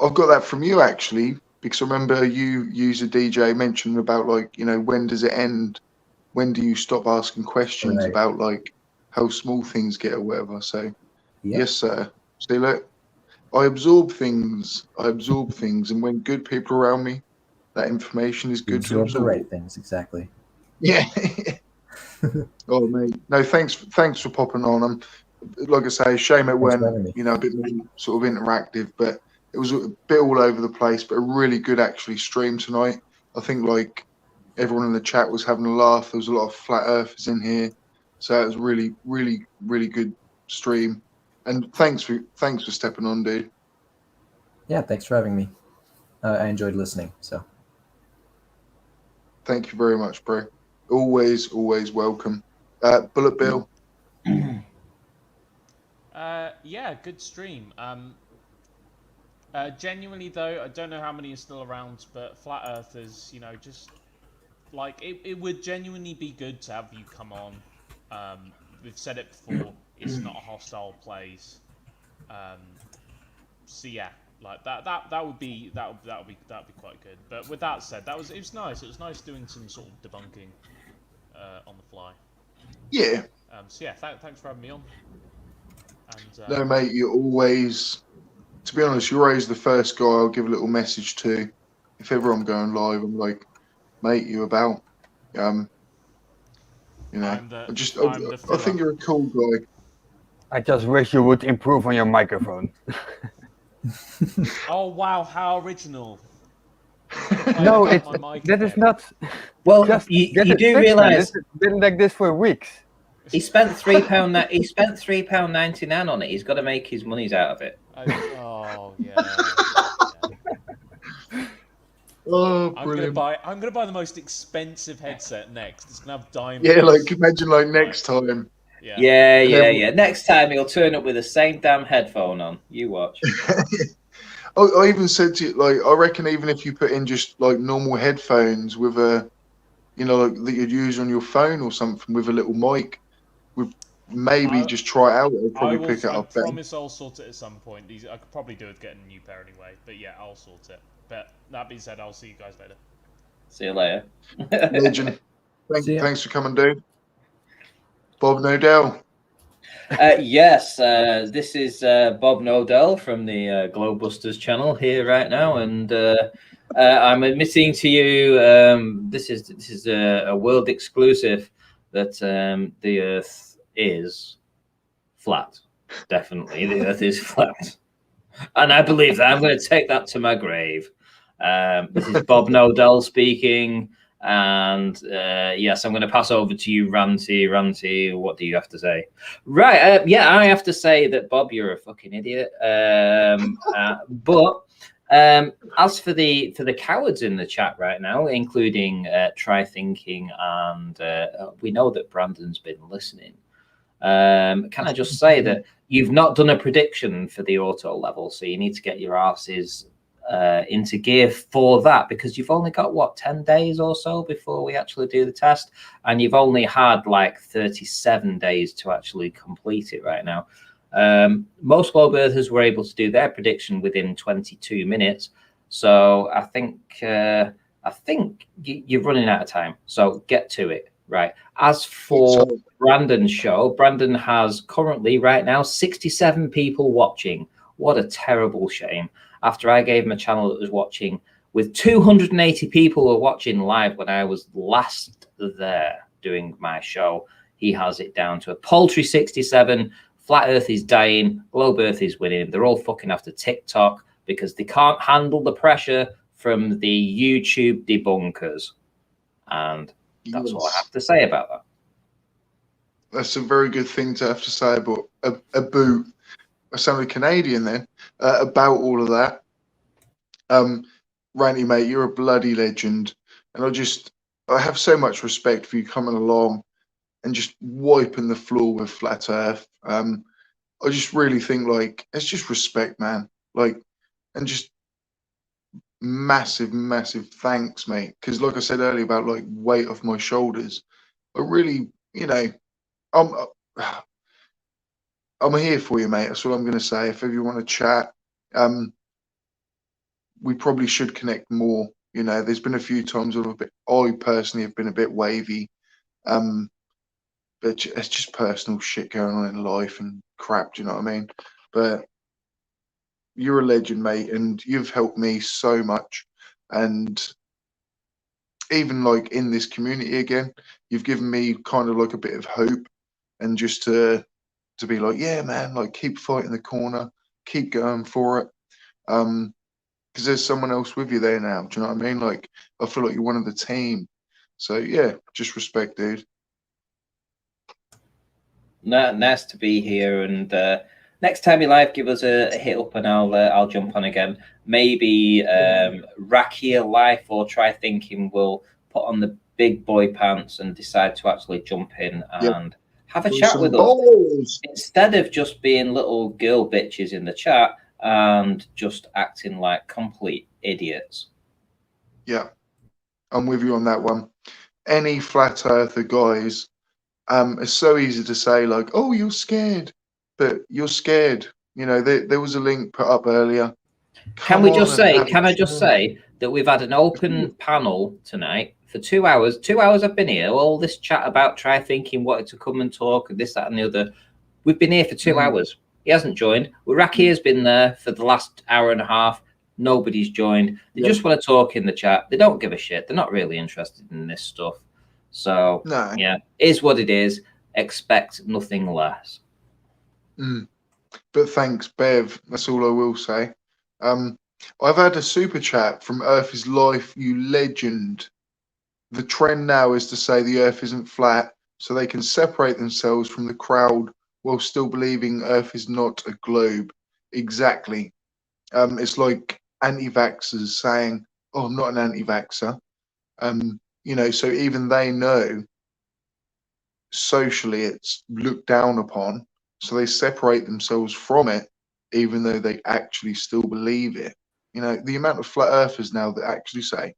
[SPEAKER 1] I've got that from you actually, because I remember you a DJ mentioned about when does it end? When do you stop asking questions about how small things get or whatever? So yes, sir. See, look, I absorb things, and when good people around me, that information is good to absorb.
[SPEAKER 7] The right things, exactly.
[SPEAKER 1] Yeah. Oh mate, no, thanks for popping on. Like I say, shame it went a bit more sort of interactive, but it was a bit all over the place. But a really good actually stream tonight. I think everyone in the chat was having a laugh. There was a lot of flat earthers in here, so it was really, really, really good stream. And thanks for stepping on, dude.
[SPEAKER 7] Yeah, thanks for having me. I enjoyed listening. So
[SPEAKER 1] thank you very much, bro. Always welcome. Bullet Bill.
[SPEAKER 3] Yeah, good stream. Genuinely though, I don't know how many are still around, but flat earthers, just it would genuinely be good to have you come on. We've said it before, it's not a hostile place. So yeah, that would be quite good. But with that said, it was nice. It was nice doing some sort of debunking on the fly.
[SPEAKER 1] Yeah.
[SPEAKER 3] So yeah, thanks for having me on. And,
[SPEAKER 1] no, mate, you're always. To be honest, you're always the first guy I'll give a little message to. If ever I'm going live, I'm like, mate, you about? I think you're a cool guy.
[SPEAKER 2] I just wish you would improve on your microphone.
[SPEAKER 3] Oh wow, how original!
[SPEAKER 2] No,
[SPEAKER 3] My
[SPEAKER 2] that is
[SPEAKER 3] microphone.
[SPEAKER 2] not.
[SPEAKER 5] Well,
[SPEAKER 2] Just
[SPEAKER 5] you
[SPEAKER 2] get it
[SPEAKER 5] do
[SPEAKER 2] fixed, man.
[SPEAKER 5] realise
[SPEAKER 2] It's been like this for weeks.
[SPEAKER 5] he spent £3. He spent £3.99 on it. He's got to make his monies out of it.
[SPEAKER 3] Oh yeah.
[SPEAKER 1] Oh,
[SPEAKER 3] I'm
[SPEAKER 1] brilliant.
[SPEAKER 3] gonna buy the most expensive headset next. It's gonna have diamonds.
[SPEAKER 1] Yeah, like imagine like next time.
[SPEAKER 5] Yeah. Next time he'll turn up with the same damn headphone on. You watch.
[SPEAKER 1] I even said to you, like, I reckon even if you put in just like normal headphones with a, you know, like that you'd use on your phone or something with a little mic, with maybe just try it out. It'll probably pick it up
[SPEAKER 3] I
[SPEAKER 1] better.
[SPEAKER 3] promise I'll sort it at some point. I could probably do with getting a new pair anyway. But yeah, I'll sort it. But that being said, I'll see you guys later.
[SPEAKER 5] See you later.
[SPEAKER 1] Legend. Thanks for coming, dude. Bob Nodell.
[SPEAKER 5] Yes, this is Bob Nodell from the Globebusters channel here right now, and I'm admitting to you this is a world exclusive that the Earth is flat. Definitely, the Earth is flat, and I believe that. I'm going to take that to my grave. This is Bob Nodell speaking. And yes, I'm going to pass over to you, Ranty. Ranty, what do you have to say? Right, yeah, I have to say that, Bob, you're a fucking idiot. But as for the cowards in the chat right now, including Try Thinking, and we know that Brandon's been listening. Can I just say that you've not done a prediction for the auto level, so you need to get your asses into gear for that, because you've only got what 10 days or so before we actually do the test, and you've only had like 37 days to actually complete it right now. Most globe earthers were able to do their prediction within 22 minutes, so I think you're running out of time, so get to it. Right, as for Brandon's show, Brandon has currently right now 67 people watching. What a terrible shame. After I gave him a channel that was watching with 280 people were watching live when I was last there doing my show, he has it down to a paltry 67. Flat Earth is dying. Globe Earth is winning. They're all fucking after TikTok because they can't handle the pressure from the YouTube debunkers. And that's what I have to say about that.
[SPEAKER 1] That's a very good thing to have to say about I sounded Canadian then, about all of that. Ranty, mate, you're a bloody legend. And I have so much respect for you coming along and just wiping the floor with Flat Earth. I just really think, like, it's just respect, man. Like, and just massive, massive thanks, mate. Because like I said earlier about, like, weight off my shoulders, I really, you know, I'm here for you, mate. That's all I'm going to say. If ever you want to chat, we probably should connect more. You know, there's been a few times I personally have been a bit wavy, but it's just personal shit going on in life and crap. Do you know what I mean? But you're a legend, mate, and you've helped me so much. And even like in this community again, you've given me kind of like a bit of hope, and just to be like, yeah, man, like keep fighting the corner, keep going for it. Because there's someone else with you there now. Do you know what I mean? Like, I feel like you're one of the team. So yeah, just respect, dude.
[SPEAKER 5] Nice to be here, and next time you live, give us a hit up, and I'll jump on again. Maybe Rakia Life or Try Thinking will put on the big boy pants and decide to actually jump in and have a chat with us instead of just being little girl bitches in the chat and just acting like complete idiots.
[SPEAKER 1] Yeah, I'm with you on that one. Any flat earther guys, it's so easy to say like, oh, you're scared, but you're scared. You know, there was a link put up earlier.
[SPEAKER 5] Can I just say that we've had an open panel tonight for 2 hours. 2 hours I've been here. All this chat about Try Thinking, wanted to come and talk, and this, that, and the other. We've been here for 2 hours. He hasn't joined. Raki has been there for the last hour and a half. Nobody's joined. They just want to talk in the chat. They don't give a shit. They're not really interested in this stuff. So, yeah, is what it is. Expect nothing less.
[SPEAKER 1] But thanks, Bev. That's all I will say. I've had a super chat from Earth is Life, you legend. The trend now is to say the Earth isn't flat, so they can separate themselves from the crowd while still believing Earth is not a globe. Exactly. It's like anti-vaxxers saying, "Oh, I'm not an anti-vaxxer." So even they know socially it's looked down upon, so they separate themselves from it, even though they actually still believe it. The amount of flat earthers now that actually say,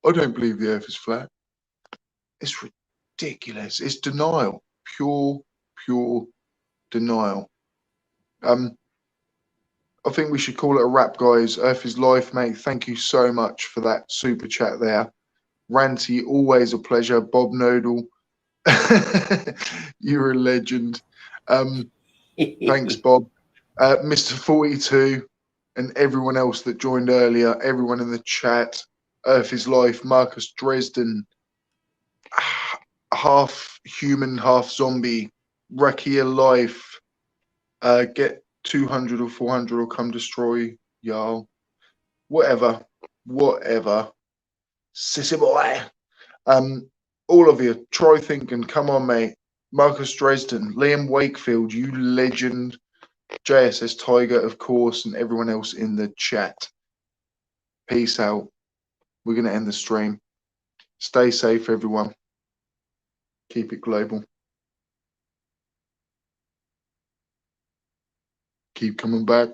[SPEAKER 1] "I don't believe the Earth is flat." It's ridiculous. It's denial, pure denial. I think we should call it a wrap, guys. Earth is Life, mate. Thank you so much for that super chat there. Ranty, always a pleasure. Bob Nodal, you're a legend. Thanks, Bob. Mr. 42 and everyone else that joined earlier, everyone in the chat. Earth is Life, Marcus Dresden, half human, half zombie, Rakia Life, get 200 or 400 or come destroy y'all. Whatever. Sissy boy. All of you, try thinking, come on, mate. Marcus Dresden, Liam Wakefield, you legend. JSS Tiger, of course, and everyone else in the chat. Peace out. We're going to end the stream. Stay safe, everyone. Keep it global. Keep coming back.